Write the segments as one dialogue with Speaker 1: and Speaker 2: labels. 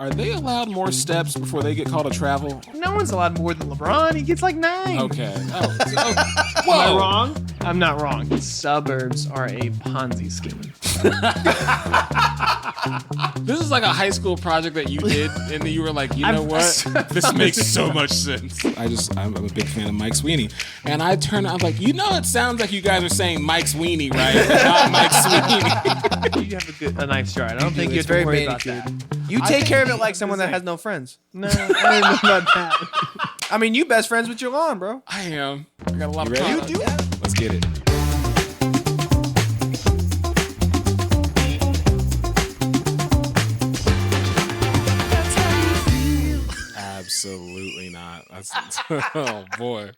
Speaker 1: Are they allowed more steps before they get called a travel?
Speaker 2: No one's allowed more than LeBron. He gets like 9.
Speaker 1: Okay. Oh,
Speaker 2: Am I wrong? I'm not wrong. Suburbs are a Ponzi scheme.
Speaker 1: This is like a high school project that you did, and then you were like, you know what? This makes so much sense. I'm a big fan of Mike Sweeney. And I was like, it sounds like you guys are saying Mike Sweeney, right? Not Mike Sweeney.
Speaker 2: You have a nice start. I don't think you have
Speaker 3: very
Speaker 2: to worry about
Speaker 3: manicured.
Speaker 2: that.
Speaker 3: You take care of it like someone that has no friends.
Speaker 2: No, I didn't know about that.
Speaker 3: I mean, you best friends with your lawn, bro.
Speaker 1: I am. I got a lot of
Speaker 3: ready?
Speaker 1: product.
Speaker 3: You do?
Speaker 1: Let's get it. Absolutely not. Oh boy.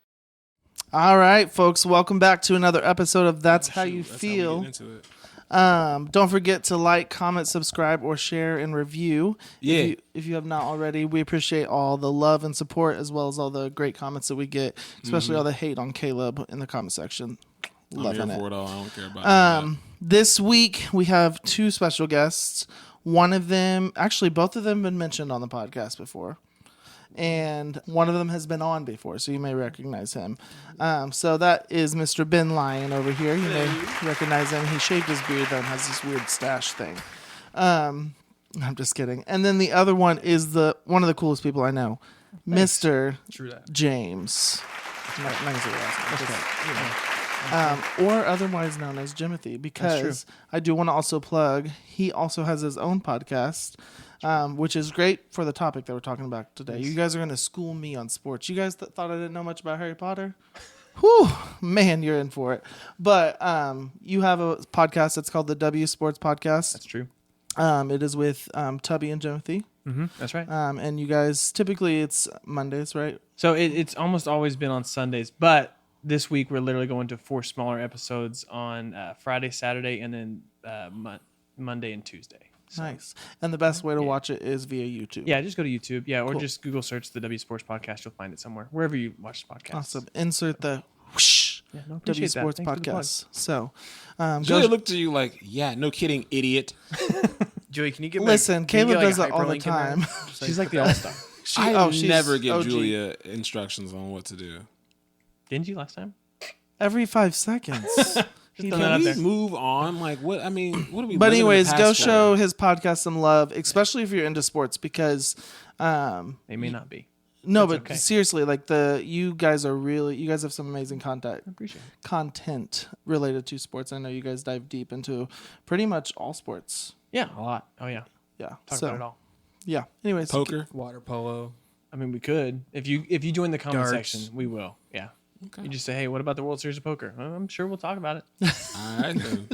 Speaker 4: All right, folks, welcome back to another episode of That's How You
Speaker 1: That's
Speaker 4: Feel.
Speaker 1: How we get into it.
Speaker 4: Don't forget to like, comment, subscribe, or share and review.
Speaker 1: Yeah.
Speaker 4: If you have not already, we appreciate all the love and support as well as all the great comments that we get, especially all the hate on Caleb in the comment section. Loving
Speaker 1: I'm here
Speaker 4: it.
Speaker 1: for it all. I don't care about that.
Speaker 4: This week we have 2 special guests. One of them, actually both of them have been mentioned on the podcast before. And one of them has been on before, so you may recognize him. So that is Mr. Ben Lyon over here. You may recognize him. He shaved his beard and has this weird stash thing. I'm just kidding. And then the other one is one of the coolest people I know, Mr. James. Or otherwise known as Jimothy, because I do want to also plug, he also has his own podcast, which is great for the topic that we're talking about today. You guys are going to school me on sports. You guys thought I didn't know much about Harry Potter? Whew, man, you're in for it. But you have a podcast that's called the W Sports Podcast.
Speaker 2: That's true.
Speaker 4: It is with Tubby and Jimothy.
Speaker 2: Mm-hmm, that's right.
Speaker 4: And you guys, typically it's Mondays, right?
Speaker 2: So it's almost always been on Sundays, but this week we're literally going to 4 smaller episodes on Friday, Saturday, and then Monday and Tuesday. So,
Speaker 4: nice. And the best way to watch it is via YouTube.
Speaker 2: Yeah, just go to YouTube. Yeah, or
Speaker 4: Cool.
Speaker 2: Just Google search the W Sports Podcast. You'll find it somewhere, wherever you watch the podcast.
Speaker 4: Awesome. Insert the whoosh
Speaker 2: Yeah, no,
Speaker 4: W
Speaker 2: appreciate that.
Speaker 4: Sports
Speaker 2: Thanks for the plug.
Speaker 4: Podcast. So,
Speaker 1: Julia looked at you like, yeah, no kidding, idiot.
Speaker 3: Joey, can you get
Speaker 4: listen, Caleb does that all the time.
Speaker 2: She's like the all-star.
Speaker 1: I never give
Speaker 4: OG.
Speaker 1: Julia instructions on what to do.
Speaker 2: Didn't you last time?
Speaker 4: Every 5 seconds.
Speaker 2: Just throwing that out
Speaker 1: Can we
Speaker 2: there.
Speaker 1: move on? Like, what? I mean, what do we?
Speaker 4: But
Speaker 1: live in the
Speaker 4: anyways, go
Speaker 1: past
Speaker 4: show
Speaker 1: for?
Speaker 4: his podcast some love, especially if you're into sports, because
Speaker 2: They may not be.
Speaker 4: no,
Speaker 2: That's
Speaker 4: but
Speaker 2: okay.
Speaker 4: seriously, like you guys have some amazing
Speaker 2: I appreciate it.
Speaker 4: content related to sports. I know you guys dive deep into pretty much all sports.
Speaker 2: Yeah, a lot. Oh yeah,
Speaker 4: Yeah.
Speaker 2: talk
Speaker 4: so
Speaker 2: about it all.
Speaker 4: yeah. Anyways,
Speaker 1: Poker.
Speaker 3: water polo.
Speaker 2: I mean, we could if you join the comment
Speaker 3: Darts.
Speaker 2: section, we will. Yeah.
Speaker 1: Okay.
Speaker 2: You just say, hey, what about the World Series of Poker? I'm sure we'll talk about it.
Speaker 1: All right. Then.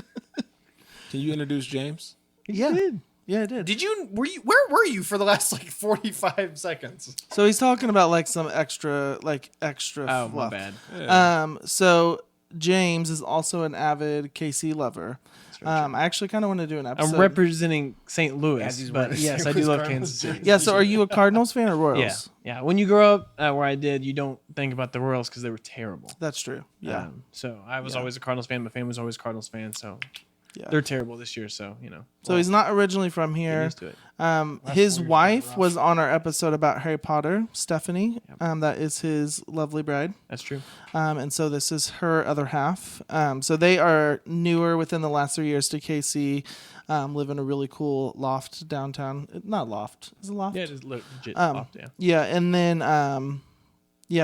Speaker 1: Can you introduce James?
Speaker 4: Yeah. Yeah, I did.
Speaker 3: Where were you for the last like 45 seconds?
Speaker 4: So he's talking about like some extra
Speaker 2: Oh, my
Speaker 4: fluff.
Speaker 2: bad.
Speaker 1: Yeah.
Speaker 4: So James is also an avid KC lover. I actually kind of want to do an episode.
Speaker 2: I'm representing St. Louis,
Speaker 3: As he's
Speaker 2: but
Speaker 3: wearing
Speaker 2: yes,
Speaker 3: St.
Speaker 2: I do
Speaker 3: Louis
Speaker 2: love
Speaker 3: Cardinals.
Speaker 2: Kansas City.
Speaker 4: Yeah, so are you a Cardinals fan or Royals?
Speaker 2: Yeah. When you grow up where I did, you don't think about the Royals because they were terrible.
Speaker 4: That's true. Yeah.
Speaker 2: So I was always a Cardinals fan. My family was always a Cardinals fan. So
Speaker 4: Yeah.
Speaker 2: they're terrible this year. So
Speaker 4: So he's not originally from
Speaker 2: get
Speaker 4: here.
Speaker 2: used to it.
Speaker 4: His wife was on our episode about Harry Potter, Stephanie. That is his lovely bride.
Speaker 2: That's true.
Speaker 4: And so this is her other half. So they are newer within the last 3 years to KC, live in a really cool loft downtown. Not loft. Is it loft?
Speaker 2: Yeah, it is legit. Yeah.
Speaker 4: Yeah, and then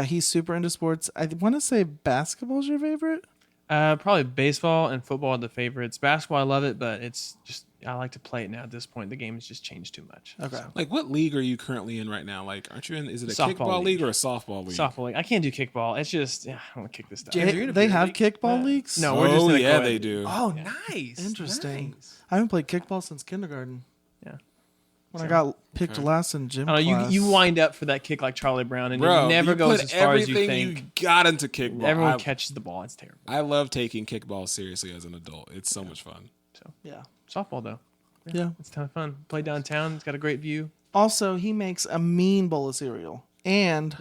Speaker 4: he's super into sports. I want to say basketball's your favorite.
Speaker 2: Probably baseball and football are the favorites. Basketball, I love it, but it's just I like to play it now. At this point, the game has just changed too much.
Speaker 4: Okay.
Speaker 2: So.
Speaker 1: Like, what league are you currently in right now? Like, aren't you in? Is it a
Speaker 2: Softball
Speaker 1: kickball league
Speaker 2: league.
Speaker 1: or a softball league?
Speaker 2: Softball league. I can't do kickball. It's just I don't want to kick this stuff.
Speaker 3: James, you're in a
Speaker 4: They
Speaker 3: beer
Speaker 4: have
Speaker 3: league?
Speaker 4: kickball leagues?
Speaker 2: No, we're just
Speaker 1: Oh
Speaker 2: in a
Speaker 1: yeah,
Speaker 2: co-ed.
Speaker 1: they do.
Speaker 3: Oh, nice.
Speaker 4: Interesting.
Speaker 3: Nice.
Speaker 4: I haven't played kickball since kindergarten.
Speaker 2: Yeah.
Speaker 4: When I got picked last in gym
Speaker 2: I don't know.
Speaker 4: class.
Speaker 2: You wind up for that kick like Charlie Brown, and
Speaker 1: Bro,
Speaker 2: it never
Speaker 1: you
Speaker 2: goes
Speaker 1: put
Speaker 2: as far as you
Speaker 1: everything
Speaker 2: think.
Speaker 1: you got into kickball.
Speaker 2: Everyone catches the ball. It's terrible.
Speaker 1: I love taking kickball seriously as an adult. It's so much fun.
Speaker 2: So
Speaker 4: Yeah.
Speaker 2: softball though,
Speaker 4: Yeah.
Speaker 2: it's a ton of fun. Play downtown. It's got a great view.
Speaker 4: Also, he makes a mean bowl of cereal and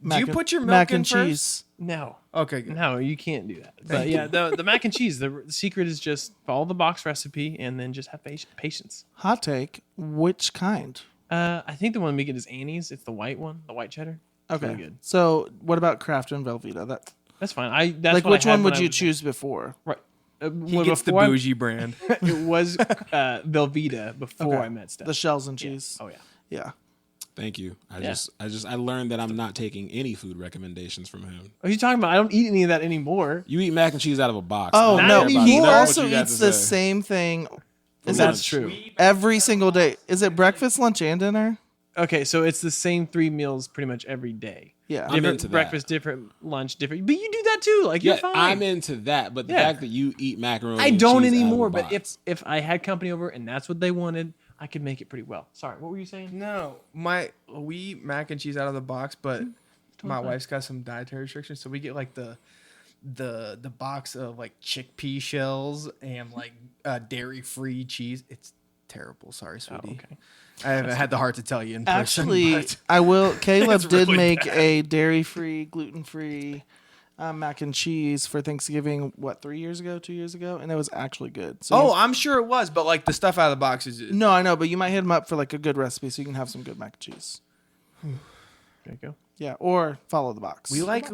Speaker 3: Do you put your milk
Speaker 4: mac
Speaker 3: in
Speaker 4: and
Speaker 3: first?
Speaker 4: cheese.
Speaker 2: No,
Speaker 3: Okay, good.
Speaker 2: no, you can't do that. But yeah, the mac and cheese. The secret is just follow the box recipe and then just have patience.
Speaker 4: Hot take. Which kind?
Speaker 2: I think the one we get is Annie's. It's the white one, the white cheddar. It's
Speaker 4: Okay.
Speaker 2: really good.
Speaker 4: So what about Kraft and Velveeta?
Speaker 2: That's fine. That's
Speaker 4: Like
Speaker 2: what
Speaker 4: which
Speaker 2: I had
Speaker 4: one
Speaker 2: when
Speaker 4: would
Speaker 2: I
Speaker 4: you
Speaker 2: was-
Speaker 4: choose before?
Speaker 2: Right.
Speaker 3: He gets the bougie brand.
Speaker 2: It was Velveeta before
Speaker 4: Okay.
Speaker 2: I met Steph.
Speaker 4: The shells and cheese.
Speaker 2: Oh yeah.
Speaker 4: Yeah.
Speaker 1: Thank you. I
Speaker 2: Yeah.
Speaker 1: I learned that I'm not taking any food recommendations from him.
Speaker 2: What are you talking about? I don't eat any of that anymore.
Speaker 1: You eat mac and cheese out of a box.
Speaker 4: Oh
Speaker 1: I don't
Speaker 4: no,
Speaker 1: care about
Speaker 4: he
Speaker 1: none of what
Speaker 4: also
Speaker 1: you got
Speaker 4: eats
Speaker 1: to
Speaker 4: the
Speaker 1: say.
Speaker 4: same thing. Is
Speaker 1: lunch.
Speaker 2: That's true.
Speaker 4: every single day? Is it breakfast, lunch, and dinner?
Speaker 2: Okay, so it's the same 3 meals pretty much every day.
Speaker 4: Yeah.
Speaker 1: I'm
Speaker 2: Different
Speaker 1: into that.
Speaker 2: breakfast, different lunch, different. But you do that too. Like you're fine.
Speaker 1: I'm into that, but the
Speaker 2: Yeah.
Speaker 1: fact that you eat macaroni,
Speaker 2: I
Speaker 1: and
Speaker 2: don't
Speaker 1: cheese out of a
Speaker 2: anymore. But
Speaker 1: box.
Speaker 2: if I had company over and that's what they wanted, I could make it pretty well. Sorry, what were you saying?
Speaker 3: No, we eat mac and cheese out of the box, but my
Speaker 2: fine.
Speaker 3: wife's got some dietary restrictions, so we get like the box of like chickpea shells and like dairy free cheese. It's terrible. Sorry, sweetie.
Speaker 2: okay.
Speaker 3: I haven't had the heart to tell you in person.
Speaker 4: Actually,
Speaker 3: but
Speaker 4: I will. Caleb
Speaker 3: It's
Speaker 4: did
Speaker 3: really
Speaker 4: make
Speaker 3: bad.
Speaker 4: a dairy-free, gluten-free mac and cheese for Thanksgiving. What, 2 years ago? And it was actually good. So
Speaker 3: oh, I'm sure it was, but like the stuff out of the box is.
Speaker 4: no, I know, but you might hit him up for like a good recipe, so you can have some good mac and cheese.
Speaker 2: There you go.
Speaker 4: Yeah, or follow the box.
Speaker 3: We like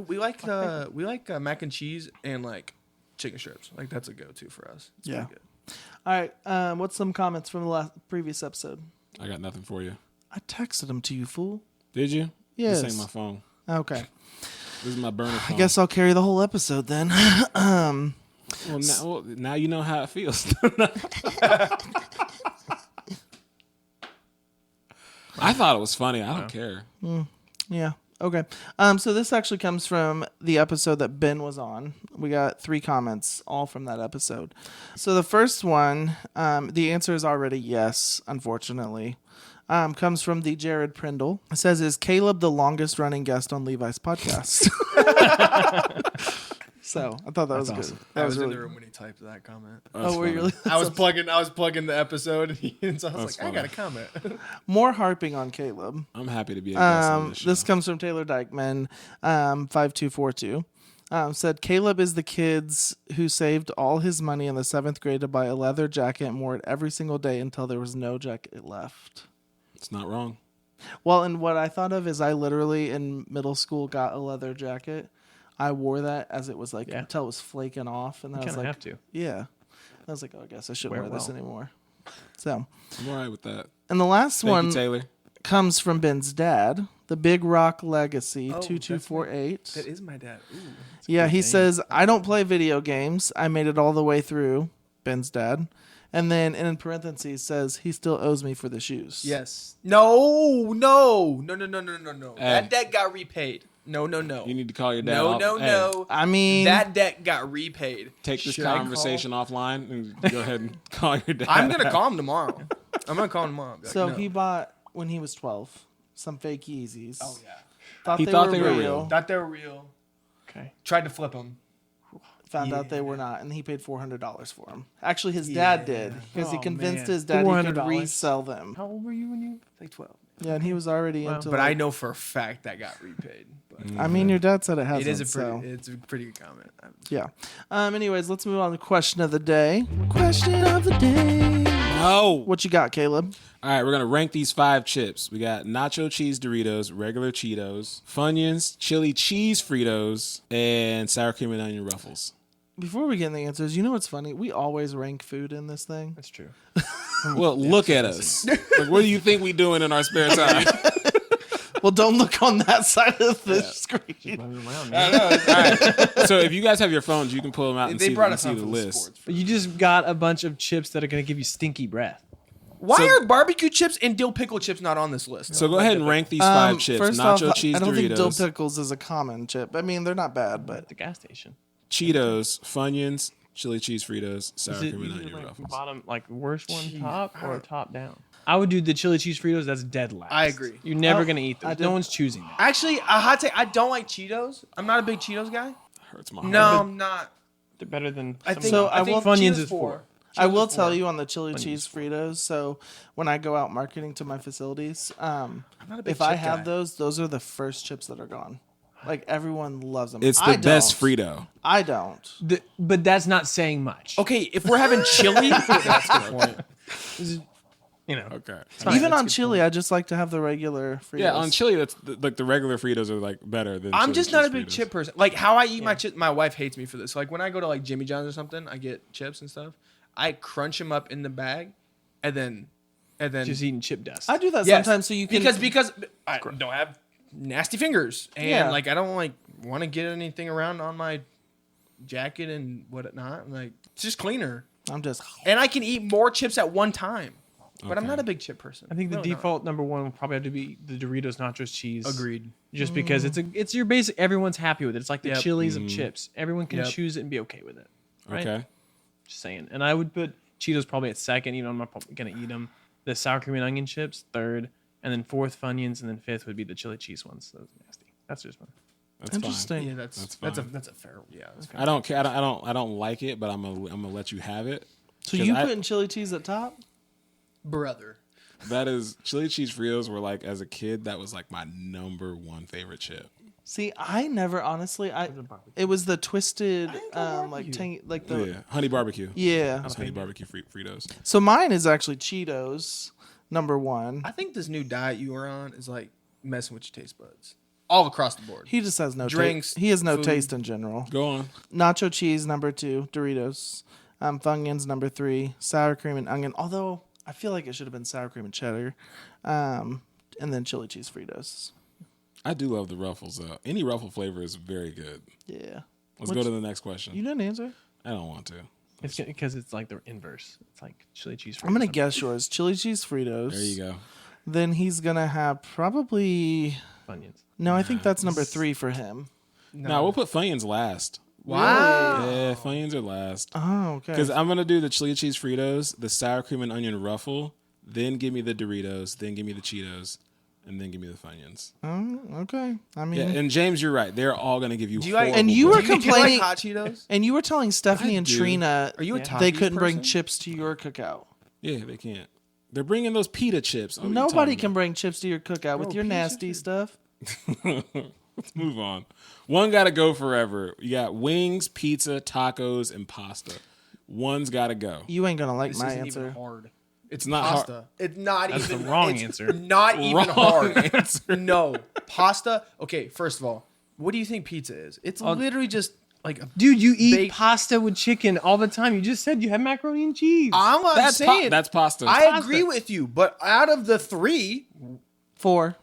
Speaker 3: mac and cheese and like chicken strips. Like that's a go-to for us. It's
Speaker 4: Yeah.
Speaker 3: pretty good.
Speaker 4: All right. What's some comments from the previous episode?
Speaker 1: I got nothing for you.
Speaker 4: I texted them to you, fool.
Speaker 1: Did you?
Speaker 4: Yes.
Speaker 1: This ain't my phone.
Speaker 4: Okay.
Speaker 1: This is my burner phone.
Speaker 4: I guess I'll carry the whole episode then.
Speaker 1: Now you know how it feels. I thought it was funny. I don't care.
Speaker 4: Yeah. Okay. So this actually comes from the episode that Ben was on. We got 3 comments, all from that episode. So the first one, the answer is already yes, unfortunately. Comes from the Jared Prindle. It says, "Is Caleb the longest running guest on Levi's podcast?" So I thought that was
Speaker 2: awesome.
Speaker 4: good. That
Speaker 3: I
Speaker 4: was
Speaker 3: was in
Speaker 4: really.
Speaker 3: the room when he typed that comment.
Speaker 1: That's
Speaker 4: Oh, were you
Speaker 1: funny.
Speaker 4: really?
Speaker 3: I was plugging the episode, and so I was
Speaker 1: That's
Speaker 3: like, I got a
Speaker 1: funny.
Speaker 3: comment.
Speaker 4: More harping on Caleb.
Speaker 1: I'm happy to be a guest on this show.
Speaker 4: This comes from Taylor Dykeman, 5242. Said Caleb is the kids who saved all his money in the 7th grade to buy a leather jacket and wore it every single day until there was no jacket left.
Speaker 1: It's not wrong.
Speaker 4: Well, and what I thought of is I literally in middle school got a leather jacket. I wore that as it was like
Speaker 2: Yeah.
Speaker 4: until it was flaking off, and then I was
Speaker 2: Kind of
Speaker 4: like,
Speaker 2: have to.
Speaker 4: yeah. I was like, oh, I guess I shouldn't
Speaker 2: Wear
Speaker 4: wear this
Speaker 2: well.
Speaker 4: anymore. So,
Speaker 1: I'm all right with that.
Speaker 4: and the last
Speaker 1: Thank
Speaker 4: one
Speaker 1: you, Taylor.
Speaker 4: comes from Ben's dad, the Big Rock Legacy,
Speaker 3: Oh,
Speaker 4: 2248.
Speaker 3: That is my dad. Ooh.
Speaker 4: Yeah, he says, I don't play video games. I made it all the way through, Ben's dad. And then in parentheses says he still owes me for the shoes.
Speaker 3: Yes. No.
Speaker 1: Hey.
Speaker 3: That debt got repaid. No.
Speaker 1: You need to call your dad.
Speaker 3: No.
Speaker 1: Hey,
Speaker 4: I mean,
Speaker 3: That debt got repaid.
Speaker 1: take this
Speaker 3: Should I
Speaker 1: conversation offline and go ahead and call your dad.
Speaker 3: I'm gonna call him tomorrow. I'm gonna call him tomorrow. Be like,
Speaker 4: so
Speaker 3: no.
Speaker 4: he bought, when he was 12, some fake Yeezys.
Speaker 3: Oh yeah.
Speaker 4: Thought
Speaker 1: He
Speaker 4: they
Speaker 1: thought
Speaker 4: were
Speaker 1: they were
Speaker 4: real.
Speaker 1: real.
Speaker 3: Thought they were real.
Speaker 2: Okay.
Speaker 3: Tried to flip them.
Speaker 4: Found out they were not, and he paid $400 for them. Actually, his dad did, because he
Speaker 2: Oh,
Speaker 4: convinced
Speaker 2: man.
Speaker 4: his dad he could
Speaker 2: $400.
Speaker 4: resell them.
Speaker 2: How old were you when you?
Speaker 3: Like 12.
Speaker 4: Yeah, and he was already into
Speaker 3: But I
Speaker 4: like,
Speaker 3: know for a fact that got repaid. But
Speaker 4: I mean, your dad said it hasn't.
Speaker 3: it is a pretty.
Speaker 4: so.
Speaker 3: It's a pretty good comment.
Speaker 4: Yeah. Anyways, let's move on to question of the day. Question of the day.
Speaker 1: No.
Speaker 4: What you got, Caleb?
Speaker 1: All right, we're going to rank these 5 chips. We got nacho cheese Doritos, regular Cheetos, Funyuns, chili cheese Fritos, and sour cream and onion Ruffles.
Speaker 4: Before we get in the answers, you know what's funny? We always rank food in this thing.
Speaker 2: That's true.
Speaker 1: Well, look at us. Like, what do you think we doing in our spare time?
Speaker 4: Well, don't look on that side of the screen.
Speaker 2: Around,
Speaker 1: I know. All right. So if you guys have your phones, you can pull them out and
Speaker 3: They
Speaker 1: see,
Speaker 3: brought
Speaker 1: and
Speaker 3: us
Speaker 1: see
Speaker 3: on
Speaker 1: the
Speaker 3: for the
Speaker 1: list.
Speaker 3: sports.
Speaker 2: But you just got a bunch of chips that are going to give you stinky breath.
Speaker 3: Why
Speaker 1: So-
Speaker 3: are barbecue chips and dill pickle chips not on this list?
Speaker 1: So go ahead and rank these 5 chips.
Speaker 4: First
Speaker 1: Nacho
Speaker 4: off,
Speaker 1: cheese
Speaker 4: I don't think dill
Speaker 1: Doritos,
Speaker 4: pickles is a common chip. I mean, they're not bad, but
Speaker 2: At the gas station.
Speaker 1: Cheetos, Funyuns, chili cheese Fritos, sour
Speaker 2: Is it
Speaker 1: cream and
Speaker 2: usually
Speaker 1: onion
Speaker 2: like
Speaker 1: Ruffles.
Speaker 2: bottom, like worst one top or top down? I would do the chili cheese Fritos. That's dead last.
Speaker 3: I agree.
Speaker 2: You're never
Speaker 4: Oh,
Speaker 2: going to eat
Speaker 4: I
Speaker 2: those.
Speaker 4: did-
Speaker 2: No one's choosing that.
Speaker 3: Actually, a hot take. I don't like Cheetos. I'm not a big Cheetos guy.
Speaker 1: Hurts my heart.
Speaker 3: No, I'm not.
Speaker 2: They're better than.
Speaker 3: I
Speaker 2: some
Speaker 3: think.
Speaker 2: of
Speaker 4: So
Speaker 2: them.
Speaker 4: I
Speaker 3: I think
Speaker 4: will-
Speaker 2: Funyuns
Speaker 3: Cheetos
Speaker 2: is 4.
Speaker 4: I will
Speaker 3: Cheetos
Speaker 4: tell
Speaker 3: 4.
Speaker 4: you on the chili cheese Fritos. So when I go out marketing to my facilities,
Speaker 3: not a big
Speaker 4: if I
Speaker 3: chip
Speaker 4: have
Speaker 3: guy.
Speaker 4: those are the first chips that are gone. Like everyone loves them.
Speaker 1: It's
Speaker 4: I
Speaker 1: the best
Speaker 4: don't.
Speaker 1: Frito.
Speaker 4: I don't.
Speaker 2: But that's not saying much.
Speaker 3: Okay, if we're having chili, that's the point.
Speaker 2: You know.
Speaker 1: Okay.
Speaker 4: Even on chili, I just like to have the regular Fritos.
Speaker 1: Yeah, on chili, that's like the regular Fritos are like better than.
Speaker 3: I'm
Speaker 1: chili
Speaker 3: just not a
Speaker 1: cheese
Speaker 3: big
Speaker 1: Fritos.
Speaker 3: chip person. Like how I eat my chips, my wife hates me for this. Like when I go to like Jimmy John's or something, I get chips and stuff. I crunch them up in the bag, and then
Speaker 2: Just eating chip dust.
Speaker 4: I do that
Speaker 3: Yes.
Speaker 4: sometimes so you can
Speaker 3: because I don't have nasty fingers and like I don't like want to get anything around on my jacket and whatnot. Like it's just cleaner,
Speaker 4: I'm just
Speaker 3: and I can eat more chips at one time. But I'm
Speaker 1: Okay.
Speaker 3: not a big chip person.
Speaker 2: I think the
Speaker 3: Really not.
Speaker 2: default number one will probably have to be the Doritos Nachos cheese.
Speaker 3: Agreed.
Speaker 2: Just because it's your basic. Everyone's happy with it. It's like the
Speaker 3: Yep.
Speaker 2: chilies of chips. Everyone can
Speaker 3: Yep.
Speaker 2: choose it and be okay with it. Right?
Speaker 1: Okay.
Speaker 2: Just saying. And I would put Cheetos probably at second, even though I'm not probably gonna eat them. The sour cream and onion chips third, and then fourth Funyuns, and then fifth would be the chili cheese ones. So that's nasty. That's just fun.
Speaker 1: That's
Speaker 4: interesting.
Speaker 3: Yeah, that's
Speaker 1: fine.
Speaker 3: that's a fair. Yeah, that's fair.
Speaker 1: I don't care. I don't like it, but I'm gonna let you have it.
Speaker 4: So
Speaker 1: 'Cause
Speaker 4: you
Speaker 1: I-
Speaker 4: putting chili cheese at top?
Speaker 3: Brother.
Speaker 1: That is chili cheese Fritos were like as a kid. That was like my number one favorite chip.
Speaker 4: See, I never honestly. It was the twisted, like like the
Speaker 1: Yeah, honey barbecue.
Speaker 4: yeah.
Speaker 1: That's honey barbecue Fritos.
Speaker 4: So mine is actually Cheetos, number one.
Speaker 3: I think this new diet you are on is like messing with your taste buds all across the board.
Speaker 4: He just has no
Speaker 3: Drinks,
Speaker 4: He has no
Speaker 3: food.
Speaker 4: taste in general.
Speaker 1: Go on.
Speaker 4: Nacho cheese number 2, Doritos. Funyuns number 3, sour cream and onion. Although I feel like it should have been sour cream and cheddar, and then chili cheese Fritos.
Speaker 1: I do love the Ruffles though. Any Ruffle flavor is very good.
Speaker 4: Yeah.
Speaker 1: Let's go to the next question.
Speaker 4: You didn't answer.
Speaker 1: I don't want to.
Speaker 2: It's because it's like the inverse. It's like chili cheese.
Speaker 4: I'm gonna
Speaker 2: Fritos.
Speaker 4: guess yours. Chili cheese Fritos.
Speaker 1: There you go.
Speaker 4: Then he's gonna have probably.
Speaker 2: Funyuns.
Speaker 4: No, I think that's number 3 for him.
Speaker 1: No, we'll put Funyuns last.
Speaker 3: Wow.
Speaker 1: Yeah, Funyuns are last.
Speaker 4: Oh, okay.
Speaker 1: Because I'm gonna do the chili cheese Fritos, the sour cream and onion Ruffle, then give me the Doritos, then give me the Cheetos, and then give me the Funyuns.
Speaker 4: Oh, okay. I mean,
Speaker 1: Yeah, and James, you're right. They're all gonna give you.
Speaker 3: Do you like-
Speaker 1: horrible
Speaker 4: And you were
Speaker 1: flavor.
Speaker 3: Do you
Speaker 4: complaining-
Speaker 3: like hot Cheetos?
Speaker 4: and you were telling Stephanie
Speaker 1: I
Speaker 4: and
Speaker 1: do.
Speaker 4: Trina
Speaker 3: Are you a
Speaker 2: Yeah.
Speaker 3: Takis
Speaker 4: they couldn't bring
Speaker 3: person?
Speaker 4: chips to your cookout.
Speaker 1: Yeah, they can't. They're bringing those pita chips. What are you
Speaker 4: Nobody
Speaker 1: talking
Speaker 4: can bring chips to your cookout with your
Speaker 3: pita
Speaker 4: nasty
Speaker 3: chips
Speaker 4: stuff.
Speaker 1: about? Let's move on. One gotta go forever. You got wings, pizza, tacos, and pasta. One's gotta go.
Speaker 4: You ain't gonna like
Speaker 3: This
Speaker 4: my
Speaker 3: isn't
Speaker 4: answer.
Speaker 3: even hard. It's
Speaker 1: not
Speaker 3: pasta.
Speaker 1: hard.
Speaker 3: It's not
Speaker 2: That's
Speaker 3: even
Speaker 2: the wrong
Speaker 3: it's
Speaker 2: answer.
Speaker 3: Not even
Speaker 1: Wrong
Speaker 3: hard.
Speaker 1: answer.
Speaker 3: No pasta. Okay, first of all, what do you think pizza is? It's literally just like a.
Speaker 2: Dude, you eat
Speaker 3: baked-
Speaker 2: pasta with chicken all the time. You just said you have macaroni and cheese.
Speaker 3: I'm not
Speaker 1: That's
Speaker 3: saying
Speaker 1: that's pasta.
Speaker 3: I agree with you, but out of the 3,
Speaker 4: 4.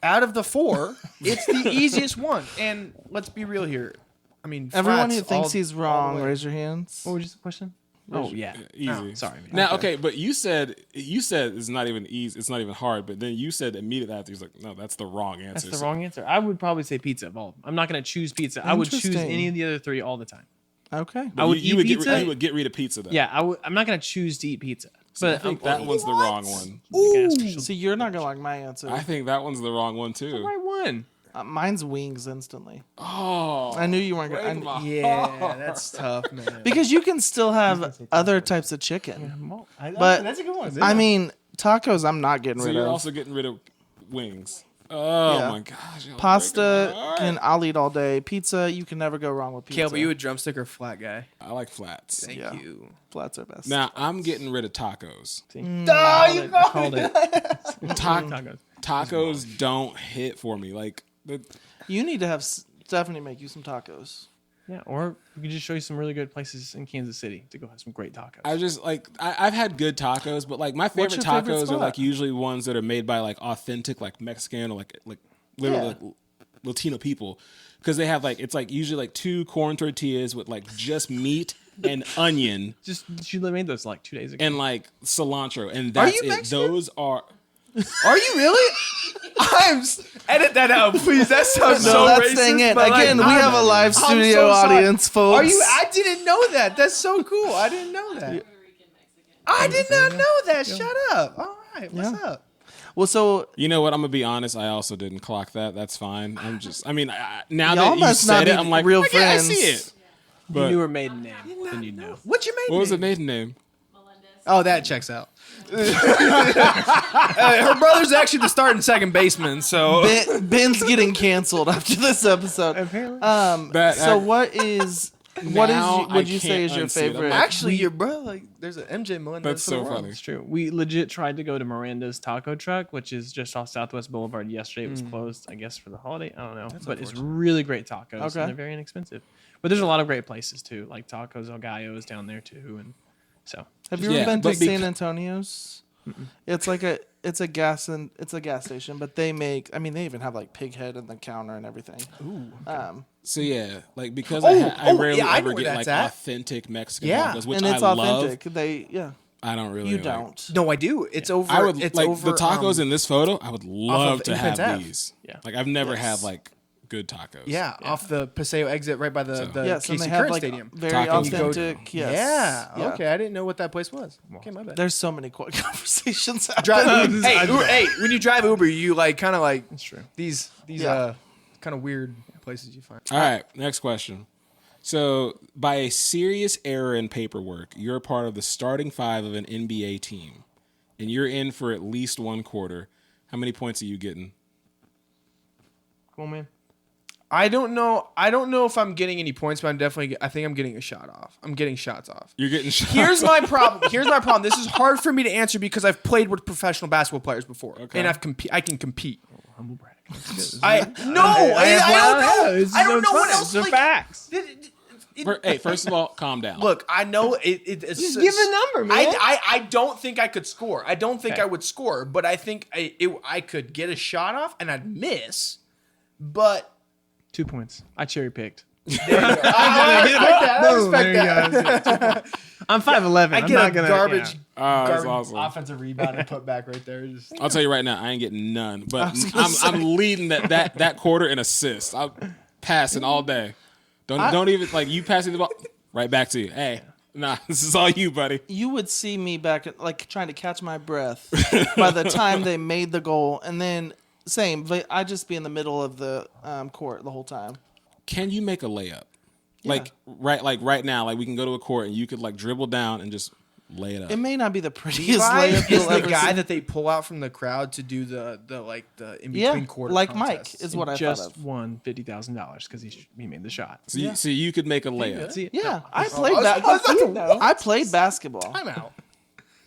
Speaker 3: out of the 4, it's the easiest one. And let's be real here. I mean,
Speaker 4: Everyone who
Speaker 3: flats
Speaker 4: thinks
Speaker 3: all-
Speaker 4: he's
Speaker 3: all the
Speaker 4: wrong,
Speaker 3: way.
Speaker 4: raise your hands.
Speaker 2: What was the question? Oh yeah.
Speaker 1: Easy.
Speaker 2: Oh, sorry. Man.
Speaker 1: Now, okay, but you said it's not even easy. It's not even hard. But then you said immediately after, he's like, no, that's the wrong answer.
Speaker 2: That's the wrong answer. I would probably say pizza of all. I'm not going to choose pizza. I would choose
Speaker 4: Interesting.
Speaker 2: any of the other 3 all the time.
Speaker 4: Okay.
Speaker 1: But
Speaker 2: I would
Speaker 1: you
Speaker 2: eat
Speaker 1: would
Speaker 2: pizza.
Speaker 1: you would get rid of pizza though.
Speaker 2: Yeah, I'm not going to choose to eat pizza.
Speaker 1: I
Speaker 2: But
Speaker 1: think that one's the wrong one.
Speaker 4: See, you're not gonna like my answer.
Speaker 1: I think that one's the wrong one
Speaker 2: the
Speaker 1: too.
Speaker 2: right one.
Speaker 4: Mine's wings instantly.
Speaker 1: Oh,
Speaker 4: I knew you weren't
Speaker 1: break
Speaker 4: gonna.
Speaker 1: my
Speaker 3: Yeah, that's tough, man.
Speaker 4: Because you can still have other types of chicken.
Speaker 2: But that's a good one.
Speaker 4: I mean, tacos. I'm not getting
Speaker 1: So
Speaker 4: rid
Speaker 1: you're
Speaker 4: of.
Speaker 1: also getting rid of wings. Oh
Speaker 4: Yeah.
Speaker 1: my gosh. y'all
Speaker 4: Pasta,
Speaker 1: breaking my heart.
Speaker 4: and I'll eat all day. Pizza, you can never go wrong with pizza.
Speaker 3: Caleb, are you a drumstick or flat guy?
Speaker 1: I like flats.
Speaker 3: Thank
Speaker 4: Yeah.
Speaker 3: you.
Speaker 4: Flats are best.
Speaker 1: Now I'm getting rid of tacos.
Speaker 2: I called it.
Speaker 1: Tacos
Speaker 2: Tacos.
Speaker 1: don't hit for me. Like
Speaker 4: You need to have Stephanie make you some tacos.
Speaker 2: Yeah, or we could just show you some really good places in Kansas City to go have some great tacos.
Speaker 1: I just like I've had good tacos, but like my favorite
Speaker 4: your favorite
Speaker 1: tacos are
Speaker 4: spot?
Speaker 1: like usually ones that are made by like authentic like Mexican or like literally
Speaker 4: Yeah.
Speaker 1: like Latino people, because they have like it's like usually like 2 corn tortillas with like just meat and onion
Speaker 2: just she made those like 2 days ago.
Speaker 1: and like cilantro, and that's
Speaker 3: you
Speaker 1: it.
Speaker 3: Mexican?
Speaker 1: Those are
Speaker 3: Are you really? Edit that out, please. That sounds
Speaker 4: No,
Speaker 3: so
Speaker 4: that's
Speaker 3: racist.
Speaker 4: saying it.
Speaker 3: but, like,
Speaker 4: Again, we have a live
Speaker 3: I'm
Speaker 4: studio
Speaker 3: so sorry.
Speaker 4: audience, folks.
Speaker 3: Are you? I didn't know that. That's so cool. I didn't know that. I did not know that. Shut up. All right. What's
Speaker 4: Yeah.
Speaker 3: up?
Speaker 4: Well, so
Speaker 1: You know what? I'm gonna be honest. I also didn't clock that. That's fine. I'm just. I mean, now
Speaker 4: Y'all
Speaker 1: that you
Speaker 4: must not
Speaker 1: said it,
Speaker 4: be
Speaker 1: I'm like,
Speaker 4: real
Speaker 1: I
Speaker 4: friends.
Speaker 1: see it.
Speaker 2: you
Speaker 1: But
Speaker 2: knew her maiden name, then you know.
Speaker 3: What's your maiden
Speaker 1: what was the
Speaker 3: name?
Speaker 1: maiden name?
Speaker 3: Oh, that checks out. Her brother's actually the starting second baseman, so
Speaker 4: Ben's getting canceled after this episode.
Speaker 2: Apparently.
Speaker 1: That
Speaker 4: So what is would you say is your favorite?
Speaker 3: Actually, your bro, like, there's an MJ Melendez.
Speaker 1: That's so funny.
Speaker 2: It's true. We legit tried to go to Miranda's Taco Truck, which is just off Southwest Boulevard. Yesterday it was closed, I guess, for the holiday. I don't know. But it's really great tacos.
Speaker 4: Okay.
Speaker 2: And they're very inexpensive. But there's a lot of great places, too. Like Tacos El Gallo is down there, too. And so.
Speaker 4: Have you ever been to San Antonio's? It's like a gas station, but they make. I mean, they even have like pig head in the counter and everything.
Speaker 3: Ooh.
Speaker 1: So yeah, like because I rarely ever get like
Speaker 3: at.
Speaker 1: authentic Mexican
Speaker 3: Yeah.
Speaker 1: tacos, which
Speaker 4: and it's
Speaker 1: I
Speaker 4: authentic.
Speaker 1: love. I don't really.
Speaker 4: You
Speaker 1: like.
Speaker 4: don't.
Speaker 3: No, I do. It's over.
Speaker 1: I would
Speaker 3: it's
Speaker 1: like
Speaker 3: over,
Speaker 1: the tacos in this photo. I would love to have
Speaker 3: Independence Ave.
Speaker 1: these.
Speaker 2: Yeah.
Speaker 1: Like I've never had like good tacos.
Speaker 3: Yeah, off the Paseo exit, right by the
Speaker 4: Yes, and
Speaker 3: Casey
Speaker 4: they have
Speaker 3: Curran
Speaker 4: like
Speaker 3: Stadium.
Speaker 4: very
Speaker 1: Tacos.
Speaker 4: authentic. Yes.
Speaker 3: Yeah. Okay, I didn't know what that place was. Okay, my bad.
Speaker 4: There's so many conversations.
Speaker 3: Hey, when you drive Uber, you like kind of like
Speaker 2: It's true.
Speaker 3: these
Speaker 4: Yeah.
Speaker 3: kind of weird places you find.
Speaker 1: All right, next question. So, by a serious error in paperwork, you're a part of the starting five of an NBA team, and you're in for at least one quarter. How many points are you getting?
Speaker 2: Come on, man.
Speaker 3: I don't know if I'm getting any points, but I think I'm getting a shot off. I'm getting shots off.
Speaker 1: You're getting shots.
Speaker 3: Here's my problem. This is hard for me to answer because I've played with professional basketball players before, and I can compete.
Speaker 2: Humble brag.
Speaker 3: I don't know. I don't know what else.
Speaker 2: They're
Speaker 3: Like,
Speaker 2: facts.
Speaker 1: Hey, first of all, calm down.
Speaker 3: look, I know it's
Speaker 2: Just give a number, man.
Speaker 3: I don't think I could score. I don't think
Speaker 2: Okay.
Speaker 3: I would score, but I think I could get a shot off and I'd miss. But
Speaker 2: 2 points. I cherry picked.
Speaker 3: I respect that.
Speaker 2: I'm 5'11".
Speaker 3: I get a garbage
Speaker 1: that's awesome.
Speaker 3: offensive rebound and put back right there. Just
Speaker 1: I'll tell you right now, I ain't getting none. But I'm leading that quarter in assists. I'm passing all day. Don't even like you passing the ball right back to you. Hey, nah, this is all you, buddy.
Speaker 4: You would see me back at, like trying to catch my breath by the time they made the goal, and then same. But I'd just be in the middle of the court the whole time.
Speaker 1: Can you make a layup? Like right now, like we can go to a court and you could like dribble down and just lay it up.
Speaker 4: It may not be the prettiest
Speaker 3: Levi
Speaker 4: layup
Speaker 3: is
Speaker 4: you'll
Speaker 3: the
Speaker 4: ever
Speaker 3: guy
Speaker 4: see.
Speaker 3: that they pull out from the crowd to do the in between quarter
Speaker 4: like
Speaker 3: contests.
Speaker 4: Mike is what I thought
Speaker 2: Just
Speaker 4: of.
Speaker 2: won $50,000 because he made the shot.
Speaker 1: So you could make a layup.
Speaker 2: See,
Speaker 4: Yeah, I played
Speaker 3: I
Speaker 4: I played basketball.
Speaker 3: I'm out.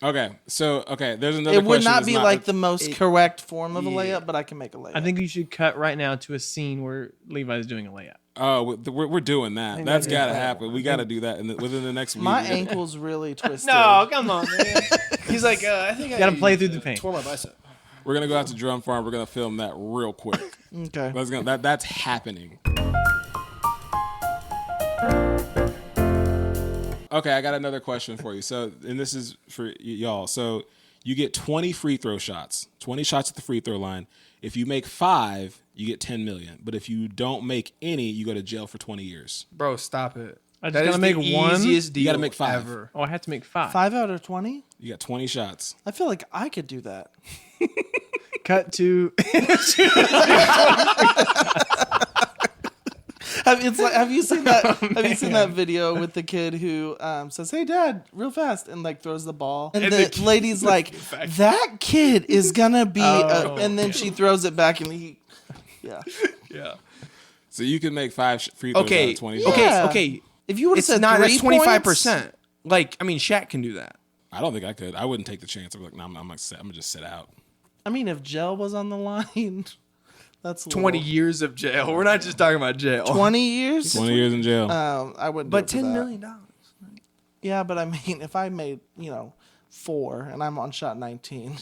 Speaker 1: Okay, there's another.
Speaker 4: It would
Speaker 1: question
Speaker 4: not
Speaker 1: that's
Speaker 4: be like the most correct form of a layup, but I can make a layup.
Speaker 2: I think you should cut right now to a scene where Levi's doing a layup.
Speaker 1: Oh, we're doing that. That's got to happen. We got to do that within the next week.
Speaker 4: my ankle's really twisted.
Speaker 2: come on, man.
Speaker 3: He's like, I think I
Speaker 2: Gotta play through the pain.
Speaker 3: tore my bicep.
Speaker 1: We're gonna go out to Drum Farm. We're gonna film that real quick.
Speaker 4: Okay.
Speaker 1: That's happening. Okay, I got another question for you. So, and this is for y'all. So, you get 20 free throw shots, 20 shots at the free throw line. If you make 5, you get 10 million. But if you don't make any, you go to jail for 20 years.
Speaker 3: Bro, stop it.
Speaker 2: I just
Speaker 3: That
Speaker 2: gotta
Speaker 3: is
Speaker 2: make
Speaker 3: the
Speaker 2: one?
Speaker 3: easiest deal
Speaker 1: You gotta make 5.
Speaker 3: ever.
Speaker 2: Oh, I have to make 5.
Speaker 4: 5 out of 20?
Speaker 1: You got 20 shots.
Speaker 4: I feel like I could do that.
Speaker 2: Cut to.
Speaker 4: Have you seen that? Have you seen that video with the kid who says, "Hey, Dad," real fast, and like throws the ball, and the lady's like, "That kid is gonna be," and then she throws it back, and yeah.
Speaker 1: So you can make 5 free throws out of 20 shots.
Speaker 3: Okay.
Speaker 4: If you would have
Speaker 3: It's
Speaker 4: said
Speaker 3: not.
Speaker 4: 3
Speaker 3: That's 25%.
Speaker 4: points,
Speaker 3: Like, I mean, Shaq can do that.
Speaker 1: I don't think I could. I wouldn't take the chance. I'm like, no, I'm gonna just sit out.
Speaker 4: I mean, if gel was on the line, that's
Speaker 3: 20 years of jail. We're not just talking about jail.
Speaker 4: 20 years.
Speaker 1: 20 years in jail.
Speaker 4: I wouldn't.
Speaker 3: But
Speaker 4: do it for
Speaker 3: $10
Speaker 4: that.
Speaker 3: million.
Speaker 4: Yeah, but I mean, if I made 4 and I'm on shot 19,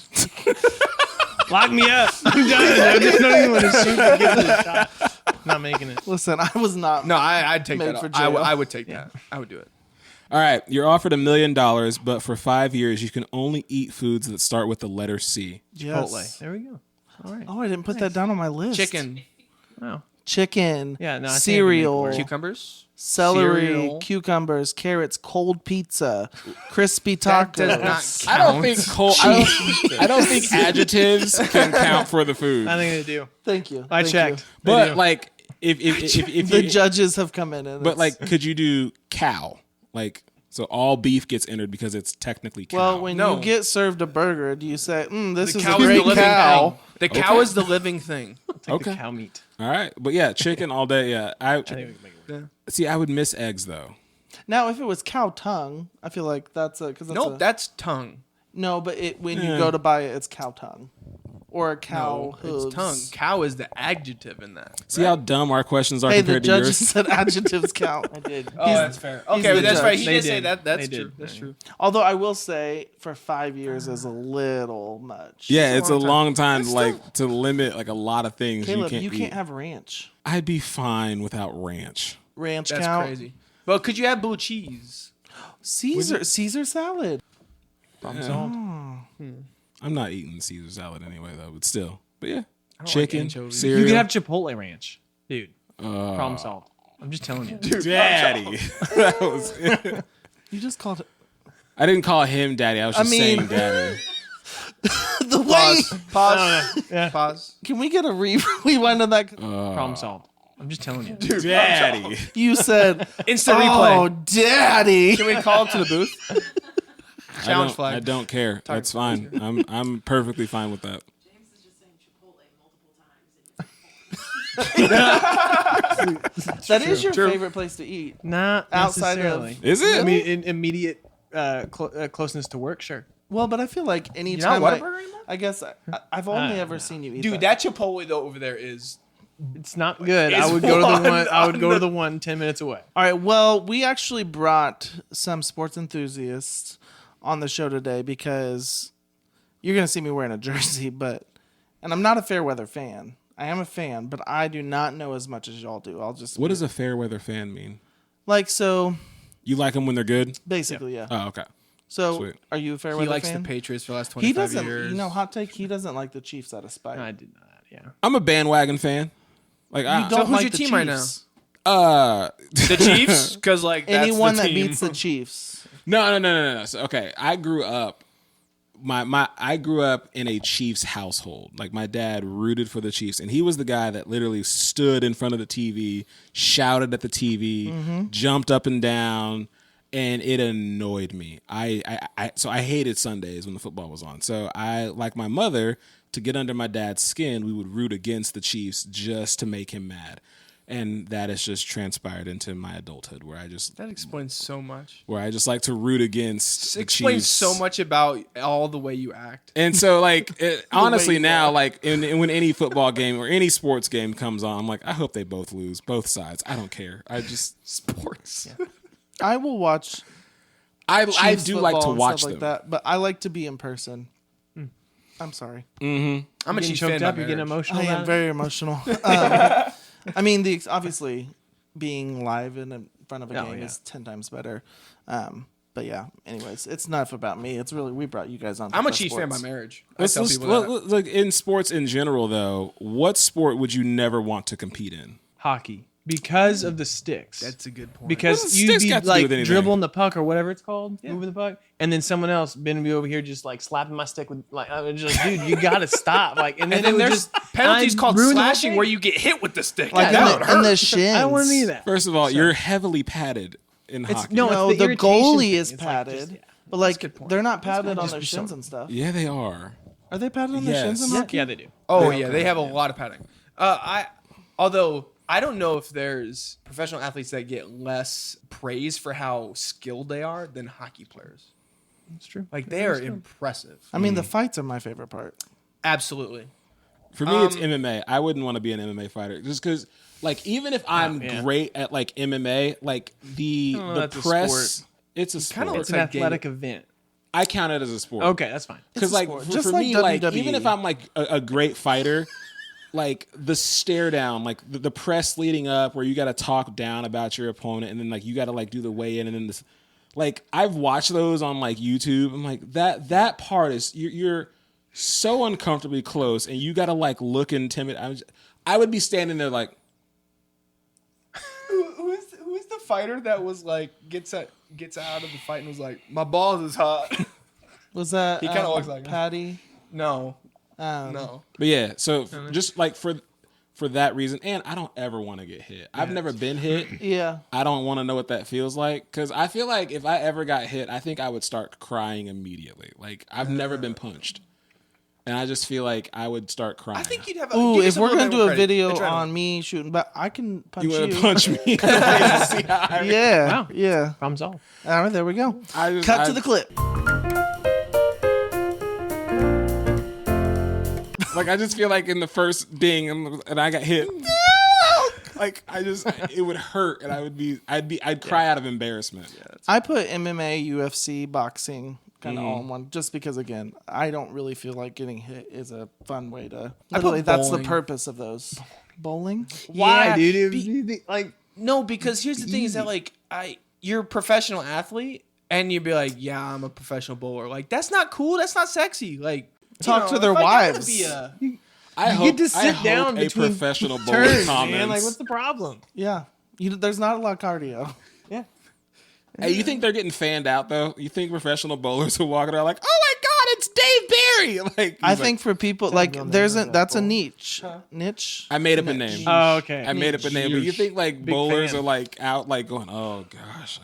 Speaker 2: Lock me up. I'm done. I just don't even want to shoot to get the shot. Not making it.
Speaker 4: listen, I was not.
Speaker 3: No, I'd take
Speaker 4: Made
Speaker 3: that.
Speaker 4: for
Speaker 3: I
Speaker 4: jail.
Speaker 3: would take that. I would do it.
Speaker 1: All right, you're offered $1 million, but for 5 years, you can only eat foods that start with the letter C.
Speaker 4: Yes.
Speaker 2: Chipotle. There we go. All right.
Speaker 4: Oh, I didn't put that down on my list.
Speaker 3: Chicken,
Speaker 2: Wow.
Speaker 4: Chicken.
Speaker 2: Yeah, no, I think I can make it
Speaker 4: cereal.
Speaker 2: work.
Speaker 3: cucumbers,
Speaker 4: Celery,
Speaker 3: cereal.
Speaker 4: cucumbers, carrots, cold pizza, crispy
Speaker 3: That does
Speaker 4: tacos.
Speaker 3: not
Speaker 1: I don't think I don't think adjectives can count for the food.
Speaker 2: I think they do.
Speaker 4: Thank you.
Speaker 2: I
Speaker 4: Thank
Speaker 2: checked.
Speaker 4: you.
Speaker 2: They
Speaker 1: But
Speaker 2: do.
Speaker 1: like, if
Speaker 4: The
Speaker 1: you,
Speaker 4: judges have come in. And
Speaker 1: but
Speaker 4: it's-
Speaker 1: like, could you do cow? Like, so all beef gets entered because it's technically cow.
Speaker 4: well, when
Speaker 3: No.
Speaker 4: you get served a burger, do you say, "This is a
Speaker 3: cow is the
Speaker 4: great
Speaker 3: living
Speaker 4: cow"?
Speaker 3: thing. The cow is the living thing.
Speaker 2: Take
Speaker 1: okay.
Speaker 2: the cow meat.
Speaker 1: All right, but yeah, chicken all day. Yeah,
Speaker 2: I think we can make it work.
Speaker 1: see. I would miss eggs though.
Speaker 4: Now, if it was cow tongue, I feel like that's
Speaker 3: that's tongue.
Speaker 4: No, but when you go to buy it, it's cow tongue. Or a cow hooves.
Speaker 3: It's tongue. Cow is the adjective in that.
Speaker 1: See how dumb our questions are
Speaker 4: Hey, the
Speaker 1: compared to
Speaker 4: judge
Speaker 1: yours?
Speaker 4: said adjectives count.
Speaker 2: I did.
Speaker 3: Oh, that's fair. Okay,
Speaker 4: the
Speaker 3: but that's
Speaker 4: judge.
Speaker 3: right. He
Speaker 2: They
Speaker 3: did say
Speaker 2: did.
Speaker 3: that. That's
Speaker 2: They
Speaker 3: true.
Speaker 2: did.
Speaker 3: That's true.
Speaker 4: Although I will say, for 5 years is a little much.
Speaker 1: Yeah, it's a
Speaker 3: long time.
Speaker 1: long time like to limit like a lot of things
Speaker 4: Caleb,
Speaker 1: you can't eat.
Speaker 4: have ranch.
Speaker 1: I'd be fine without ranch.
Speaker 4: Ranch
Speaker 3: That's
Speaker 4: count.
Speaker 3: crazy. But could you have blue cheese?
Speaker 4: Caesar salad.
Speaker 2: Problem solved.
Speaker 1: I'm not eating Caesar salad anyway though, but still. But yeah,
Speaker 3: like
Speaker 1: chicken,
Speaker 3: anchovies.
Speaker 1: cereal.
Speaker 2: You could have Chipotle ranch, dude. Problem solved. I'm just telling you.
Speaker 1: Daddy. That was.
Speaker 4: You just called it.
Speaker 1: I didn't call him daddy. I was just saying daddy.
Speaker 4: The way.
Speaker 3: Pause.
Speaker 2: Yeah.
Speaker 3: Pause.
Speaker 4: Can we get a rewind on that?
Speaker 2: Problem solved. I'm just telling you.
Speaker 1: Daddy.
Speaker 4: You said
Speaker 3: Instant
Speaker 4: oh,
Speaker 3: replay.
Speaker 4: daddy.
Speaker 3: Can we call it to the booth? Challenge flag.
Speaker 1: I don't care. That's fine. I'm perfectly fine with that.
Speaker 5: James is just saying Chipotle multiple times.
Speaker 4: That is your favorite place to eat.
Speaker 2: Not
Speaker 4: Outside
Speaker 2: necessarily.
Speaker 1: Is it?
Speaker 2: I mean, in immediate closeness to work, sure.
Speaker 4: Well, but I feel like
Speaker 3: You're
Speaker 4: anytime
Speaker 3: not Whataburger anymore?
Speaker 4: I guess I've only ever seen you eat
Speaker 3: Dude, that Chipotle though over there is.
Speaker 2: It's not good.
Speaker 3: It's
Speaker 2: I would go to the
Speaker 3: one
Speaker 2: one. I would
Speaker 3: on
Speaker 2: go
Speaker 3: the-
Speaker 2: to the one 10 minutes away.
Speaker 4: All right. Well, we actually brought some sports enthusiasts on the show today because you're going to see me wearing a jersey, and I'm not a fair weather fan. I am a fan, but I do not know as much as y'all do.
Speaker 1: What does a fair weather fan mean?
Speaker 4: So
Speaker 1: You like them when they're good?
Speaker 4: basically, yeah.
Speaker 1: Oh, okay.
Speaker 4: So
Speaker 1: Sweet.
Speaker 4: are you a fair
Speaker 3: He
Speaker 4: weather
Speaker 3: likes
Speaker 4: fan?
Speaker 3: the Patriots for the last
Speaker 4: He
Speaker 3: 25
Speaker 4: doesn't.
Speaker 3: years.
Speaker 4: Hot take. He doesn't like the Chiefs out of spite.
Speaker 2: I did not. Yeah.
Speaker 1: I'm a bandwagon fan. Like
Speaker 4: You
Speaker 1: I
Speaker 4: don't
Speaker 3: who's
Speaker 4: like
Speaker 3: your
Speaker 4: the
Speaker 3: team right
Speaker 4: Chiefs.
Speaker 3: The Chiefs, because like that's
Speaker 4: Anyone
Speaker 3: the
Speaker 4: that
Speaker 3: team.
Speaker 4: beats the Chiefs.
Speaker 1: No. So, okay, I grew up. I grew up in a Chiefs household. Like my dad rooted for the Chiefs, and he was the guy that literally stood in front of the TV, shouted at the TV, jumped up and down, and it annoyed me. So I hated Sundays when the football was on. So I, like my mother, to get under my dad's skin, we would root against the Chiefs just to make him mad. And that has just transpired into my adulthood, where
Speaker 3: That explains so much.
Speaker 1: like to root against the
Speaker 3: Explains
Speaker 1: Chiefs.
Speaker 3: so much about all the way you act.
Speaker 1: And so, like, honestly,
Speaker 4: you
Speaker 1: now, like, when any football game or any sports game comes on, I'm like, I hope they both lose, both sides. I don't care. I just
Speaker 3: Sports.
Speaker 4: Yeah. I will watch.
Speaker 1: I
Speaker 4: Chiefs
Speaker 1: do like to
Speaker 4: football and
Speaker 1: watch
Speaker 4: stuff
Speaker 1: them.
Speaker 4: like that, but I like to be in person. I'm sorry.
Speaker 3: I'm a
Speaker 2: Getting
Speaker 3: Chiefs
Speaker 2: choked
Speaker 3: fan.
Speaker 2: up. You're getting emotional.
Speaker 4: I am
Speaker 2: about it?
Speaker 4: very emotional. I mean, obviously being live in front of a game is 10 times better. But yeah, anyways, it's not about me. It's really, we brought you guys on.
Speaker 3: I'm a
Speaker 4: for
Speaker 3: Chiefs fan by
Speaker 4: sports.
Speaker 3: marriage.
Speaker 1: Let's look in sports in general, though. What sport would you never want to compete in?
Speaker 2: Hockey, because of the sticks.
Speaker 3: That's a good point.
Speaker 1: What
Speaker 2: Because
Speaker 1: does
Speaker 2: you'd
Speaker 1: sticks
Speaker 2: be
Speaker 1: got to do
Speaker 2: like
Speaker 1: with anything?
Speaker 2: dribbling the puck or whatever it's called, moving the puck, and then someone else, Ben, would be over here just like slapping my stick with like, I was just, dude, you gotta stop. Like, and then,
Speaker 3: and then
Speaker 2: it would
Speaker 3: there's
Speaker 2: just
Speaker 3: penalties
Speaker 2: I'd
Speaker 3: call
Speaker 2: ruin the whole
Speaker 3: slashing
Speaker 2: thing.
Speaker 3: where you get hit with the stick.
Speaker 4: Like
Speaker 3: that
Speaker 4: in
Speaker 3: would
Speaker 4: the,
Speaker 3: hurt.
Speaker 4: in the shins.
Speaker 2: I don't want to need that.
Speaker 1: First of all, you're heavily padded in hockey.
Speaker 4: No,
Speaker 2: it's
Speaker 4: the
Speaker 2: irritation
Speaker 4: goalie
Speaker 2: thing.
Speaker 4: is
Speaker 2: It's like
Speaker 4: padded,
Speaker 2: just- yeah.
Speaker 4: but like
Speaker 3: good point.
Speaker 4: they're not padded on
Speaker 2: just
Speaker 4: their
Speaker 2: be
Speaker 4: shins
Speaker 2: so-
Speaker 4: and stuff.
Speaker 1: Yeah, they are.
Speaker 4: Are they padded on their
Speaker 1: Yes.
Speaker 4: shins and
Speaker 1: Yeah.
Speaker 4: hockey?
Speaker 2: Yeah, they do.
Speaker 3: Oh yeah, they have a lot of padding. Although I don't know if there's professional athletes that get less praise for how skilled they are than hockey players.
Speaker 2: It's true.
Speaker 3: Like they are impressive.
Speaker 4: I mean, the fights are my favorite part.
Speaker 3: Absolutely.
Speaker 1: For me, it's MMA. I wouldn't want to be an MMA fighter just because, like, even if I'm
Speaker 2: yeah.
Speaker 1: great at like MMA, like the
Speaker 2: that's a
Speaker 1: press,
Speaker 2: sport.
Speaker 1: it's a sport.
Speaker 3: kinda
Speaker 2: It's
Speaker 3: looks
Speaker 2: an
Speaker 3: like
Speaker 2: athletic event.
Speaker 1: I count it as a sport.
Speaker 2: Okay, that's fine.
Speaker 1: Because
Speaker 4: a
Speaker 1: like
Speaker 4: sport.
Speaker 1: for,
Speaker 4: Just
Speaker 1: for
Speaker 4: like
Speaker 1: me, like
Speaker 4: WWE.
Speaker 1: even if I'm like a great fighter, like the stare down, like the press leading up, where you got to talk down about your opponent, and then like you got to like do the weigh in, and then this, like I've watched those on like YouTube. I'm like that part is you're so uncomfortably close, and you got to like look intimidated. I would be standing there like.
Speaker 3: Who's the fighter that was like gets out of the fight and was like, my balls is hot?
Speaker 4: Was that
Speaker 3: He kinda looks like him.
Speaker 4: Patty?
Speaker 3: No,
Speaker 4: Um,
Speaker 3: no.
Speaker 1: But yeah, so just like for that reason, and I don't ever want to get hit. I've never been hit.
Speaker 4: Yeah.
Speaker 1: I don't want to know what that feels like because I feel like if I ever got hit, I think I would start crying immediately. Like I've never been punched. And I just feel like I would start crying.
Speaker 3: I think you'd have.
Speaker 4: Ooh, if we're gonna do a video on me shooting back, I can punch you.
Speaker 1: You want to punch me?
Speaker 4: Yeah,
Speaker 2: Wow.
Speaker 4: yeah.
Speaker 2: Problem solved.
Speaker 4: All right, there we go.
Speaker 1: I
Speaker 4: Cut to the clip.
Speaker 1: Like I just feel like in the first ding and I got hit. Like it would hurt and I'd cry out of embarrassment.
Speaker 4: I put MMA, UFC, boxing kind of all in one, just because again, I don't really feel like getting hit is a fun way to. Literally, that's the purpose of those. Bowling.
Speaker 2: Why,
Speaker 3: Yeah,
Speaker 2: dude?
Speaker 3: No, because here's the thing: is that like you're a professional athlete, and you'd be like, yeah, I'm a professional bowler. Like that's not cool. That's not sexy. Like
Speaker 4: Talk to their
Speaker 3: if I gotta
Speaker 4: wives.
Speaker 3: be a-
Speaker 1: I
Speaker 2: get to sit down
Speaker 1: a
Speaker 2: between
Speaker 1: professional bowler
Speaker 2: turns,
Speaker 1: comments.
Speaker 2: man. Like, what's the problem?
Speaker 4: Yeah, there's not a lot of cardio.
Speaker 2: Yeah.
Speaker 1: Hey, you think they're getting fanned out though? You think professional bowlers who walk around like, oh my god, it's Dave Barry? Like,
Speaker 4: I think for people like that's a niche. Niche.
Speaker 1: I made up a name.
Speaker 2: Oh, okay.
Speaker 1: I made up a name, but you think like bowlers
Speaker 2: fan.
Speaker 1: are like out like going, oh gosh,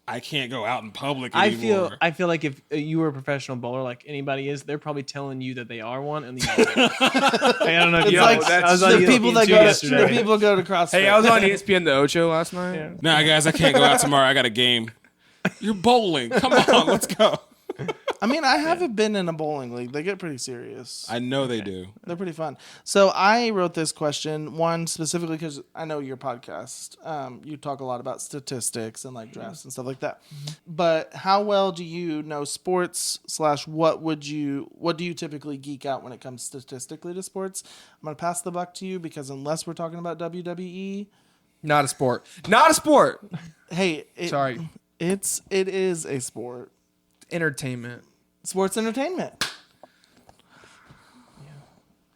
Speaker 1: I can't go out in public anymore.
Speaker 2: I feel like if you were a professional bowler, like anybody is, they're probably telling you that they are one, and the I don't know. If
Speaker 4: It's
Speaker 2: you
Speaker 4: like
Speaker 2: I was on
Speaker 4: the people that
Speaker 2: ESPN
Speaker 4: go.
Speaker 2: yesterday.
Speaker 4: The people go to CrossFit.
Speaker 3: Hey, I was on ESPN the Ocho last night.
Speaker 2: Yeah.
Speaker 1: Nah, guys, I can't go out tomorrow. I got a game. You're bowling. Come on, let's go.
Speaker 4: I mean, I haven't been in a bowling league. They get pretty serious.
Speaker 1: I know they do.
Speaker 4: They're pretty fun. So I wrote this question, one specifically because I know your podcast. You talk a lot about statistics and like drafts and stuff like that. But how well do you know sports / what do you typically geek out when it comes statistically to sports? I'm going to pass the buck to you because unless we're talking about WWE.
Speaker 3: Not a sport. Not a sport.
Speaker 4: Hey.
Speaker 3: Sorry.
Speaker 4: It is a sport.
Speaker 3: Entertainment.
Speaker 4: Sports entertainment.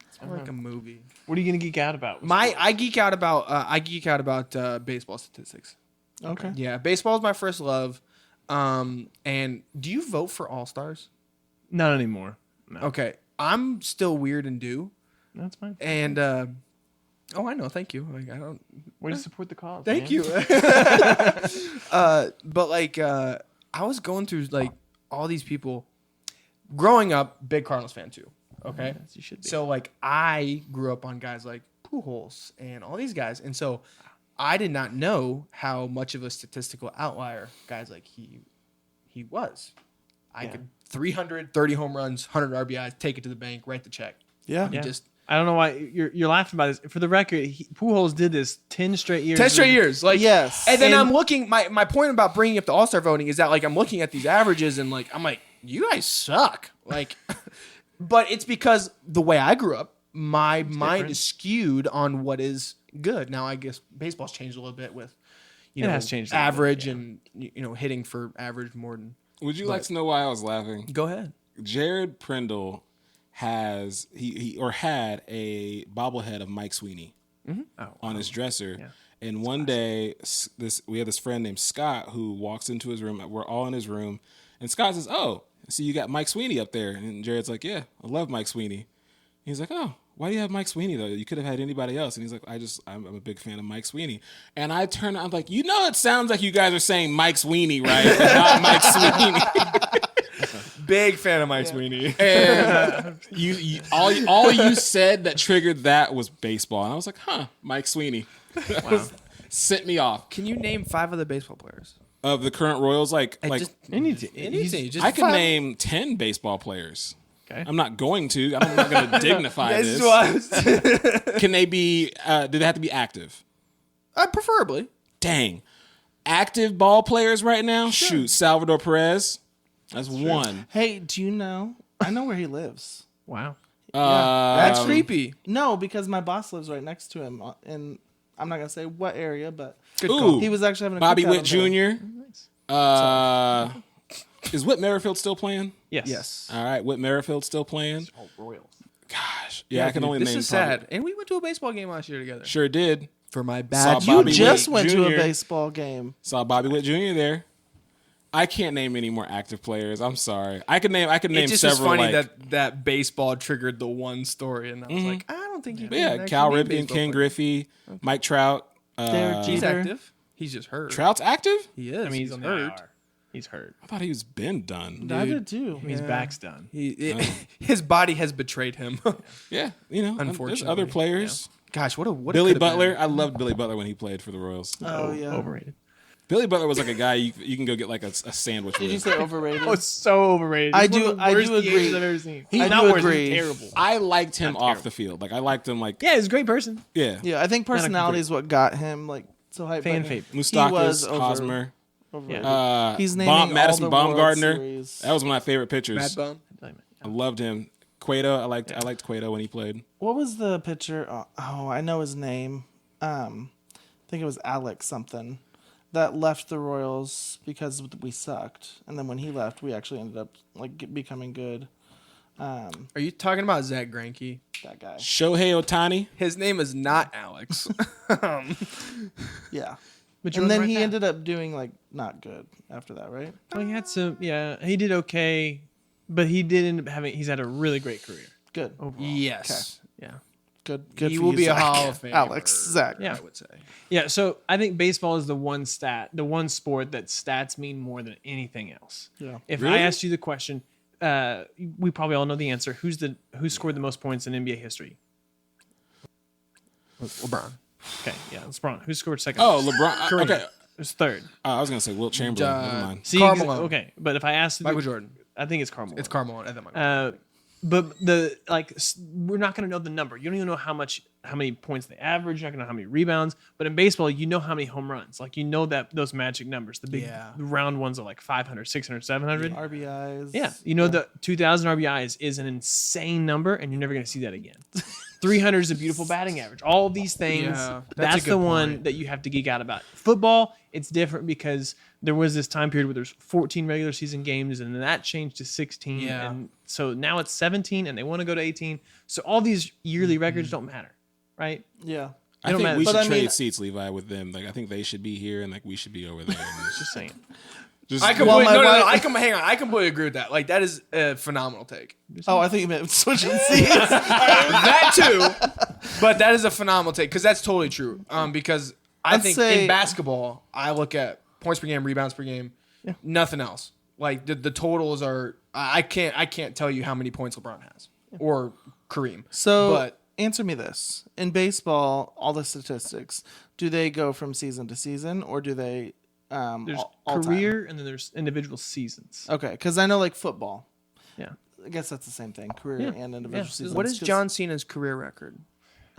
Speaker 3: It's more like a movie.
Speaker 2: What are you gonna geek out about?
Speaker 3: I geek out about baseball statistics.
Speaker 4: Okay.
Speaker 3: Yeah, baseball is my first love. And do you vote for All Stars?
Speaker 2: Not anymore. No.
Speaker 3: Okay, I'm still weird and do.
Speaker 2: That's fine.
Speaker 3: And oh, I know. Thank you. Like I don't.
Speaker 2: Way to support the cause.
Speaker 3: Thank
Speaker 2: man.
Speaker 3: you. But like, I was going through like all these people. Growing up, big Cardinals fan too. Okay,
Speaker 2: Yes, you should be.
Speaker 3: so like I grew up on guys like Pujols and all these guys, and so I did not know how much of a statistical outlier guys like he was. I could 330 home runs, 100 RBIs, take it to the bank, write the check.
Speaker 4: Yeah.
Speaker 3: I mean, just
Speaker 2: I don't know why you're laughing about this. For the record, Pujols did this 10 straight years.
Speaker 3: 10 straight years. Like,
Speaker 4: Yes.
Speaker 3: And then
Speaker 2: And-
Speaker 3: I'm looking, my point about bringing up the All-Star voting is that, like, I'm looking at these averages and, like, I'm like, you guys suck. Like, but it's because the way I grew up, my mind
Speaker 2: different.
Speaker 3: is skewed on what is good. Now, I guess baseball's changed a little bit with,
Speaker 2: It has changed a little bit,
Speaker 3: average
Speaker 2: yeah.
Speaker 3: and, hitting for average more than.
Speaker 1: Would you like to know why I was laughing?
Speaker 3: Go ahead.
Speaker 1: Jared Prindle has he had a bobblehead of Mike Sweeney on his dresser.
Speaker 2: Yeah.
Speaker 1: And one day, we have this friend named Scott who walks into his room. We're all in his room, and Scott says, "Oh, so you got Mike Sweeney up there?" And Jared's like, "Yeah, I love Mike Sweeney." He's like, "Oh, why do you have Mike Sweeney though? You could have had anybody else." And he's like, I'm a big fan of Mike Sweeney." And I'm like, it sounds like you guys are saying Mike Sweeney, right? And not Mike Sweeney.
Speaker 3: Big fan of Mike Sweeney.
Speaker 1: And all you said that triggered that was baseball. And I was like, Mike Sweeney. Sent me off.
Speaker 3: Can you name 5 other baseball players?
Speaker 1: Of the current Royals,
Speaker 3: Anything. Just
Speaker 1: I can
Speaker 3: 5.
Speaker 1: name 10 baseball players.
Speaker 2: Okay.
Speaker 1: I'm not going to. I'm not going to dignify this. Can they be, do they have to be active?
Speaker 3: Preferably.
Speaker 1: Dang. Active ball players right now? Sure. Shoot, Salvador Perez. That's one.
Speaker 4: Hey, do you know? I know where he lives.
Speaker 2: Wow.
Speaker 3: That's creepy.
Speaker 4: No, because my boss lives right next to him, and I'm not gonna say what area, but
Speaker 3: Good
Speaker 1: Ooh.
Speaker 3: call.
Speaker 4: he was actually having a
Speaker 1: Bobby
Speaker 4: cookout
Speaker 1: Witt
Speaker 4: up there.
Speaker 1: Jr. Is Whit Merrifield still playing?
Speaker 2: Yes.
Speaker 3: Yes.
Speaker 1: All right, Whit Merrifield still playing.
Speaker 2: Oh, Royals.
Speaker 1: Gosh, yeah, I can only
Speaker 3: This
Speaker 1: name.
Speaker 3: is sad. And we went to a baseball game last year together.
Speaker 1: Sure did.
Speaker 3: For my
Speaker 1: Saw
Speaker 3: bad.
Speaker 4: You
Speaker 1: Bobby
Speaker 4: just
Speaker 1: Witt
Speaker 4: went to a
Speaker 1: Jr.
Speaker 4: baseball game.
Speaker 1: Saw Bobby Witt Jr. there. I can't name any more active players. I'm sorry. I could name
Speaker 3: It just is
Speaker 1: several.
Speaker 3: funny
Speaker 1: like,
Speaker 3: that baseball triggered the one story, and I was like, I don't think you can.
Speaker 1: yeah,
Speaker 3: actually
Speaker 1: Cal
Speaker 3: be a
Speaker 1: Ripken,
Speaker 3: baseball
Speaker 1: Ken
Speaker 3: player.
Speaker 1: Griffey, Mike Trout.
Speaker 4: Derek
Speaker 3: He's
Speaker 4: Jeter.
Speaker 3: active. He's just hurt.
Speaker 1: Trout's active?
Speaker 3: He is.
Speaker 2: I mean, he's on the
Speaker 3: hurt.
Speaker 2: IR. He's hurt.
Speaker 1: I thought he was been done.
Speaker 4: I did too.
Speaker 2: His back's done.
Speaker 3: His body has betrayed him.
Speaker 1: Yeah, you know, there's
Speaker 3: Unfortunately.
Speaker 1: other players.
Speaker 3: Gosh, what a
Speaker 1: Billy Butler. I loved Billy Butler when he played for the Royals.
Speaker 4: Oh yeah.
Speaker 2: Overrated.
Speaker 1: Billy Butler was like a guy you can go get like a sandwich
Speaker 4: Did you
Speaker 1: with.
Speaker 4: say overrated?
Speaker 2: Oh, it's so overrated.
Speaker 4: I
Speaker 2: It's one
Speaker 4: do-
Speaker 2: of the
Speaker 4: I
Speaker 2: worst
Speaker 4: do agree.
Speaker 2: DHs I've ever seen.
Speaker 4: I
Speaker 2: Not
Speaker 4: do
Speaker 2: worse,
Speaker 4: agree.
Speaker 2: he's terrible.
Speaker 1: I liked him
Speaker 2: Not
Speaker 1: off
Speaker 2: terrible.
Speaker 1: the field. Like I liked him. Like
Speaker 2: Yeah, he's a great person.
Speaker 1: yeah,
Speaker 4: Yeah, I think personality is what got him like so hyped.
Speaker 2: Fan
Speaker 4: but
Speaker 2: favorite.
Speaker 4: he
Speaker 1: Mustakas,
Speaker 4: was
Speaker 1: Hosmer,
Speaker 2: Yeah.
Speaker 4: He's naming all
Speaker 1: Madison
Speaker 4: the World
Speaker 1: Baumgartner.
Speaker 4: Series.
Speaker 1: That was one of my favorite pitchers.
Speaker 3: Mad Bum.
Speaker 1: I loved him. Cueto. I liked Cueto when he played.
Speaker 4: What was the pitcher? Oh, I know his name. I think it was Alex something that left the Royals because we sucked, and then when he left, we actually ended up like becoming good.
Speaker 3: Are you talking about Zach Greinke?
Speaker 4: That guy.
Speaker 1: Shohei Ohtani.
Speaker 3: His name is not Alex.
Speaker 4: Yeah.
Speaker 2: But you're
Speaker 4: And then
Speaker 2: right
Speaker 4: he
Speaker 2: back.
Speaker 4: ended up doing like not good after that, right?
Speaker 2: Well, he had some. Yeah, he did okay, but he did end up having. He's had a really great career
Speaker 4: Good.
Speaker 2: overall.
Speaker 3: Yes.
Speaker 2: Yeah.
Speaker 4: Good.
Speaker 3: He
Speaker 4: for
Speaker 3: will
Speaker 4: you,
Speaker 3: be a
Speaker 4: Zach.
Speaker 3: Hall of Famer.
Speaker 4: Alex, Zach.
Speaker 2: Yeah.
Speaker 3: I would say.
Speaker 2: Yeah. So I think baseball is the one sport that stats mean more than anything else.
Speaker 4: Yeah.
Speaker 2: If
Speaker 1: Really?
Speaker 2: I asked you the question, we probably all know the answer. Who scored the most points in NBA history?
Speaker 3: LeBron.
Speaker 2: Okay, yeah, it's LeBron. Who scored second?
Speaker 1: Oh, LeBron.
Speaker 2: Kareem.
Speaker 1: Okay.
Speaker 2: Who's third?
Speaker 1: I was gonna say Wilt Chamberlain. Never mind.
Speaker 2: See,
Speaker 3: Karl Malone.
Speaker 2: okay, but if I asked you
Speaker 3: Michael Jordan.
Speaker 2: I think it's Carmelo.
Speaker 3: It's Carmelo. I think
Speaker 2: But we're not going to know the number. You don't even know how many points they average. You're not going to know how many rebounds. But in baseball, you know how many home runs. Like you know that those magic numbers, the big round ones are like 500, 600, 700.
Speaker 4: RBIs.
Speaker 2: Yeah, you know the 2,000 RBIs is an insane number, and you're never going to see that again. 300 is a beautiful batting average. All these things.
Speaker 3: Yeah, that's a
Speaker 2: that's
Speaker 3: good
Speaker 2: the one
Speaker 3: point.
Speaker 2: that you have to geek out about. Football, it's different because there was this time period where there's 14 regular season games, and then that changed to 16.
Speaker 3: Yeah.
Speaker 2: And so now it's 17, and they want to go to 18. So all these yearly records don't matter, right?
Speaker 4: Yeah.
Speaker 1: I
Speaker 2: don't
Speaker 1: think
Speaker 2: matter.
Speaker 1: we
Speaker 2: But
Speaker 1: should
Speaker 4: I mean-
Speaker 1: trade seats, Levi, with them. Like I think they should be here, and like we should be over there.
Speaker 2: Just saying.
Speaker 1: Just,
Speaker 3: I completely,
Speaker 4: my
Speaker 3: no,
Speaker 4: wife-
Speaker 3: hang on. I completely agree with that. Like that is a phenomenal take.
Speaker 4: Oh, I think you meant switching seats.
Speaker 3: That too, but that is a phenomenal take because that's totally true. Because I
Speaker 4: I'd
Speaker 3: think
Speaker 4: say-
Speaker 3: in basketball, I look at points per game, rebounds per game, nothing else. Like the totals are. I can't tell you how many points LeBron has or Kareem.
Speaker 4: So
Speaker 3: but
Speaker 4: answer me this: in baseball, all the statistics, do they go from season to season, or do they?
Speaker 2: There's
Speaker 4: all
Speaker 2: career, and then there's individual seasons.
Speaker 4: time? Okay, because I know like football.
Speaker 2: Yeah.
Speaker 4: I guess that's the same thing: career
Speaker 2: Yeah.
Speaker 4: and individual
Speaker 2: Yeah.
Speaker 4: seasons.
Speaker 3: what is
Speaker 4: 'cause-
Speaker 3: John Cena's career record?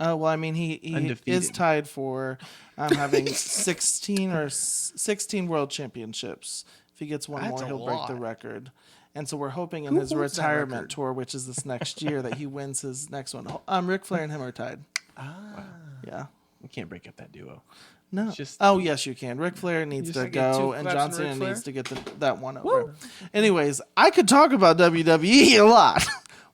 Speaker 4: Well, I mean, he is
Speaker 2: Undefeated.
Speaker 4: tied for having 16 world championships. If he gets one
Speaker 3: That's
Speaker 4: more,
Speaker 3: a
Speaker 4: he'll break the
Speaker 3: lot.
Speaker 4: record. And so we're hoping in
Speaker 3: Who
Speaker 4: his
Speaker 3: holds that
Speaker 4: retirement
Speaker 3: record?
Speaker 4: tour, which is this next year, that he wins his next one. Ric Flair and him are tied. Yeah.
Speaker 2: You can't break up that duo.
Speaker 4: No.
Speaker 2: It's just-
Speaker 4: Oh, yes, you can. Ric Flair needs
Speaker 3: just
Speaker 4: to
Speaker 3: like get
Speaker 4: go,
Speaker 3: two
Speaker 4: and
Speaker 3: claps
Speaker 4: John
Speaker 3: from Ric
Speaker 4: Cena
Speaker 3: Flair?
Speaker 4: needs to get that one over. Anyways, I could talk about WWE a lot,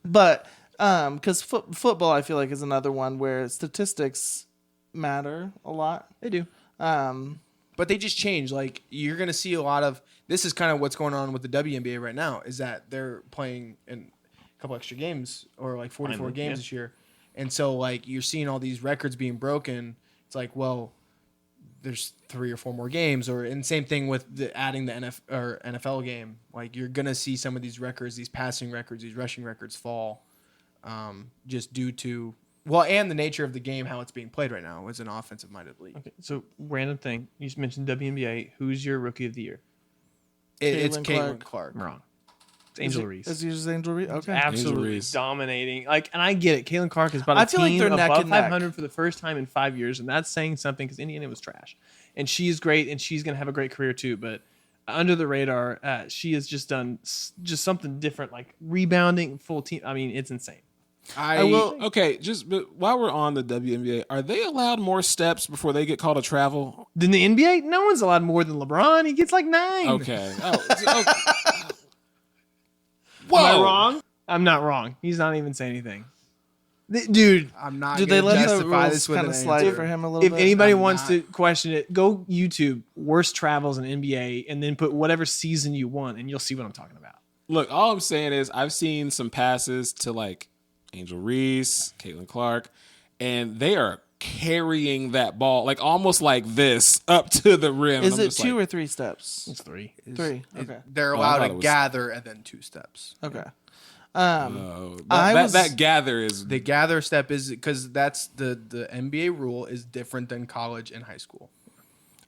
Speaker 4: but because football, I feel like, is another one where statistics matter a lot.
Speaker 2: They do.
Speaker 3: But they just change. Like you're gonna see a lot of. This is kind of what's going on with the WNBA right now. Is that they're playing in a couple extra games or like 44
Speaker 2: Finally,
Speaker 3: games
Speaker 2: yeah.
Speaker 3: this year, and so like you're seeing all these records being broken. It's like, well, there's 3 or 4 more games, and same thing with adding the NFL game. Like you're gonna see some of these records, these passing records, these rushing records fall, just due to and the nature of the game, how it's being played right now. It's an offensive minded league.
Speaker 2: Okay, so random thing. You just mentioned WNBA. Who's your rookie of the year?
Speaker 3: It's
Speaker 4: Caitlin
Speaker 3: Caitlin
Speaker 4: Clark.
Speaker 3: Clark.
Speaker 2: Wrong. It's Angel Reese.
Speaker 4: Is yours Angel Reese? Okay.
Speaker 2: Absolutely
Speaker 1: Reese.
Speaker 2: dominating. Like, and I get it. Caitlin Clark is about a
Speaker 4: I feel like
Speaker 2: team
Speaker 4: they're neck
Speaker 2: above
Speaker 4: and neck.
Speaker 2: 500 for the first time in 5 years, and that's saying something because Indiana was trash. And she's great, and she's going to have a great career too. But under the radar, she has just done just something different, like rebounding, full team. I mean, it's insane.
Speaker 3: I
Speaker 1: will. Okay, but while we're on the WNBA, are they allowed more steps before they get called a travel?
Speaker 2: Then the NBA, no one's allowed more than LeBron. He gets like 9.
Speaker 1: Okay. Okay.
Speaker 2: Am I wrong? I'm not wrong. He's not even saying anything. Dude,
Speaker 3: I'm not.
Speaker 4: Do they
Speaker 3: gonna
Speaker 4: let the
Speaker 3: justify
Speaker 4: rules
Speaker 3: this with
Speaker 4: kind
Speaker 3: an
Speaker 4: of slide
Speaker 3: answer.
Speaker 4: for him a little
Speaker 2: if
Speaker 4: bit?
Speaker 2: anybody
Speaker 3: I'm
Speaker 2: wants
Speaker 3: not.
Speaker 2: to question it, go YouTube worst travels in NBA and then put whatever season you want, and you'll see what I'm talking about.
Speaker 1: Look, all I'm saying is I've seen some passes to like Angel Reese, Caitlin Clark, and they are carrying that ball, like almost like this up to the rim.
Speaker 4: Is
Speaker 1: and I'm
Speaker 4: it
Speaker 1: just
Speaker 4: 2
Speaker 1: like,
Speaker 4: or 3 steps?
Speaker 2: It's 3.
Speaker 4: 3. Okay.
Speaker 3: They're
Speaker 1: I
Speaker 3: allowed
Speaker 1: thought
Speaker 3: to
Speaker 1: it was-
Speaker 3: gather and then 2 steps.
Speaker 4: Okay.
Speaker 1: that gather is
Speaker 3: The gather step is because that's the NBA rule is different than college and high school.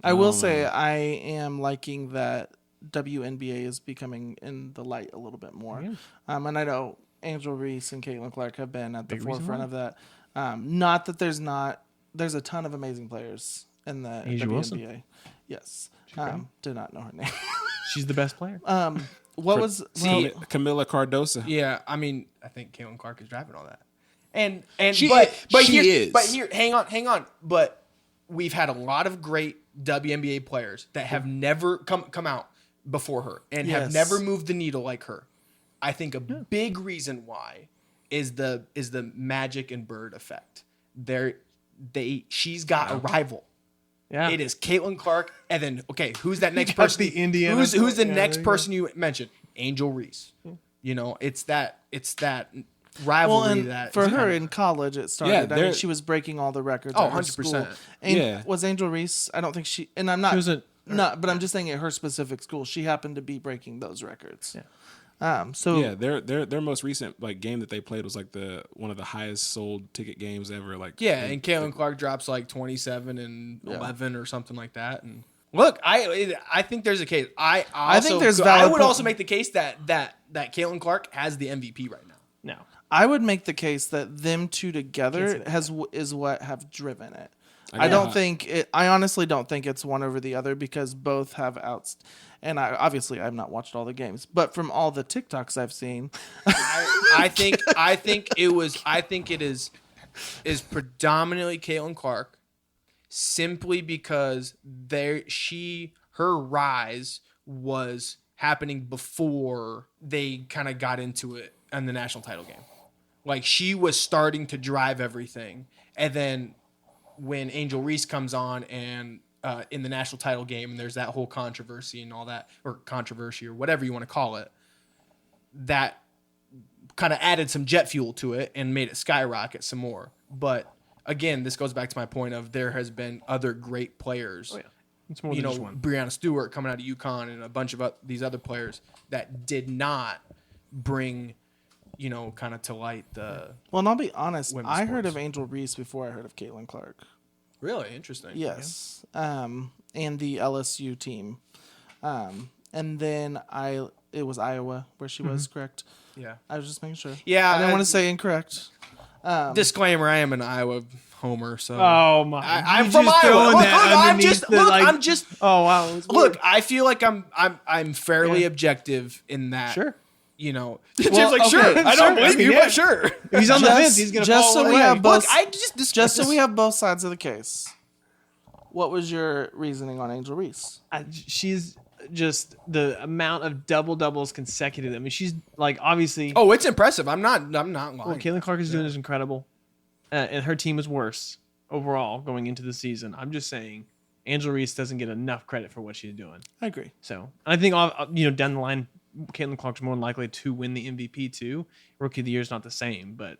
Speaker 4: I will say I am liking that WNBA is becoming in the light a little bit more.
Speaker 2: Yeah.
Speaker 4: And I know Angel Reese and Caitlin Clark have been at the
Speaker 2: Big reason
Speaker 4: forefront
Speaker 2: why.
Speaker 4: of that. Not that there's a ton of amazing players in the
Speaker 2: Asia
Speaker 4: WNBA.
Speaker 2: Wilson.
Speaker 4: Yes. Did not know her name.
Speaker 2: She's the best player.
Speaker 1: Camila Cardoso.
Speaker 3: Yeah, I mean, I think Caitlin Clark is driving all that. And
Speaker 1: She
Speaker 3: here,
Speaker 1: is.
Speaker 3: But here, hang on. But we've had a lot of great WNBA players that have never come out before her and have
Speaker 4: Yes.
Speaker 3: never moved the needle like her. I think a big reason why is the Magic and Bird effect. She's got a rival.
Speaker 2: Yeah.
Speaker 3: It is Caitlin Clark, and then who's that next
Speaker 2: got
Speaker 3: person?
Speaker 2: the Indiana
Speaker 3: Who's the
Speaker 2: yeah, there
Speaker 3: next
Speaker 2: you
Speaker 3: person you mentioned? Angel Reese. You know, it's that rivalry that
Speaker 4: for
Speaker 3: is
Speaker 4: her
Speaker 3: kinda-
Speaker 4: in college it started.
Speaker 1: Yeah,
Speaker 4: I mean, she was breaking all the records.
Speaker 3: Oh,
Speaker 4: at her
Speaker 3: 100%.
Speaker 4: school. And
Speaker 1: Yeah.
Speaker 4: was Angel Reese? I don't think she. And I'm not.
Speaker 2: She was
Speaker 4: but I'm just saying at her specific school, she happened to be breaking those records.
Speaker 2: Yeah.
Speaker 4: So
Speaker 1: Yeah, their most recent like game that they played was like one of the highest sold ticket games ever. Like
Speaker 3: and Caitlin Clark drops like 27 and 11 or something like that. And look, I think there's a case. I
Speaker 4: think there's
Speaker 3: I
Speaker 4: valid
Speaker 3: would
Speaker 4: po-
Speaker 3: also make the case that Caitlin Clark has the MVP right now.
Speaker 2: No.
Speaker 4: I would make the case that them two together is what have driven it. I don't think it. I honestly don't think it's one over the other because both have outs. And obviously I've not watched all the games, but from all the TikToks I've seen,
Speaker 3: I think it is predominantly Caitlin Clark, simply because her rise was happening before they kind of got into it in the national title game. Like she was starting to drive everything, and then when Angel Reese comes on and in the national title game, and there's that whole controversy and all that, or controversy or whatever you want to call it, that kind of added some jet fuel to it and made it skyrocket some more. But again, this goes back to my point of there has been other great players.
Speaker 2: Oh, yeah. It's more than just one.
Speaker 3: Breanna Stewart coming out of UConn and a bunch of these other players that did not bring, kind of to light the.
Speaker 4: well, and I'll be honest,
Speaker 3: Women's
Speaker 4: I heard
Speaker 3: sports.
Speaker 4: of Angel Reese before I heard of Caitlin Clark.
Speaker 3: Really interesting.
Speaker 4: Yes. And the LSU team. And then it was Iowa where she was, correct?
Speaker 3: Yeah.
Speaker 4: I was just making sure.
Speaker 3: Yeah,
Speaker 4: I didn't want to say incorrect.
Speaker 3: Disclaimer: I am an Iowa homer, so
Speaker 2: Oh my!
Speaker 3: I'm
Speaker 2: You
Speaker 3: from
Speaker 2: just
Speaker 3: Iowa.
Speaker 2: throwing
Speaker 3: Look,
Speaker 2: that
Speaker 3: I'm
Speaker 2: underneath
Speaker 3: just.
Speaker 2: Oh wow! it was
Speaker 3: Look,
Speaker 2: weird.
Speaker 3: I feel like I'm fairly
Speaker 2: Yeah.
Speaker 3: objective in that.
Speaker 2: Sure.
Speaker 3: Jim's
Speaker 4: Well,
Speaker 3: like,
Speaker 4: okay,
Speaker 3: sure. I don't
Speaker 2: sure.
Speaker 3: believe
Speaker 2: I mean,
Speaker 3: you,
Speaker 2: yeah.
Speaker 3: but sure.
Speaker 2: If he's on the fence, he's gonna
Speaker 4: just
Speaker 2: fall
Speaker 4: so
Speaker 2: away.
Speaker 4: we have both.
Speaker 3: Look, I just
Speaker 4: So we have both sides of the case. What was your reasoning on Angel Reese?
Speaker 2: She's just the amount of doubles consecutive. I mean, she's like obviously.
Speaker 3: Oh, it's impressive. I'm not lying.
Speaker 2: What Caitlin Clark is doing is incredible, and her team is worse overall going into the season. I'm just saying, Angel Reese doesn't get enough credit for what she's doing.
Speaker 4: I agree.
Speaker 2: So I think down the line, Caitlin Clark's more likely to win the MVP too. Rookie of the year is not the same, but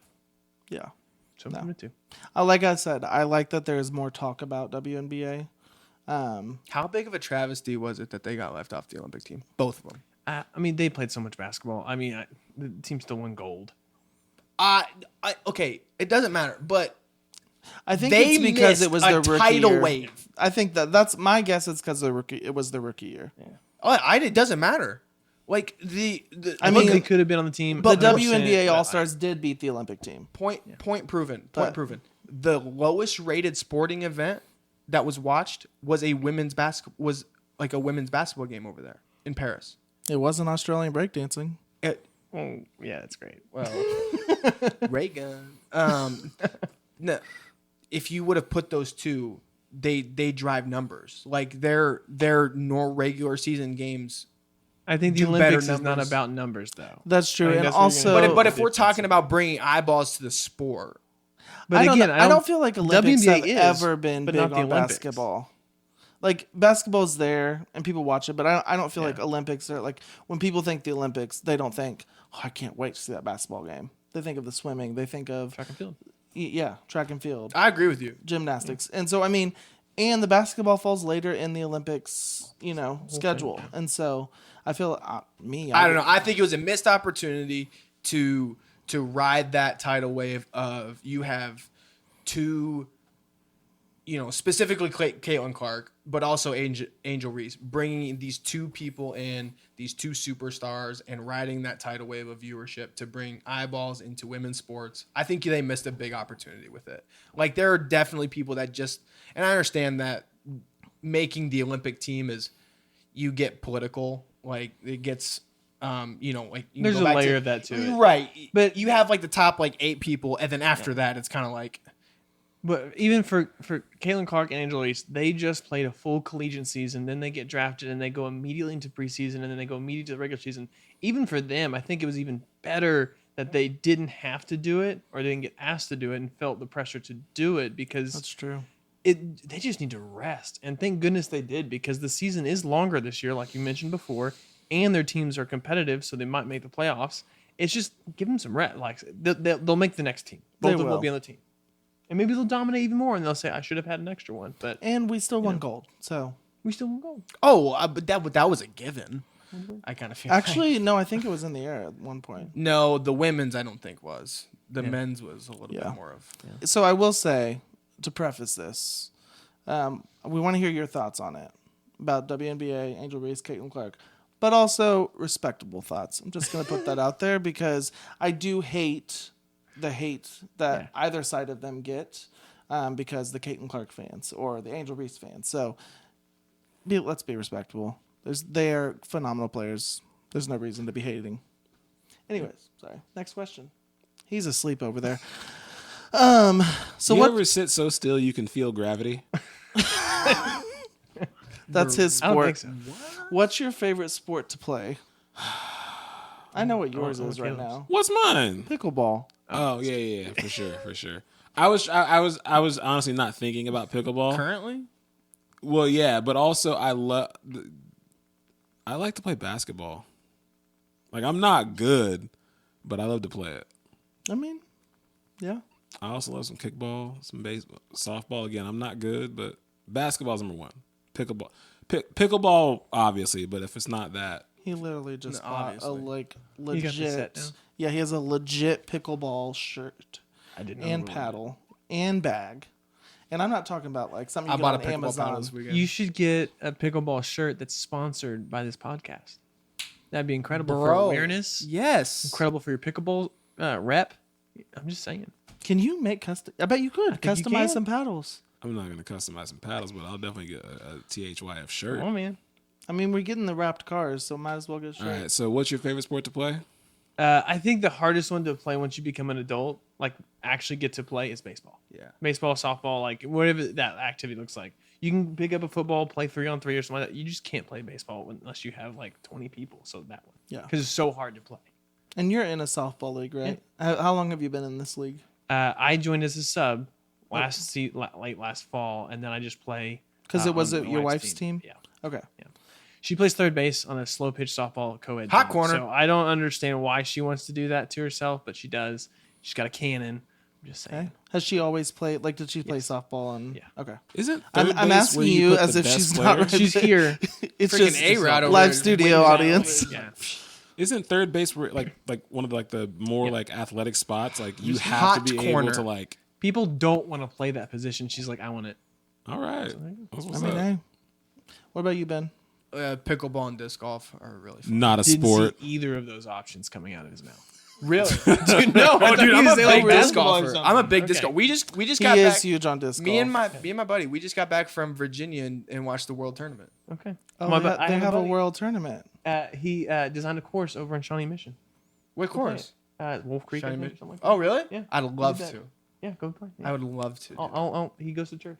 Speaker 4: Yeah.
Speaker 2: so I'm committed
Speaker 4: Like I said, I like that there's more talk about WNBA.
Speaker 3: How big of a travesty was it that they got left off the Olympic team? Both of them.
Speaker 2: I mean, they played so much basketball. I mean, the team still won gold.
Speaker 3: Okay, it doesn't matter, but
Speaker 4: I think
Speaker 3: they
Speaker 4: it's because
Speaker 3: missed
Speaker 4: it was
Speaker 3: a
Speaker 4: their rookie
Speaker 3: tidal
Speaker 4: year.
Speaker 3: wave.
Speaker 4: I think that's my guess. It's because it was the rookie year.
Speaker 3: It doesn't matter. Like
Speaker 4: I
Speaker 2: Look,
Speaker 4: mean,
Speaker 2: they could have been on the team.
Speaker 4: the
Speaker 2: 100%,
Speaker 4: WNBA
Speaker 2: but
Speaker 4: All Stars did beat the Olympic team.
Speaker 3: point proven.
Speaker 4: But-
Speaker 3: Proven. The lowest rated sporting event that was watched was a women's basketball game over there in Paris.
Speaker 4: It wasn't Australian breakdancing.
Speaker 2: Oh, yeah, that's great.
Speaker 3: Well, Reagan. No, if you would have put those two, they drive numbers. Like their regular season games.
Speaker 2: I think the
Speaker 3: Do better
Speaker 2: Olympics is not
Speaker 3: numbers.
Speaker 2: about numbers, though.
Speaker 4: That's true.
Speaker 2: I think
Speaker 4: And
Speaker 2: that's where you're
Speaker 4: also,
Speaker 2: gonna
Speaker 3: But if we're talking about bringing eyeballs to the sport,
Speaker 2: But
Speaker 4: I
Speaker 2: again,
Speaker 4: don't feel like Olympics
Speaker 2: WNBA
Speaker 4: have
Speaker 2: is,
Speaker 4: ever been
Speaker 2: but
Speaker 4: big
Speaker 2: not the
Speaker 4: on
Speaker 2: Olympics.
Speaker 4: basketball. Like basketball's there and people watch it, but I don't feel like Olympics are like when people think the Olympics, they don't think, oh, I can't wait to see that basketball game. They think of the swimming. They think of
Speaker 2: track and field.
Speaker 4: Yeah, track and field,
Speaker 3: I agree with you.
Speaker 4: gymnastics. And so, I mean, and the basketball falls later in the Olympics, schedule. And so I feel,
Speaker 3: I don't know. I think it was a missed opportunity to ride that tidal wave of you have two, specifically Caitlin Clark, but also Angel Reese, bringing these two people in, these two superstars, and riding that tidal wave of viewership to bring eyeballs into women's sports. I think they missed a big opportunity with it. Like, there are definitely people that just, and I understand that making the Olympic team is, you get political, like it gets, like you
Speaker 2: There's
Speaker 3: go
Speaker 2: a
Speaker 3: back
Speaker 2: layer
Speaker 3: to,
Speaker 2: of that to it.
Speaker 3: right?
Speaker 2: But-
Speaker 3: But you have like the top 8 people, and then after that, it's kind of like.
Speaker 2: But even for Caitlin Clark and Angel Reese, they just played a full collegiate season. Then they get drafted and they go immediately into preseason, and then they go immediately to the regular season. Even for them, I think it was even better that they didn't have to do it or they didn't get asked to do it and felt the pressure to do it because
Speaker 4: that's true.
Speaker 2: they just need to rest. And thank goodness they did, because the season is longer this year, like you mentioned before, and their teams are competitive, so they might make the playoffs. It's just give them some rest. Like they'll make the next team. Both of them will be on the team. And maybe they'll dominate even more, and they'll say, I should have had an extra one. But
Speaker 4: And we still won gold. So
Speaker 2: we still won't go.
Speaker 3: Oh, but that was a given. I kind of feel
Speaker 4: actually, no, I think it was in the air at one point.
Speaker 3: no, the women's I don't think was. The men's was a little bit more of.
Speaker 4: So I will say, to preface this, we want to hear your thoughts on it about WNBA, Angel Reese, Caitlin Clark, but also respectable thoughts. I'm just going to put that out there because I do hate the hate that either side of them get because the Caitlin Clark fans or the Angel Reese fans. So let's be respectable. They're phenomenal players. There's no reason to be hating. Anyways, sorry. Next question. He's asleep over there. So
Speaker 1: you
Speaker 4: what?
Speaker 1: ever sit so still you can feel gravity?
Speaker 4: That's his
Speaker 2: I don't
Speaker 4: sport.
Speaker 2: think so.
Speaker 4: What's your favorite sport to play? I know what yours is right now.
Speaker 1: What's mine?
Speaker 4: Pickleball.
Speaker 1: Oh yeah, for sure. I was honestly not thinking about pickleball
Speaker 3: Currently?
Speaker 1: Well, yeah, but also I like to play basketball. Like, I'm not good, but I love to play it.
Speaker 4: I mean, yeah.
Speaker 1: I also love some kickball, some baseball, softball. Again, I'm not good, but basketball's number one. Pickleball, obviously, but if it's not that,
Speaker 4: He literally just bought a
Speaker 3: obviously.
Speaker 2: You got the set
Speaker 4: legit.
Speaker 2: now?
Speaker 4: Yeah, he has a legit pickleball shirt
Speaker 2: I didn't know.
Speaker 4: and paddle and bag. And I'm not talking about like something you
Speaker 3: I
Speaker 4: get
Speaker 3: bought a
Speaker 4: on
Speaker 3: pickleball
Speaker 4: Amazon.
Speaker 3: paddle this weekend.
Speaker 2: You should get a pickleball shirt that's sponsored by this podcast. That'd be incredible for
Speaker 3: Bro.
Speaker 2: awareness.
Speaker 3: Yes.
Speaker 2: Incredible for your pickleball rep. I'm just saying.
Speaker 4: Can you make custom? I bet you could
Speaker 2: think you
Speaker 4: customize
Speaker 2: can.
Speaker 4: some paddles.
Speaker 1: I'm not going to customize some paddles, but I'll definitely get a THYF shirt.
Speaker 2: Oh man.
Speaker 4: I mean, we're getting the wrapped cars, so might as well get a shirt.
Speaker 1: All right, so what's your favorite sport to play?
Speaker 2: I think the hardest one to play once you become an adult, like actually get to play, is baseball.
Speaker 3: Yeah.
Speaker 2: Baseball, softball, like whatever that activity looks like. You can pick up a football, play 3-on-3 or something like that. You just can't play baseball unless you have like 20 people. So that one.
Speaker 4: Yeah.
Speaker 2: Because it's so hard to play.
Speaker 4: And you're in a softball league, right? How long have you been in this league?
Speaker 2: I joined as a sub late last fall, and then I just play.
Speaker 4: Because it was
Speaker 2: on
Speaker 4: it
Speaker 2: my
Speaker 4: your wife's team?
Speaker 2: Yeah.
Speaker 4: Okay.
Speaker 2: She plays third base on a slow pitch softball co-ed
Speaker 3: Hot
Speaker 2: team.
Speaker 3: corner.
Speaker 2: So I don't understand why she wants to do that to herself, but she does. She's got a cannon. I'm just saying.
Speaker 4: Okay. Has she always played? Like, did she play softball? And
Speaker 2: Yeah.
Speaker 4: Okay.
Speaker 1: Isn't
Speaker 4: I'm
Speaker 1: third base
Speaker 4: asking
Speaker 1: where
Speaker 4: you
Speaker 1: put
Speaker 4: as
Speaker 1: the
Speaker 4: if
Speaker 1: best
Speaker 4: she's
Speaker 1: player?
Speaker 4: not right
Speaker 2: She's
Speaker 4: there.
Speaker 2: here.
Speaker 4: It's
Speaker 3: Freaking
Speaker 4: just
Speaker 3: A-Rod over
Speaker 4: live
Speaker 3: there
Speaker 4: studio
Speaker 3: waving out.
Speaker 4: audience.
Speaker 2: Yeah.
Speaker 1: Isn't third base where, like one of the more like athletic spots? Like you have
Speaker 3: hot
Speaker 1: to be
Speaker 3: corner.
Speaker 1: able to like.
Speaker 2: People don't want to play that position. She's like, I want it.
Speaker 1: All right, that's what's
Speaker 4: I mean,
Speaker 1: up.
Speaker 4: hey. What about you, Ben?
Speaker 3: Pickleball and disc golf are really fun.
Speaker 1: Not a
Speaker 2: Didn't
Speaker 1: sport.
Speaker 2: see either of those options coming out of his mouth.
Speaker 3: Really?
Speaker 2: Dude, no.
Speaker 3: Dude, I'm a big disc
Speaker 2: basketball or
Speaker 3: golfer.
Speaker 2: something.
Speaker 3: I'm a big disc
Speaker 2: Okay.
Speaker 3: golfer. We just
Speaker 4: He
Speaker 3: got
Speaker 4: is
Speaker 3: back.
Speaker 4: huge on disc
Speaker 3: Me and
Speaker 4: golf.
Speaker 3: my buddy, we just got back from Virginia and watched the World Tournament.
Speaker 2: Okay.
Speaker 4: Oh,
Speaker 2: My
Speaker 4: they
Speaker 2: bu- I
Speaker 4: they have a
Speaker 2: buddy.
Speaker 4: world tournament.
Speaker 2: He designed a course over in Shawnee Mission.
Speaker 3: What course?
Speaker 2: Wolf Creek, I
Speaker 3: Shawnee
Speaker 2: think, or
Speaker 3: Mission?
Speaker 2: something like that.
Speaker 3: Oh, really?
Speaker 2: Yeah.
Speaker 3: I'd love
Speaker 2: He did
Speaker 3: to.
Speaker 2: that. Yeah, go play. Yeah.
Speaker 3: I would love to.
Speaker 2: He goes to church.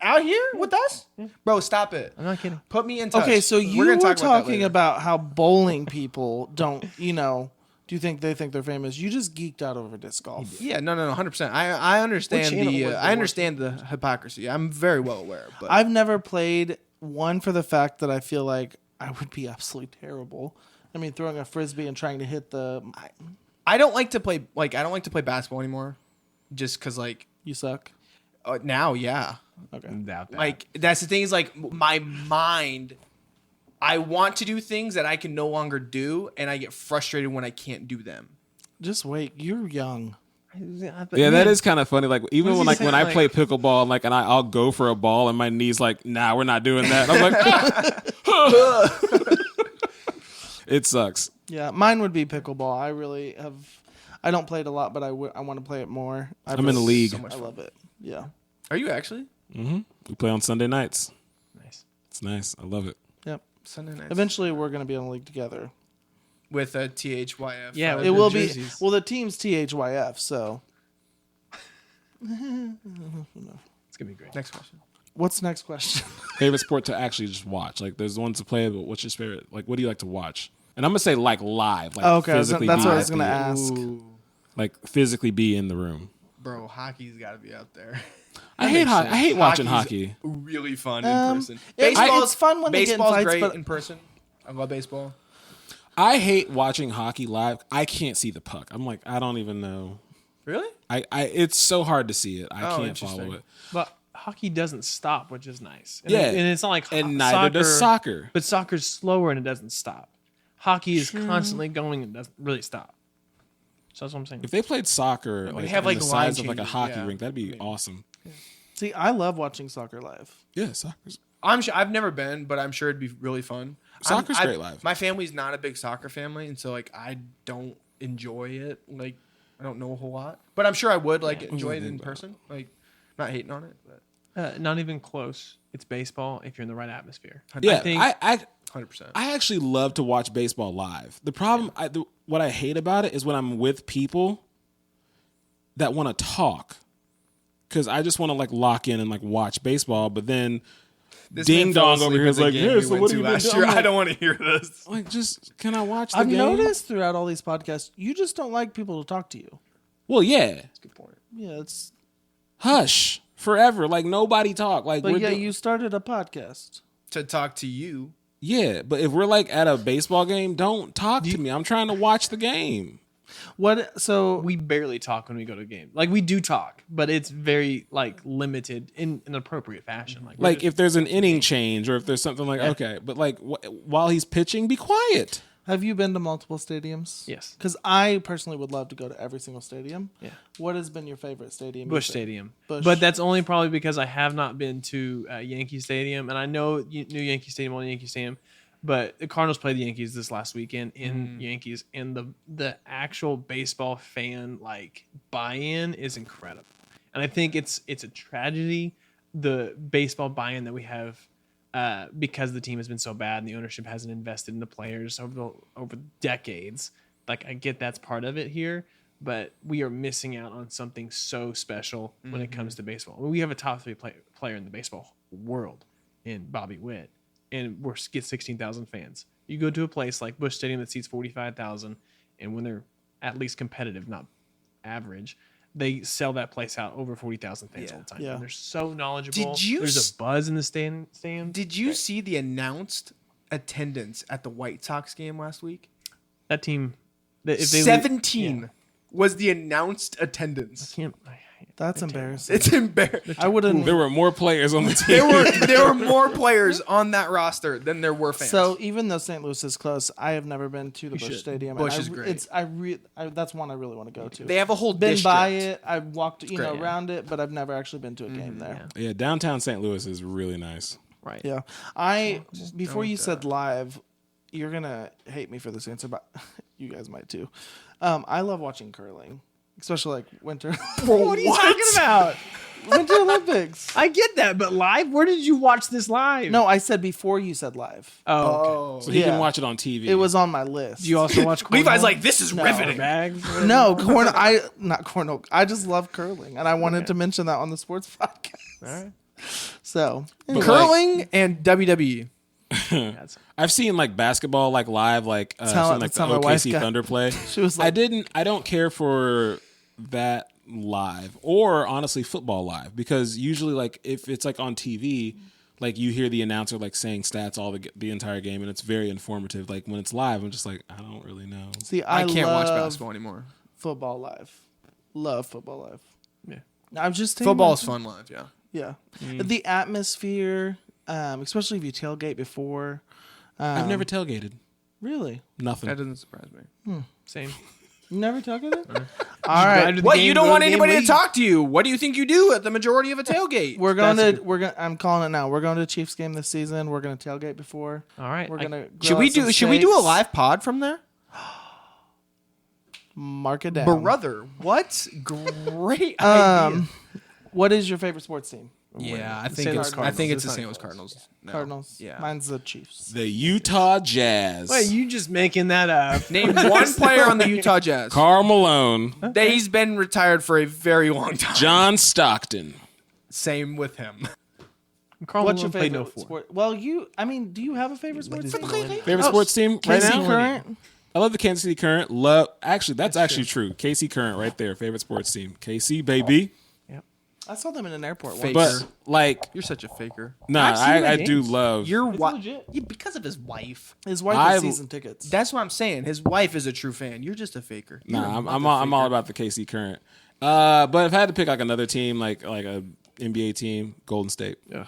Speaker 3: Out here with us? Bro, stop it.
Speaker 2: I'm not kidding.
Speaker 3: Put me in touch.
Speaker 4: Okay, so you
Speaker 3: We're
Speaker 4: were
Speaker 3: gonna talk about that
Speaker 4: talking
Speaker 3: later.
Speaker 4: about how bowling people don't, do you think they think they're famous? You just geeked out over disc golf.
Speaker 3: Yeah, no, 100%. I understand
Speaker 2: channel was the
Speaker 3: I understand the hypocrisy. I'm very well aware. But
Speaker 4: I've never played one for the fact that I feel like I would be absolutely terrible. I mean, throwing a frisbee and trying to hit the.
Speaker 3: I don't like to play basketball anymore. just because like
Speaker 4: You suck.
Speaker 3: now, yeah.
Speaker 4: Okay.
Speaker 2: Doubt that.
Speaker 3: Like that's the thing is like my mind. I want to do things that I can no longer do, and I get frustrated when I can't do them.
Speaker 4: Just wait. You're young.
Speaker 1: Yeah, that is kind of funny. Like even
Speaker 2: What
Speaker 1: when
Speaker 2: is he
Speaker 1: when
Speaker 2: saying?
Speaker 1: I play pickleball and I'll go for a ball and my knee's like, nah, we're not doing that. I'm like, it sucks.
Speaker 4: Yeah, mine would be pickleball. I don't play it a lot, but I want to play it more.
Speaker 1: I'm in the league.
Speaker 3: So much
Speaker 4: I
Speaker 3: fun.
Speaker 4: love it. Yeah.
Speaker 3: Are you actually?
Speaker 1: We play on Sunday nights.
Speaker 2: nice.
Speaker 1: It's nice. I love it.
Speaker 4: Yep.
Speaker 3: Sunday nights.
Speaker 4: Eventually, we're going to be in a league together.
Speaker 3: With a THYF.
Speaker 2: Yeah, with
Speaker 4: It
Speaker 2: the
Speaker 4: will
Speaker 2: jerseys.
Speaker 4: be. Well, the team's THYF. So,
Speaker 2: It's gonna be great.
Speaker 3: Next question.
Speaker 4: what's the next question?
Speaker 1: Favorite sport to actually just watch. Like there's ones to play, but what's your favorite? Like what do you like to watch? And I'm gonna say like live. Like
Speaker 4: Okay,
Speaker 1: physically
Speaker 4: that's
Speaker 1: be
Speaker 4: what I
Speaker 1: at
Speaker 4: was going to
Speaker 1: the-
Speaker 4: ask.
Speaker 3: Ooh,
Speaker 1: Like physically be in the room.
Speaker 3: bro, hockey's got to be up there.
Speaker 1: I hate hockey. I hate watching
Speaker 3: Hockey's
Speaker 1: hockey.
Speaker 3: Really fun in person.
Speaker 4: It's fun when they get in
Speaker 3: baseball's
Speaker 4: fights,
Speaker 3: great
Speaker 4: but
Speaker 3: in person. I love baseball.
Speaker 1: I hate watching hockey live. I can't see the puck. I'm like, I don't even know.
Speaker 3: Really?
Speaker 1: It's so hard to see it. I
Speaker 3: Oh,
Speaker 1: can't
Speaker 3: interesting.
Speaker 1: follow it.
Speaker 2: But hockey doesn't stop, which is nice. And
Speaker 1: Yeah.
Speaker 2: and it's not like
Speaker 1: And neither does soccer.
Speaker 2: But soccer's slower and it doesn't stop. Hockey is constantly going and doesn't really stop. So that's what I'm saying.
Speaker 1: If they played soccer,
Speaker 3: they
Speaker 1: like
Speaker 3: have,
Speaker 1: in
Speaker 3: like,
Speaker 1: the
Speaker 3: line
Speaker 1: size of like a
Speaker 3: changes,
Speaker 1: hockey
Speaker 3: yeah.
Speaker 1: rink, that'd be awesome.
Speaker 4: see, I love watching soccer live.
Speaker 1: Yeah, soccer's.
Speaker 3: I'm sure I've never been, but I'm sure it'd be really fun.
Speaker 1: Soccer's great live.
Speaker 3: My family's not a big soccer family, and so like I don't enjoy it. Like I don't know a whole lot, but I'm sure I would like enjoy it in person. Like not hating on it, but
Speaker 2: Not even close. It's baseball if you're in the right atmosphere.
Speaker 1: Yeah,
Speaker 2: I think
Speaker 1: I
Speaker 3: 100%.
Speaker 1: I actually love to watch baseball live. The problem, what I hate about it is when I'm with people that want to talk, because I just want to like lock in and like watch baseball, but then Ding dong over here is like, hey, so what are you
Speaker 3: last
Speaker 1: doing?
Speaker 3: year? I don't want to hear this.
Speaker 1: Like, just can I watch the
Speaker 4: I've
Speaker 1: game?
Speaker 4: noticed throughout all these podcasts, you just don't like people to talk to you.
Speaker 1: Well, yeah,
Speaker 3: Good point.
Speaker 4: Yeah, it's.
Speaker 1: hush forever. Like nobody talk. Like,
Speaker 4: But
Speaker 1: we're
Speaker 4: yeah,
Speaker 1: do-
Speaker 4: you started a podcast.
Speaker 3: To talk to you.
Speaker 1: yeah. But if we're like at a baseball game, don't talk to me. I'm trying to watch the game.
Speaker 4: What? So
Speaker 2: we barely talk when we go to a game. Like we do talk, but it's very like limited in an appropriate fashion. Like, we're
Speaker 1: Like
Speaker 2: just-
Speaker 1: if there's an inning change or if there's something like okay, but like while he's pitching, be quiet.
Speaker 4: have you been to multiple stadiums?
Speaker 2: Yes.
Speaker 4: Because I personally would love to go to every single stadium.
Speaker 2: Yeah.
Speaker 4: What has been your favorite stadium?
Speaker 2: Busch
Speaker 4: you've been-
Speaker 2: Stadium.
Speaker 4: Busch.
Speaker 2: But that's only probably because I have not been to Yankee Stadium, and I know New Yankee Stadium, old Yankee Stadium. But the Cardinals played the Yankees this last weekend in Yankees, and the actual baseball fan like buy-in is incredible. And I think it's a tragedy the baseball buy-in that we have because the team has been so bad and the ownership hasn't invested in the players over decades. Like I get that's part of it here, but we are missing out on something so special when it comes to baseball. We have a top 3 player in the baseball world in Bobby Witt. And we're get 16,000 fans. You go to a place like Busch Stadium that seats 45,000, and when they're at least competitive, not average, they sell that place out over 40,000 fans all the time.
Speaker 4: Yeah.
Speaker 2: And they're so knowledgeable.
Speaker 3: Did you
Speaker 2: There's a buzz in the stadium.
Speaker 3: Did you see the announced attendance at the White Sox game last week?
Speaker 2: That team, if they
Speaker 3: 17 was the announced attendance.
Speaker 4: That's embarrassing.
Speaker 3: It's embarrassing.
Speaker 4: I wouldn't.
Speaker 1: There were more players on the team.
Speaker 3: There were more players on that roster than there were fans.
Speaker 4: So even though St. Louis is close, I have never been to the Busch
Speaker 2: should.
Speaker 4: Stadium.
Speaker 3: Busch
Speaker 4: and
Speaker 3: is great.
Speaker 4: That's one I really want to go to.
Speaker 3: they have a whole
Speaker 4: been
Speaker 3: district.
Speaker 4: by it. I've walked
Speaker 3: great, yeah.
Speaker 4: around it, but I've never actually been to a game there.
Speaker 1: Yeah, downtown St. Louis is really nice.
Speaker 2: Right.
Speaker 4: Yeah. Before you said live, you're gonna hate me for this answer, but you guys might too. I love watching curling, especially like winter.
Speaker 2: What are you talking about?
Speaker 4: Winter Olympics.
Speaker 2: I get that, but live? Where did you watch this live?
Speaker 4: No, I said before you said live.
Speaker 2: Oh, okay.
Speaker 1: So he
Speaker 4: Yeah.
Speaker 1: can watch it on TV.
Speaker 4: It was on my list.
Speaker 2: Do you also watch
Speaker 3: Levi's
Speaker 2: cornhole?
Speaker 3: like, this is riveting.
Speaker 2: bags?
Speaker 4: not cornhole. I just love curling, and I wanted to mention that on the sports podcast.
Speaker 2: All right.
Speaker 4: So
Speaker 1: But,
Speaker 3: Curling and WWE.
Speaker 2: That's-
Speaker 1: I've seen like basketball like live, like
Speaker 4: how-
Speaker 1: seen, like
Speaker 4: that's
Speaker 1: the
Speaker 4: how my wife
Speaker 1: OKC
Speaker 4: got-
Speaker 1: Thunder play.
Speaker 4: she was like,
Speaker 1: I don't care for that live or honestly football live, because usually like if it's like on TV, like you hear the announcer like saying stats all the entire game and it's very informative. Like when it's live, I'm just like, I don't really know.
Speaker 4: see,
Speaker 3: I can't watch
Speaker 4: love
Speaker 3: basketball anymore.
Speaker 4: Football live. Love football live. I'm just
Speaker 3: Football's fun live, yeah.
Speaker 4: Yeah, the atmosphere, especially if you tailgate before.
Speaker 1: I've never tailgated.
Speaker 4: Really?
Speaker 1: Nothing.
Speaker 3: That doesn't surprise me.
Speaker 2: Same.
Speaker 4: You never tailgated? All right.
Speaker 3: What? You don't want anybody to talk to you? What do you think you do at the majority of a tailgate?
Speaker 4: I'm calling it now. We're going to the Chiefs game this season. We're going to tailgate before.
Speaker 2: All right.
Speaker 4: We're gonna.
Speaker 3: Should we do a live pod from there?
Speaker 4: Mark it down,
Speaker 3: brother. What great idea.
Speaker 4: What is your favorite sports team?
Speaker 3: Yeah, I
Speaker 2: St.
Speaker 3: think
Speaker 2: Louis
Speaker 3: it's
Speaker 2: Cardinals.
Speaker 3: the St. Louis Cardinals. No.
Speaker 4: Cardinals.
Speaker 3: Yeah.
Speaker 4: Mine's the Chiefs.
Speaker 1: The Utah Jazz.
Speaker 2: Wait, you just making that up?
Speaker 3: Name one player on the Utah Jazz.
Speaker 1: Karl Malone.
Speaker 3: He's been retired for a very long time.
Speaker 1: John Stockton.
Speaker 3: Same with him.
Speaker 2: Karl
Speaker 4: What's your
Speaker 2: Malone played
Speaker 4: favorite sport? Well, do you have a favorite sports team?
Speaker 1: Favorite sports team right
Speaker 4: KC
Speaker 1: now?
Speaker 4: Current.
Speaker 1: I love the Kansas City Current. That's actually true. KC Current right there. Favorite sports team. KC, baby.
Speaker 4: I saw them in an airport once.
Speaker 3: Faker.
Speaker 1: But, like,
Speaker 3: You're such a faker.
Speaker 1: nah,
Speaker 2: I've seen the
Speaker 1: I do
Speaker 2: games.
Speaker 1: love.
Speaker 3: You're
Speaker 4: legit.
Speaker 3: Yeah, because of his wife.
Speaker 4: His wife
Speaker 1: I-
Speaker 4: has season tickets.
Speaker 3: That's what I'm saying. His wife is a true fan. You're just a faker.
Speaker 1: Nah, I'm all about the KC Current. But if I had to pick like another team, like a NBA team, Golden State.
Speaker 2: Ugh.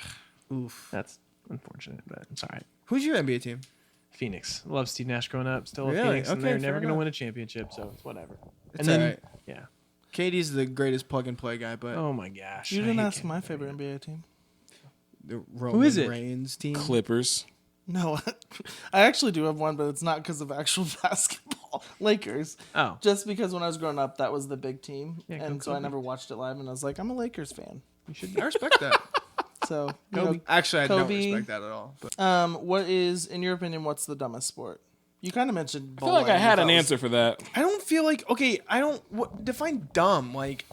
Speaker 2: Oof. That's unfortunate, but it's all right.
Speaker 3: Who's your NBA team?
Speaker 2: Phoenix. Love Steve Nash growing up. Still a
Speaker 3: Really?
Speaker 2: Phoenix, and
Speaker 3: Okay,
Speaker 2: they're
Speaker 3: fair
Speaker 2: never going to
Speaker 3: enough.
Speaker 2: win a championship, so it's whatever.
Speaker 3: It's
Speaker 2: and then,
Speaker 3: all right.
Speaker 2: yeah.
Speaker 3: KD's the greatest plug and play guy, but
Speaker 2: Oh my gosh.
Speaker 4: You
Speaker 2: I
Speaker 4: didn't
Speaker 2: hate
Speaker 4: ask
Speaker 2: Kevin
Speaker 4: my
Speaker 2: Durant.
Speaker 4: favorite NBA team.
Speaker 3: the Roman
Speaker 2: is it?
Speaker 3: Reigns team.
Speaker 1: Clippers.
Speaker 4: No, I actually do have one, but it's not because of actual basketball. Lakers.
Speaker 2: Oh.
Speaker 4: Just because when I was growing up, that was the big team,
Speaker 2: Yeah,
Speaker 4: and
Speaker 2: go
Speaker 4: so I
Speaker 2: Kobe.
Speaker 4: never watched it live. And I was like, I'm a Lakers fan.
Speaker 2: You should
Speaker 3: I respect that.
Speaker 4: So,
Speaker 2: Kobe.
Speaker 3: Actually, I
Speaker 4: Kobe.
Speaker 3: don't respect that at all. But
Speaker 4: what is, in your opinion, what's the dumbest sport? You kind of mentioned.
Speaker 1: I feel like I had an answer for that.
Speaker 3: I don't feel like define dumb. Like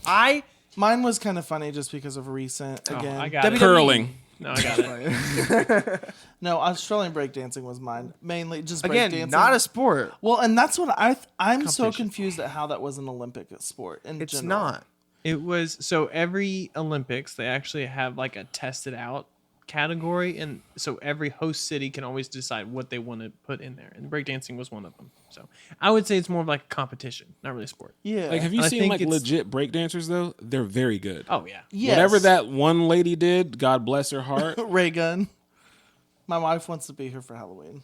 Speaker 4: Mine was kind of funny just because of recent. Again,
Speaker 2: I got it.
Speaker 1: Curling.
Speaker 2: No, I got it.
Speaker 4: no, Australian breakdancing was mine. Mainly just
Speaker 3: again,
Speaker 4: breakdancing.
Speaker 3: not a sport.
Speaker 4: Well, and that's what I'm so
Speaker 2: Competition.
Speaker 4: confused at how that was an Olympic sport.
Speaker 3: It's
Speaker 4: general.
Speaker 3: not.
Speaker 2: It was so every Olympics they actually have like a tested out category, and so every host city can always decide what they want to put in there, and breakdancing was one of them. So I would say it's more of like a competition, not really a sport.
Speaker 4: Yeah.
Speaker 1: Like, have you
Speaker 2: I
Speaker 1: seen
Speaker 2: think
Speaker 1: like
Speaker 2: it's-
Speaker 1: legit breakdancers though? They're very good.
Speaker 2: Oh yeah,
Speaker 4: Yes.
Speaker 1: Whatever that one lady did, God bless her heart.
Speaker 4: Ray Gun. My wife wants to be here for Halloween.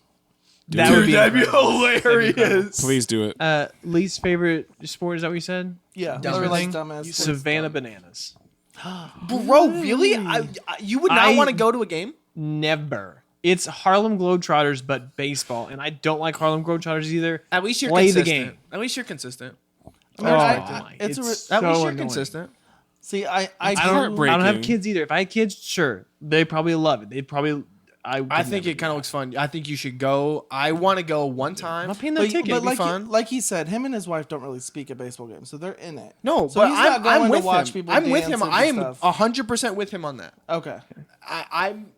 Speaker 2: that would be
Speaker 3: that'd be
Speaker 2: incredible.
Speaker 3: hilarious.
Speaker 1: Please do it.
Speaker 2: Least favorite sport is that what you said?
Speaker 4: Yeah.
Speaker 3: Dumb
Speaker 4: or like
Speaker 2: thing?
Speaker 4: dumbass.
Speaker 2: Savannah Bananas.
Speaker 3: Bro, really? You would not
Speaker 2: I-
Speaker 3: want to go to a game?
Speaker 2: Never. It's Harlem Globetrotters, but baseball, and I don't like Harlem Globetrotters either.
Speaker 3: At least you're
Speaker 2: Play the
Speaker 3: consistent.
Speaker 2: game.
Speaker 3: At least you're consistent.
Speaker 4: I mean,
Speaker 2: It's
Speaker 4: At
Speaker 3: At
Speaker 2: so
Speaker 3: least you're
Speaker 2: annoying.
Speaker 3: consistent.
Speaker 4: See, I
Speaker 2: I don't have kids either. If I had kids, sure, they probably love it. They'd probably.
Speaker 3: I think it kind of looks fun. I think you should go. I want to go one time.
Speaker 2: I'm not paying the ticket.
Speaker 4: But
Speaker 2: It'd be
Speaker 4: like,
Speaker 2: fun.
Speaker 4: like he said, him and his wife don't really speak at baseball games, so they're in it.
Speaker 3: No,
Speaker 4: So
Speaker 3: but
Speaker 4: he's not going
Speaker 3: I'm
Speaker 4: to
Speaker 3: with
Speaker 4: watch
Speaker 3: him.
Speaker 4: people
Speaker 3: I'm with
Speaker 4: dance
Speaker 3: him.
Speaker 4: and
Speaker 3: I am
Speaker 4: stuff.
Speaker 3: 100% with him on that.
Speaker 4: Okay.
Speaker 3: I'm.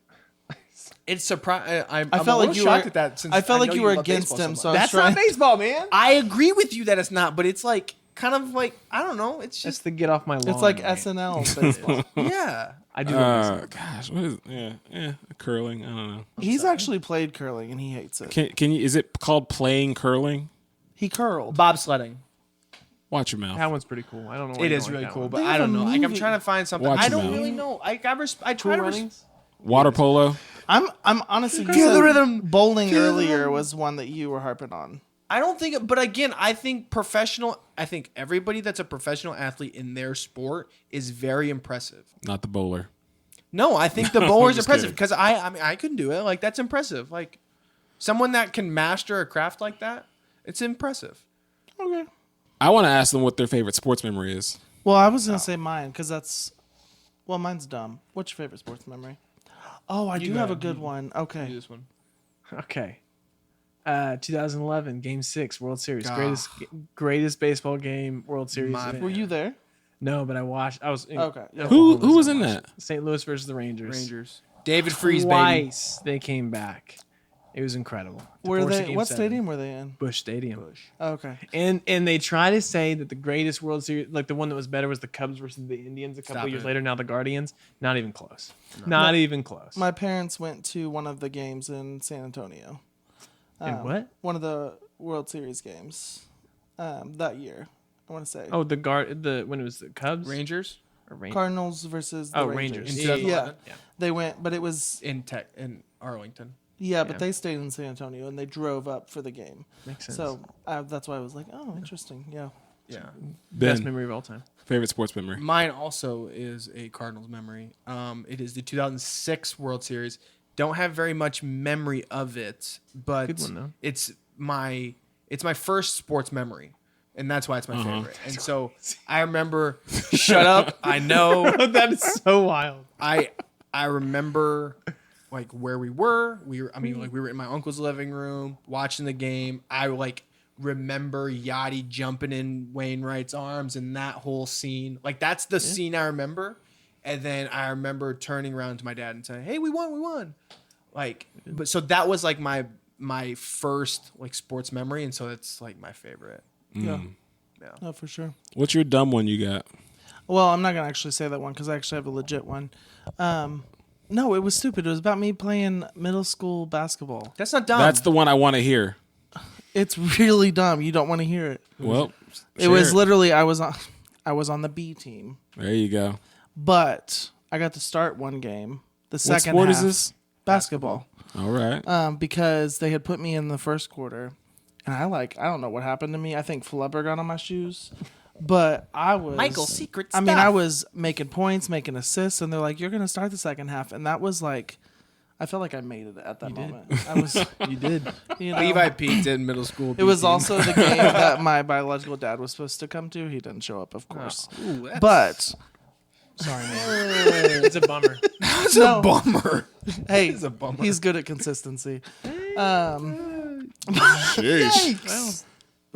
Speaker 3: It's surprising. I'm
Speaker 4: I felt
Speaker 3: a
Speaker 4: like
Speaker 3: little
Speaker 4: you
Speaker 3: shocked
Speaker 4: were.
Speaker 3: at that. Since
Speaker 4: I felt
Speaker 3: know
Speaker 4: like you were
Speaker 3: love
Speaker 4: against
Speaker 3: baseball
Speaker 4: him,
Speaker 3: so
Speaker 4: so I
Speaker 3: much.
Speaker 4: was
Speaker 2: That's
Speaker 4: trying.
Speaker 2: not baseball, man.
Speaker 3: I agree with you that it's not, but it's like kind of like I don't know. It's
Speaker 2: That's
Speaker 3: just
Speaker 2: the get off my lawn.
Speaker 4: It's like
Speaker 2: man.
Speaker 4: SNL baseball.
Speaker 3: yeah.
Speaker 2: I do. love this.
Speaker 1: Gosh, what is curling? I don't know.
Speaker 4: He's actually played curling and he hates it.
Speaker 1: Can you? Is it called playing curling?
Speaker 4: He curled.
Speaker 3: Bobsledding.
Speaker 1: Watch your mouth.
Speaker 2: That one's pretty cool. I don't know. Why
Speaker 3: It
Speaker 2: you
Speaker 3: is
Speaker 2: don't
Speaker 3: really
Speaker 2: like that
Speaker 3: cool,
Speaker 2: one.
Speaker 3: but
Speaker 4: They
Speaker 3: I
Speaker 4: have
Speaker 3: don't
Speaker 4: a
Speaker 3: know. Like I'm
Speaker 4: movie.
Speaker 3: trying to find something.
Speaker 1: Watch
Speaker 3: I
Speaker 1: your
Speaker 3: don't
Speaker 1: mouth.
Speaker 3: really know. I try
Speaker 2: Cool
Speaker 3: to.
Speaker 2: runnings.
Speaker 1: Water polo.
Speaker 4: I'm honestly
Speaker 3: Feel the rhythm.
Speaker 4: Bowling
Speaker 3: Feel the
Speaker 4: earlier
Speaker 3: rhythm.
Speaker 4: was one that you were harping on.
Speaker 3: I don't think, but again, I think everybody that's a professional athlete in their sport is very impressive.
Speaker 1: Not the bowler.
Speaker 3: No, I think the bowler's
Speaker 1: just
Speaker 3: impressive
Speaker 1: kidding.
Speaker 3: because I mean, I couldn't do it. Like, that's impressive. Like, someone that can master a craft like that, it's impressive.
Speaker 4: Okay.
Speaker 1: I want to ask them what their favorite sports memory is.
Speaker 4: Well, I was gonna say mine because mine's dumb. What's your favorite sports memory? Oh, I do
Speaker 3: go
Speaker 4: have a
Speaker 3: ahead.
Speaker 4: good one. Okay.
Speaker 3: This one.
Speaker 2: Okay. 2011 Game 6 World Series.
Speaker 3: Ah.
Speaker 2: Greatest baseball game World Series.
Speaker 3: My-
Speaker 2: event.
Speaker 4: Were you there?
Speaker 2: No, but I watched. I was in
Speaker 4: Okay.
Speaker 1: Who was in that?
Speaker 2: St. Louis versus the Rangers.
Speaker 3: Rangers. David Freese, baby.
Speaker 2: Twice they came back. It was incredible. To
Speaker 4: Were
Speaker 2: force a
Speaker 4: they?
Speaker 2: Game
Speaker 4: What
Speaker 2: 7.
Speaker 4: stadium were they in?
Speaker 2: Busch Stadium.
Speaker 4: Okay.
Speaker 2: And they try to say that the greatest World Series, like the one that was better, was the Cubs versus the Indians a couple
Speaker 3: Stop
Speaker 2: years
Speaker 3: it.
Speaker 2: later. Now the Guardians. Not even close. Not even close.
Speaker 4: My parents went to one of the games in San Antonio.
Speaker 2: In what?
Speaker 4: One of the World Series games that year. I want to say.
Speaker 2: Oh, when it was the Cubs.
Speaker 3: Rangers.
Speaker 4: Cardinals versus the
Speaker 2: Rangers.
Speaker 3: In
Speaker 2: Yeah.
Speaker 3: 2011?
Speaker 2: Yeah.
Speaker 4: They went, but it was
Speaker 3: in Arlington.
Speaker 4: yeah, but they stayed in San Antonio and they drove up for the game.
Speaker 2: Makes sense.
Speaker 4: So that's why I was like, oh, interesting. Yeah.
Speaker 3: Yeah.
Speaker 2: Best
Speaker 1: Ben,
Speaker 2: memory of all time.
Speaker 1: favorite sports memory.
Speaker 3: Mine also is a Cardinals memory. It is the 2006 World Series. Don't have very much memory of it, but
Speaker 2: Good one, though.
Speaker 3: it's my first sports memory, and that's why it's my favorite. And so I remember. Shut up! I know
Speaker 2: That is so wild.
Speaker 3: I remember like where we were. We were in my uncle's living room watching the game. I remember Yachty jumping in Wainwright's arms and that whole scene. Like that's the scene I remember. And then I remember turning around to my dad and saying, "Hey, we won." Like, but so that was like my first like sports memory, and so it's like my favorite.
Speaker 4: Yeah.
Speaker 3: Yeah.
Speaker 4: No, for sure.
Speaker 1: What's your dumb one you got?
Speaker 4: Well, I'm not going to actually say that one because I actually have a legit one. No, it was stupid. It was about me playing middle school basketball.
Speaker 3: That's not dumb.
Speaker 1: That's the one I want to hear.
Speaker 4: It's really dumb. You don't want to hear it.
Speaker 1: Well,
Speaker 4: It was literally I was on the B team,
Speaker 1: there you go.
Speaker 4: but I got to start one game. The
Speaker 1: What
Speaker 4: second
Speaker 1: sport
Speaker 4: half,
Speaker 1: is this?
Speaker 4: basketball.
Speaker 1: All right.
Speaker 4: Because they had put me in the first quarter, and I don't know what happened to me. I think flubber got on my shoes, but I was
Speaker 3: Michael's secret
Speaker 4: I mean,
Speaker 3: stuff.
Speaker 4: I was making points, making assists, and they're like, "You're gonna start the second half," and that was like, I felt like I made it at that moment. I was,
Speaker 2: You did.
Speaker 4: you know,
Speaker 3: Levi peaked in middle school.
Speaker 4: It was also the game that my biological dad was supposed to come to. He didn't show up, of course. But
Speaker 2: Sorry, man. It's a bummer.
Speaker 3: It's
Speaker 4: no.
Speaker 3: a bummer.
Speaker 4: hey,
Speaker 3: a bummer.
Speaker 4: he's good at consistency.
Speaker 1: Sheesh.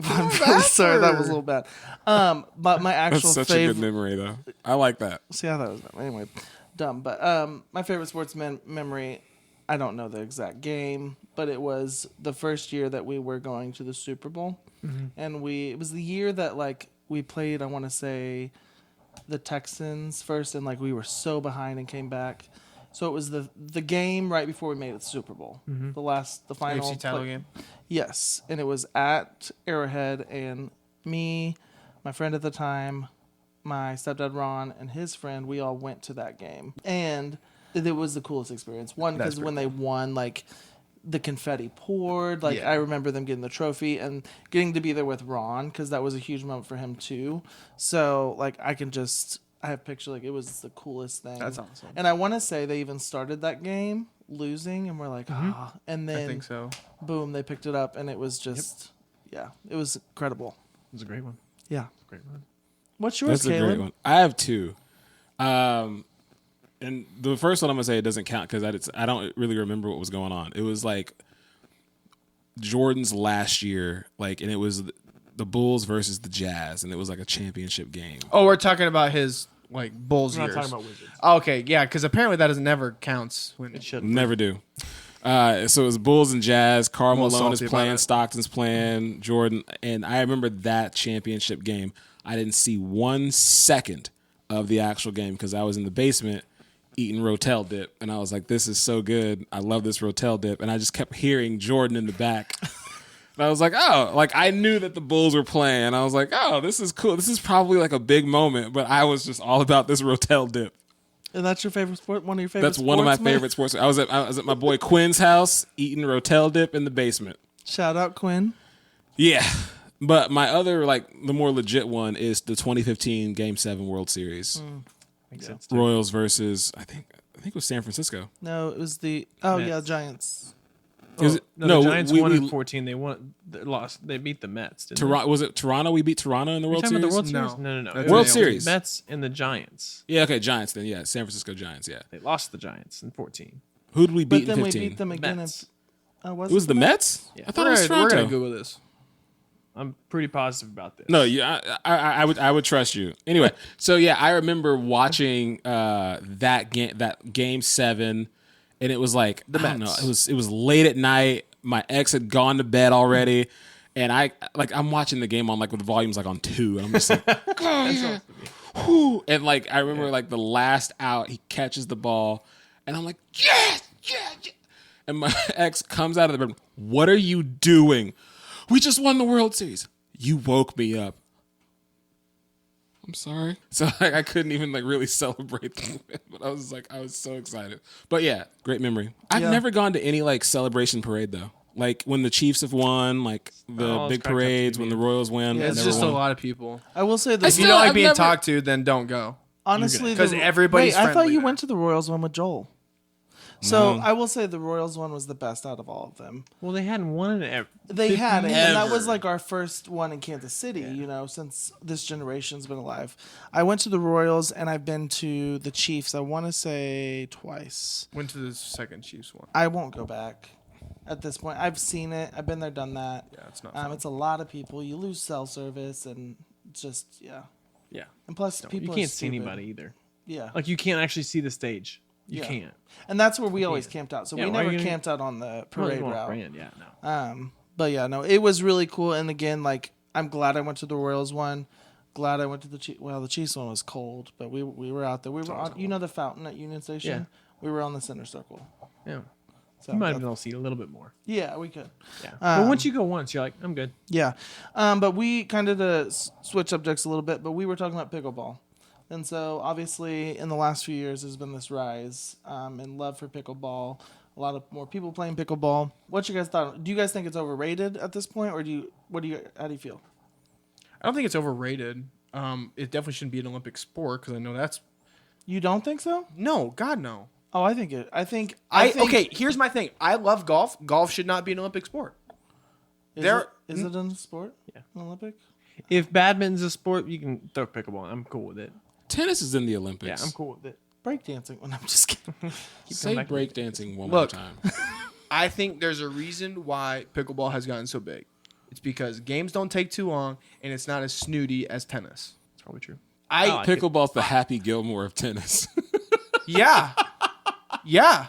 Speaker 4: I'm really sorry, that was a little bad. But my actual
Speaker 1: That's such a good
Speaker 4: favorite.
Speaker 1: memory, though. I like that.
Speaker 4: See how that was anyway, dumb. But my favorite sports memory. I don't know the exact game, but it was the first year that we were going to the Super Bowl, and it was the year that like we played. I want to say the Texans first, and like we were so behind and came back. So it was the game right before we made it to the Super Bowl, the final
Speaker 3: AFC title game.
Speaker 4: Yes, and it was at Arrowhead, and me, my friend at the time, my stepdad Ron, and his friend, we all went to that game, and it was the coolest experience. One, because when they won, like the confetti poured. Like I remember them getting the trophy and getting to be there with Ron because that was a huge moment for him too. So like I have picture like it was the coolest thing.
Speaker 3: That's awesome.
Speaker 4: And I want to say they even started that game losing, and we're like, and then
Speaker 3: I think so.
Speaker 4: boom, they picked it up, and it was just, it was incredible.
Speaker 2: It was a great one.
Speaker 4: Yeah.
Speaker 2: Great one.
Speaker 4: What's yours,
Speaker 1: That's a
Speaker 4: Caleb?
Speaker 1: great one. I have two. And the first one I'm going to say it doesn't count because I don't really remember what was going on. It was like Jordan's last year, like, and it was the Bulls versus the Jazz, and it was like a championship game.
Speaker 3: Oh, we're talking about his like Bulls
Speaker 2: We're
Speaker 3: years.
Speaker 2: not talking about Wizards.
Speaker 3: Oh, okay, yeah, because apparently that doesn't never counts when
Speaker 2: It should.
Speaker 1: Never do. So it was Bulls and Jazz. Karl
Speaker 3: I'm a little
Speaker 1: Malone is
Speaker 3: salty
Speaker 1: playing,
Speaker 3: about it.
Speaker 1: Stockton's playing, Jordan, and I remember that championship game. I didn't see 1 second of the actual game because I was in the basement eating Rotel dip, and I was like, "This is so good! I love this Rotel dip," and I just kept hearing Jordan in the back. And I was like, "Oh!" Like I knew that the Bulls were playing. I was like, "Oh, this is cool. This is probably like a big moment." But I was just all about this Rotel dip.
Speaker 4: And that's your favorite sport? One of your favorite
Speaker 1: That's one of my
Speaker 4: sports, man?
Speaker 1: favorite sports. I was at my boy Quinn's house eating Rotel dip in the basement.
Speaker 4: Shout out, Quinn.
Speaker 1: Yeah. But my other, like, the more legit one is the 2015 Game 7 World Series.
Speaker 2: Makes sense. Too.
Speaker 1: Royals versus, I think it was San Francisco.
Speaker 4: No, it was the,
Speaker 2: Mets.
Speaker 4: Giants.
Speaker 1: Is
Speaker 2: No, the Giants won
Speaker 1: we
Speaker 2: in 14. They won. They lost. They beat the Mets. Didn't
Speaker 1: was it Toronto? We beat Toronto in the
Speaker 2: they?
Speaker 1: World
Speaker 2: Are you
Speaker 1: Series?
Speaker 2: talking about the World Series?
Speaker 3: No.
Speaker 2: No.
Speaker 3: That's
Speaker 2: It
Speaker 1: World
Speaker 2: was
Speaker 1: Series.
Speaker 2: the Mets and the Giants.
Speaker 1: Yeah, okay, Giants then. Yeah, San Francisco Giants, yeah.
Speaker 2: They lost the Giants in 14.
Speaker 1: Who did we beat
Speaker 4: But then
Speaker 1: in
Speaker 4: we
Speaker 1: 15?
Speaker 4: beat them again.
Speaker 2: Mets.
Speaker 4: It
Speaker 1: It was the Mets?
Speaker 2: Yeah.
Speaker 1: I thought it was
Speaker 3: We're
Speaker 1: Toronto.
Speaker 3: gonna Google this.
Speaker 2: I'm pretty positive about this.
Speaker 1: No, I would trust you. Anyway, so yeah, I remember watching that game 7, and it was like I don't know, it was late at night. My ex had gone to bed already, and I'm watching the game on like with the volumes like on 2, and I'm just like, whew. And like I remember like the last out, he catches the ball, and I'm like, yes. And my ex comes out of the bedroom. What are you doing? We just won the World Series. You woke me up. I'm sorry. So like, I couldn't even like really celebrate the win, but I was so excited. But yeah, great memory. I've never gone to any like celebration parade though. Like when the Chiefs have won, like the big parades, when the Royals win.
Speaker 3: Yeah, it's just a lot of people.
Speaker 4: I will say
Speaker 3: If
Speaker 4: this.
Speaker 3: you don't like being talked to, then don't go.
Speaker 4: Honestly,
Speaker 3: because everybody's
Speaker 4: Wait, I thought
Speaker 3: friendly
Speaker 4: you
Speaker 3: there.
Speaker 4: went to the Royals one with Joel. So
Speaker 1: No.
Speaker 4: I will say the Royals one was the best out of all of them.
Speaker 2: Well, they hadn't won it ever.
Speaker 4: They had it, and that
Speaker 1: Ever.
Speaker 4: was like our first one in Kansas City, since this generation's been alive. I went to the Royals, and I've been to the Chiefs, I want to say twice.
Speaker 3: Went to the second Chiefs one.
Speaker 4: I won't go back at this point. I've seen it. I've been there, done that.
Speaker 3: Yeah, it's not fun.
Speaker 4: It's a lot of people. You lose cell service, and just,
Speaker 2: Yeah.
Speaker 4: And plus,
Speaker 2: You
Speaker 4: people
Speaker 2: can't
Speaker 4: are
Speaker 2: see
Speaker 4: stupid.
Speaker 2: anybody either.
Speaker 4: Yeah.
Speaker 2: Like you can't actually see the stage. You
Speaker 4: Yeah.
Speaker 2: can't.
Speaker 4: And that's where we always camped out. So
Speaker 2: Yeah,
Speaker 4: we
Speaker 2: why are
Speaker 4: never
Speaker 2: you gonna-
Speaker 4: camped out on the
Speaker 2: Well,
Speaker 4: parade
Speaker 2: you want
Speaker 4: route.
Speaker 2: brand, yeah, no.
Speaker 4: But yeah, no, it was really cool. And again, like I'm glad I went to the Royals one. Glad I went to the Chiefs. Well, the Chiefs one was cold, but we were out there. We were on, the fountain at Union Station.
Speaker 2: Yeah.
Speaker 4: We were on the center circle.
Speaker 2: Yeah.
Speaker 4: So
Speaker 2: You might have been able to see a little bit more.
Speaker 4: yeah, we could.
Speaker 2: Yeah. But once you go once, you're like, I'm good.
Speaker 4: Yeah, but we kind of to switch subjects a little bit. But we were talking about pickleball, and so obviously in the last few years there's been this rise in love for pickleball. A lot of more people playing pickleball. What's your guys' thought? Do you guys think it's overrated at this point, or how do you feel?
Speaker 3: I don't think it's overrated. It definitely shouldn't be an Olympic sport because I know that's
Speaker 4: You don't think so?
Speaker 3: no, God no.
Speaker 4: Oh, I think it. I think.
Speaker 3: Okay, here's my thing. I love golf. Golf should not be an Olympic sport.
Speaker 4: Is
Speaker 3: There-
Speaker 4: it a sport?
Speaker 2: Yeah.
Speaker 4: An Olympic.
Speaker 2: If badminton's a sport, you can throw pickleball. I'm cool with it.
Speaker 1: Tennis is in the Olympics.
Speaker 2: Yeah, I'm cool with it.
Speaker 4: Breakdancing. When I'm just kidding.
Speaker 1: Say
Speaker 2: back to
Speaker 1: breakdancing one
Speaker 3: Look.
Speaker 1: more time.
Speaker 3: I think there's a reason why pickleball has gotten so big. It's because games don't take too long and it's not as snooty as tennis.
Speaker 2: It's probably true.
Speaker 3: I
Speaker 2: like it.
Speaker 1: Pickleball's the Happy Gilmore of tennis.
Speaker 3: yeah. Yeah.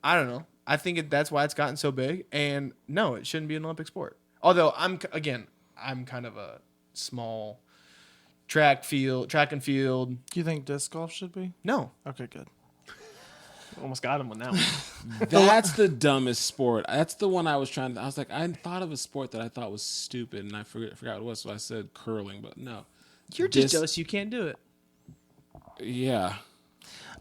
Speaker 3: I don't know. I think that's why it's gotten so big. And no, it shouldn't be an Olympic sport. Although I'm kind of a small track and field.
Speaker 4: Do you think disc golf should be?
Speaker 3: No.
Speaker 4: Okay, good.
Speaker 2: Almost got him on that one.
Speaker 1: That's the dumbest sport. That's the one I was trying to. I was like, I thought of a sport that I thought was stupid, and I forgot what it was. So I said curling, but no.
Speaker 3: You're just jealous you can't do it.
Speaker 1: Yeah.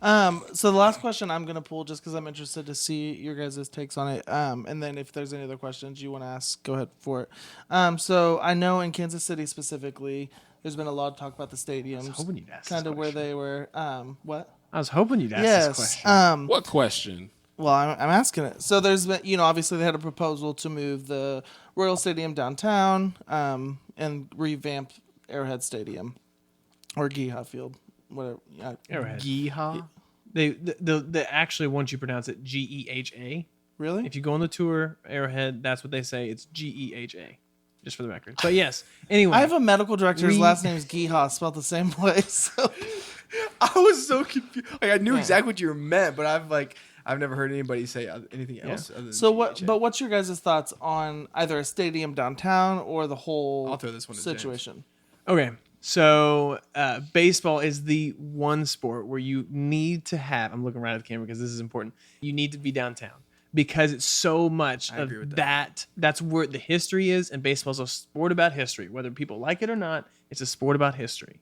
Speaker 4: So the last question I'm gonna pull, just because I'm interested to see your guys' takes on it, and then if there's any other questions you want to ask, go ahead for it. So I know in Kansas City specifically, there's been a lot of talk about the stadiums,
Speaker 2: hoping you'd ask
Speaker 4: kind
Speaker 2: this
Speaker 4: of where
Speaker 2: question.
Speaker 4: they were. What?
Speaker 2: I was hoping you'd ask this
Speaker 4: Yes.
Speaker 2: question.
Speaker 1: What question?
Speaker 4: Well, I'm asking it. So there's been, obviously they had a proposal to move the Royal Stadium downtown, and revamp Arrowhead Stadium, or Geha Field, whatever. Yeah.
Speaker 2: Arrowhead.
Speaker 3: Yeehaw.
Speaker 2: They actually want you to pronounce it Geha.
Speaker 4: Really?
Speaker 2: If you go on the tour, Arrowhead, that's what they say. It's Geha, just for the record. But yes. Anyway,
Speaker 4: I have a medical director. His last name is Geha, spelled the same way. So.
Speaker 3: I was so confused. Like I knew exactly what you meant, but I've never heard anybody say anything else. Other than
Speaker 4: So what?
Speaker 3: GHA.
Speaker 4: But what's your guys' thoughts on either a stadium downtown or the whole
Speaker 3: I'll throw this one to James.
Speaker 4: situation?
Speaker 2: okay. So baseball is the one sport where you need to have. I'm looking right at the camera because this is important. You need to be downtown because it's so much
Speaker 3: agree
Speaker 2: of
Speaker 3: with
Speaker 2: that. That's where the history is, and baseball's a sport about history. Whether people like it or not, it's a sport about history.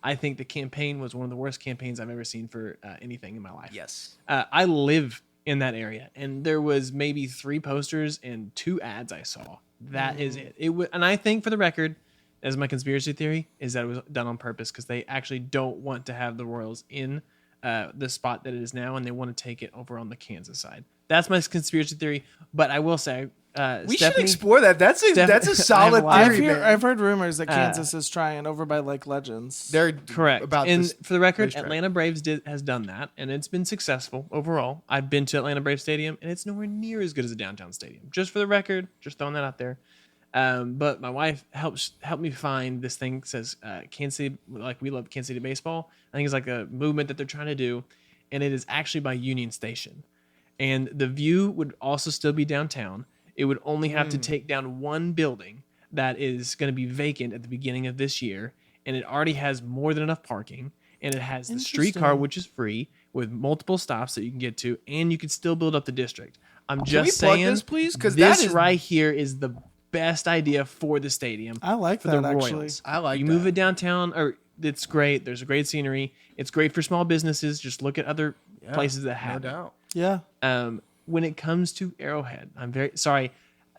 Speaker 2: I think the campaign was one of the worst campaigns I've ever seen for anything in my life.
Speaker 3: Yes.
Speaker 2: I live in that area, and there was maybe 3 posters and 2 ads I saw. That is it. And I think, for the record, as my conspiracy theory, is that it was done on purpose because they actually don't want to have the Royals in the spot that it is now, and they want to take it over on the Kansas side. That's my conspiracy theory. But I will say,
Speaker 3: We should explore that. That's a solid
Speaker 2: I have a lot-
Speaker 3: theory, man.
Speaker 4: I've heard rumors that Kansas is trying over by Lake Legends.
Speaker 3: They're
Speaker 2: Correct.
Speaker 3: about
Speaker 2: and
Speaker 3: this
Speaker 2: for the record,
Speaker 3: racetrack.
Speaker 2: Atlanta Braves has done that, and it's been successful overall. I've been to Atlanta Braves Stadium, and it's nowhere near as good as a downtown stadium. Just for the record, just throwing that out there. But my wife helped me find this thing that says Kansas City, like we love Kansas City baseball. I think it's like a movement that they're trying to do, and it is actually by Union Station. And the view would also still be downtown. It would only have to take down one building that is going to be vacant at the beginning of this year, and it already has more than enough parking, and it has the streetcar,
Speaker 4: Interesting.
Speaker 2: which is free, with multiple stops that you can get to, and you can still build up the district. I'm
Speaker 3: Can
Speaker 2: just
Speaker 3: we plug
Speaker 2: saying,
Speaker 3: this, please? Because
Speaker 2: this right here is the best idea for the stadium.
Speaker 4: I like
Speaker 2: for
Speaker 4: that
Speaker 2: the
Speaker 4: actually.
Speaker 2: Royals.
Speaker 3: I like
Speaker 2: you move
Speaker 3: that.
Speaker 2: it downtown, or it's great. There's a great scenery. It's great for small businesses. Just look at other places that have
Speaker 3: no doubt.
Speaker 4: Yeah.
Speaker 2: When it comes to Arrowhead, I'm very sorry.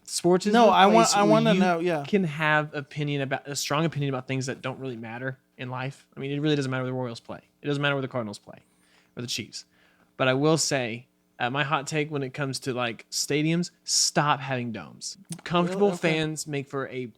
Speaker 2: Sports is
Speaker 4: No,
Speaker 2: the
Speaker 4: I want
Speaker 2: place where
Speaker 4: to
Speaker 2: you
Speaker 4: know. Yeah.
Speaker 2: can have a strong opinion about things that don't really matter in life. I mean, it really doesn't matter where the Royals play. It doesn't matter where the Cardinals play or the Chiefs. But I will say, my hot take when it comes to like stadiums, stop having domes. Comfortable
Speaker 4: Really? Okay.
Speaker 2: fans make for a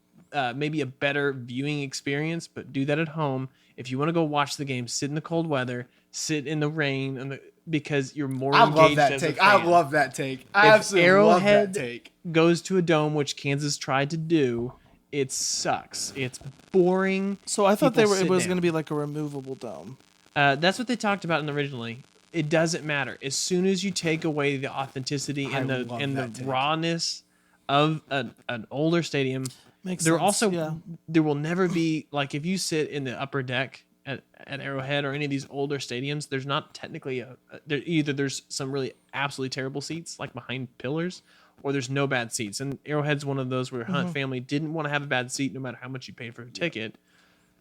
Speaker 2: maybe a better viewing experience, but do that at home. If you want to go watch the game, sit in the cold weather, sit in the rain, because you're more
Speaker 3: I
Speaker 2: engaged
Speaker 3: love that
Speaker 2: as a
Speaker 3: take.
Speaker 2: fan.
Speaker 3: I love that take. I
Speaker 2: If
Speaker 3: absolutely
Speaker 2: Arrowhead
Speaker 3: love that take.
Speaker 2: goes to a dome, which Kansas tried to do, it sucks. It's boring.
Speaker 4: So I thought
Speaker 2: People
Speaker 4: it
Speaker 2: sit
Speaker 4: was
Speaker 2: down.
Speaker 4: going to be like a removable dome.
Speaker 2: That's what they talked about originally. It doesn't matter. As soon as you take away the authenticity and
Speaker 3: I love that
Speaker 2: the
Speaker 3: take.
Speaker 2: rawness of an older stadium,
Speaker 4: Makes
Speaker 2: there
Speaker 4: sense.
Speaker 2: also
Speaker 4: yeah.
Speaker 2: there will never be like if you sit in the upper deck at Arrowhead or any of these older stadiums, there's not technically either there's some really absolutely terrible seats like behind pillars, or there's no bad seats. And Arrowhead's one of those where Hunt family didn't want to have a bad seat no matter how much you paid for a ticket.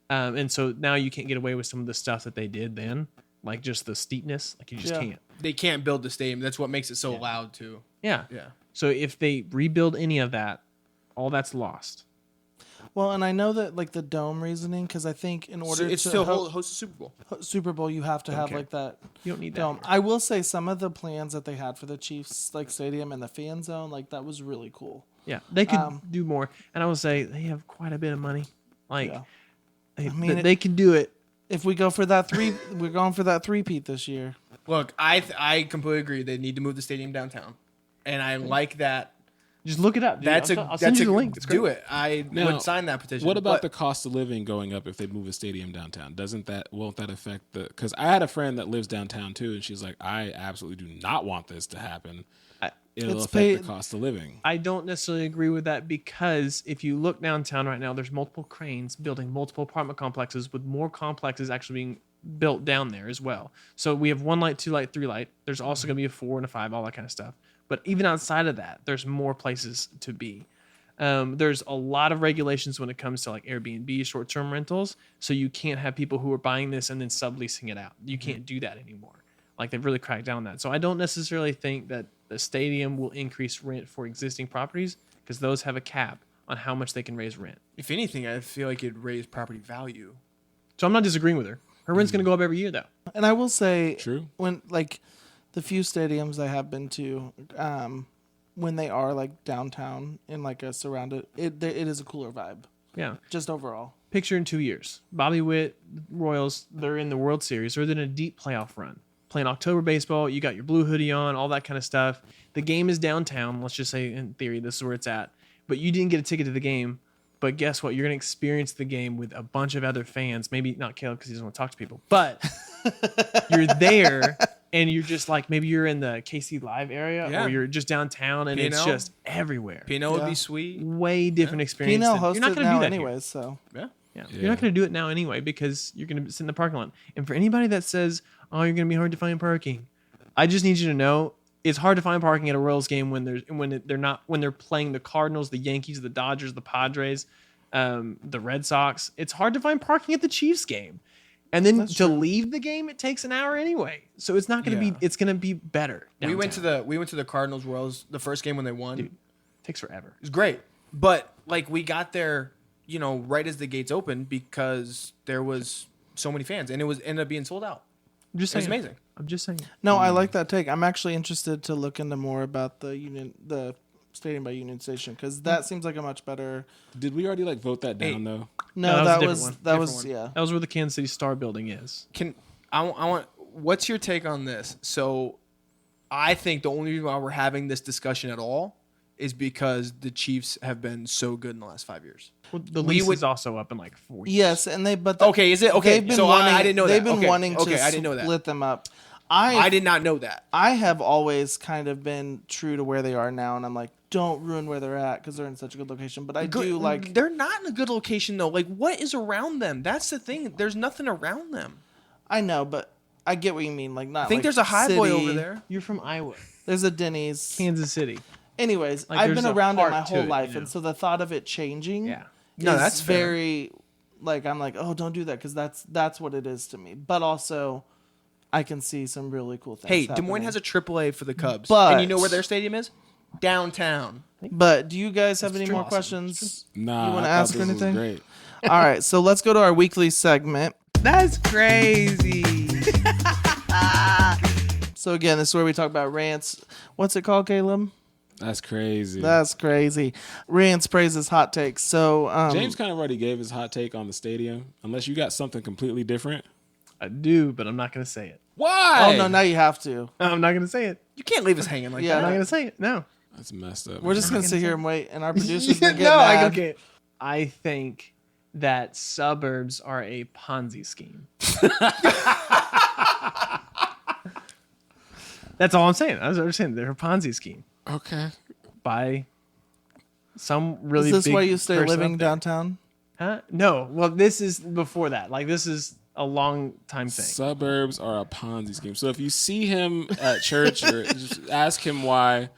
Speaker 2: And so now you can't get away with some of the stuff that they did then, like just the steepness. Like you just
Speaker 4: Yeah.
Speaker 2: can't.
Speaker 3: They can't build the stadium. That's what makes it so loud too.
Speaker 2: Yeah.
Speaker 3: Yeah.
Speaker 2: So if they rebuild any of that, all that's lost.
Speaker 4: Well, and I know that like the dome reasoning, because I think in order
Speaker 3: It's
Speaker 4: to
Speaker 3: still host a Super Bowl.
Speaker 4: Super Bowl, you have to have
Speaker 3: Okay.
Speaker 4: like that
Speaker 2: You don't need that.
Speaker 4: dome.
Speaker 2: here.
Speaker 4: I will say some of the plans that they had for the Chiefs like stadium and the fan zone, like that was really cool.
Speaker 2: Yeah, they could
Speaker 4: Um,
Speaker 2: do more. And I will say they have quite a bit of money. Like,
Speaker 4: Yeah.
Speaker 2: they,
Speaker 4: I mean,
Speaker 2: they can do it.
Speaker 4: If we go for that we're going for that three-peat this year.
Speaker 3: Look, I completely agree. They need to move the stadium downtown, and I like that.
Speaker 2: Just look it up. Dude. I'll send you the link. It's
Speaker 3: do
Speaker 2: great.
Speaker 3: it. I
Speaker 1: Now,
Speaker 3: would sign that petition.
Speaker 1: What about
Speaker 3: but
Speaker 1: the cost of living going up if they move a stadium downtown? Won't that affect the? Because I had a friend that lives downtown too, and she's like, I absolutely do not want this to happen. It'll
Speaker 4: It's
Speaker 1: affect
Speaker 4: paid-
Speaker 1: the cost of living.
Speaker 2: I don't necessarily agree with that because if you look downtown right now, there's multiple cranes building multiple apartment complexes with more complexes actually being built down there as well. So we have 1 light, 2 light, 3 light. There's also going to be a 4 and a 5, all that kind of stuff. But even outside of that, there's more places to be. There's a lot of regulations when it comes to like Airbnb, short-term rentals. So you can't have people who are buying this and then subleasing it out. You can't do that anymore. Like they've really cracked down on that. So I don't necessarily think that the stadium will increase rent for existing properties because those have a cap on how much they can raise rent.
Speaker 3: if anything, I feel like it'd raise property value.
Speaker 2: So I'm not disagreeing with her. Her rent's going to go up every year though.
Speaker 4: And I will say,
Speaker 1: True.
Speaker 4: when like the few stadiums I have been to, when they are like downtown in like a surrounded, it is a cooler vibe.
Speaker 2: Yeah.
Speaker 4: Just overall.
Speaker 2: Picture in 2 years. Bobby Witt, Royals, they're in the World Series. They're in a deep playoff run. Playing October baseball, you got your blue hoodie on, all that kind of stuff. The game is downtown. Let's just say, in theory, this is where it's at. But you didn't get a ticket to the game. But guess what? You're going to experience the game with a bunch of other fans. Maybe not Caleb because he doesn't want to talk to people. But you're there, and you're just like, maybe you're in the KC Live area,
Speaker 3: Yeah.
Speaker 2: or you're just downtown, and it's
Speaker 3: P&L.
Speaker 2: just everywhere.
Speaker 3: P&O would
Speaker 4: Yeah.
Speaker 3: be sweet.
Speaker 2: Way different experience.
Speaker 4: P&L
Speaker 2: than-
Speaker 4: hosts
Speaker 2: you're not
Speaker 4: it
Speaker 2: going to do
Speaker 4: now
Speaker 2: that here.
Speaker 4: anyways, so.
Speaker 3: Yeah.
Speaker 2: Yeah.
Speaker 1: Yeah.
Speaker 2: You're not going to do it now anyway because you're going to sit in the parking lot. And for anybody that says, "Oh, you're going to be hard to find parking," I just need you to know it's hard to find parking at a Royals game when they're playing the Cardinals, the Yankees, the Dodgers, the Padres, the Red Sox. It's hard to find parking at the Chiefs game. And then to leave the game, it takes an hour anyway. So it's not going to
Speaker 3: Yeah.
Speaker 2: be. It's going to be better.
Speaker 3: We went
Speaker 2: downtown.
Speaker 3: to the Cardinals Royals the first game when they won.
Speaker 2: Dude, takes forever.
Speaker 3: It was great. But like we got there, right as the gates opened because there was so many fans and it ended up being sold out.
Speaker 2: I'm just
Speaker 3: It was
Speaker 2: saying.
Speaker 3: amazing.
Speaker 2: I'm just saying.
Speaker 4: No, I like that take. I'm actually interested to look into more about the stadium by Union Station because that seems like a much better.
Speaker 1: Did we already vote that down
Speaker 3: Hey.
Speaker 1: though?
Speaker 4: No,
Speaker 2: that
Speaker 4: that
Speaker 2: was a
Speaker 4: was
Speaker 2: different one.
Speaker 4: that
Speaker 3: Different
Speaker 4: was
Speaker 3: one.
Speaker 4: yeah.
Speaker 2: That was where the Kansas City Star building is.
Speaker 3: I want what's your take on this? So I think the only reason why we're having this discussion at all is because the Chiefs have been so good in the last 5 years.
Speaker 2: Well, the
Speaker 3: We
Speaker 2: lease
Speaker 3: would-
Speaker 2: is also up in like 4 years.
Speaker 4: Yes, and
Speaker 3: Okay, is it? Okay,
Speaker 4: They've been
Speaker 3: so
Speaker 4: wanting,
Speaker 3: I didn't know that.
Speaker 4: They've been
Speaker 3: Okay,
Speaker 4: wanting
Speaker 3: okay,
Speaker 4: to
Speaker 3: I didn't know that.
Speaker 4: split them up.
Speaker 3: I did not know that.
Speaker 4: I have always kind of been true to where they are now, and I'm like, don't ruin where they're at because they're in such a good location. But I do like.
Speaker 3: They're not in a good location though. Like what is around them? That's the thing. There's nothing around them.
Speaker 4: I know, but I get what you mean. Like not.
Speaker 3: I think
Speaker 4: like
Speaker 3: there's a high boy
Speaker 4: city.
Speaker 3: over there.
Speaker 2: You're from Iowa,
Speaker 4: There's a Denny's.
Speaker 2: Kansas City.
Speaker 4: Anyways,
Speaker 2: Like,
Speaker 4: I've
Speaker 2: there's
Speaker 4: been
Speaker 2: a
Speaker 4: around it
Speaker 2: heart
Speaker 4: my
Speaker 2: to
Speaker 4: whole
Speaker 2: it,
Speaker 4: life,
Speaker 2: you know?
Speaker 4: and so the thought of it changing.
Speaker 2: Yeah.
Speaker 3: No,
Speaker 4: is
Speaker 3: that's fair.
Speaker 4: very Like I'm like, oh, don't do that because that's what it is to me. But also, I can see some really cool things.
Speaker 3: Hey, Des
Speaker 4: happening.
Speaker 3: Moines has a AAA for the Cubs,
Speaker 4: But-
Speaker 3: and you know where their stadium is? Downtown.
Speaker 4: But do you guys have any more
Speaker 3: awesome.
Speaker 4: questions?
Speaker 1: Nah,
Speaker 4: You wanna
Speaker 1: I thought
Speaker 4: ask
Speaker 1: this was
Speaker 4: anything?
Speaker 1: Great.
Speaker 4: All right, so let's go to our weekly segment.
Speaker 3: That's crazy.
Speaker 4: So again, this is where we talk about rants. What's it called, Caleb?
Speaker 1: That's crazy.
Speaker 4: That's crazy. Rants, praises, hot takes. So
Speaker 1: James kind of already gave his hot take on the stadium. Unless you got something completely different.
Speaker 2: I do, but I'm not going to say it.
Speaker 1: Why?
Speaker 4: oh no, now you have to.
Speaker 2: I'm not going to say it.
Speaker 3: You can't leave us hanging like
Speaker 4: Yeah,
Speaker 2: I'm not
Speaker 3: that.
Speaker 2: going to say it. No.
Speaker 1: That's messed up.
Speaker 4: We're just gonna sit here and wait, and our producers gonna get
Speaker 2: no,
Speaker 4: mad.
Speaker 2: okay. I think that suburbs are a Ponzi scheme. That's all I'm saying. I was understanding they're a Ponzi scheme
Speaker 1: Okay.
Speaker 2: by some really
Speaker 4: Is this
Speaker 2: big
Speaker 4: why you stay
Speaker 2: person
Speaker 4: living
Speaker 2: up there.
Speaker 4: downtown?
Speaker 2: Huh? No. Well, this is before that. Like this is a long time thing.
Speaker 1: Suburbs are a Ponzi scheme. So if you see him at church, or just ask him why.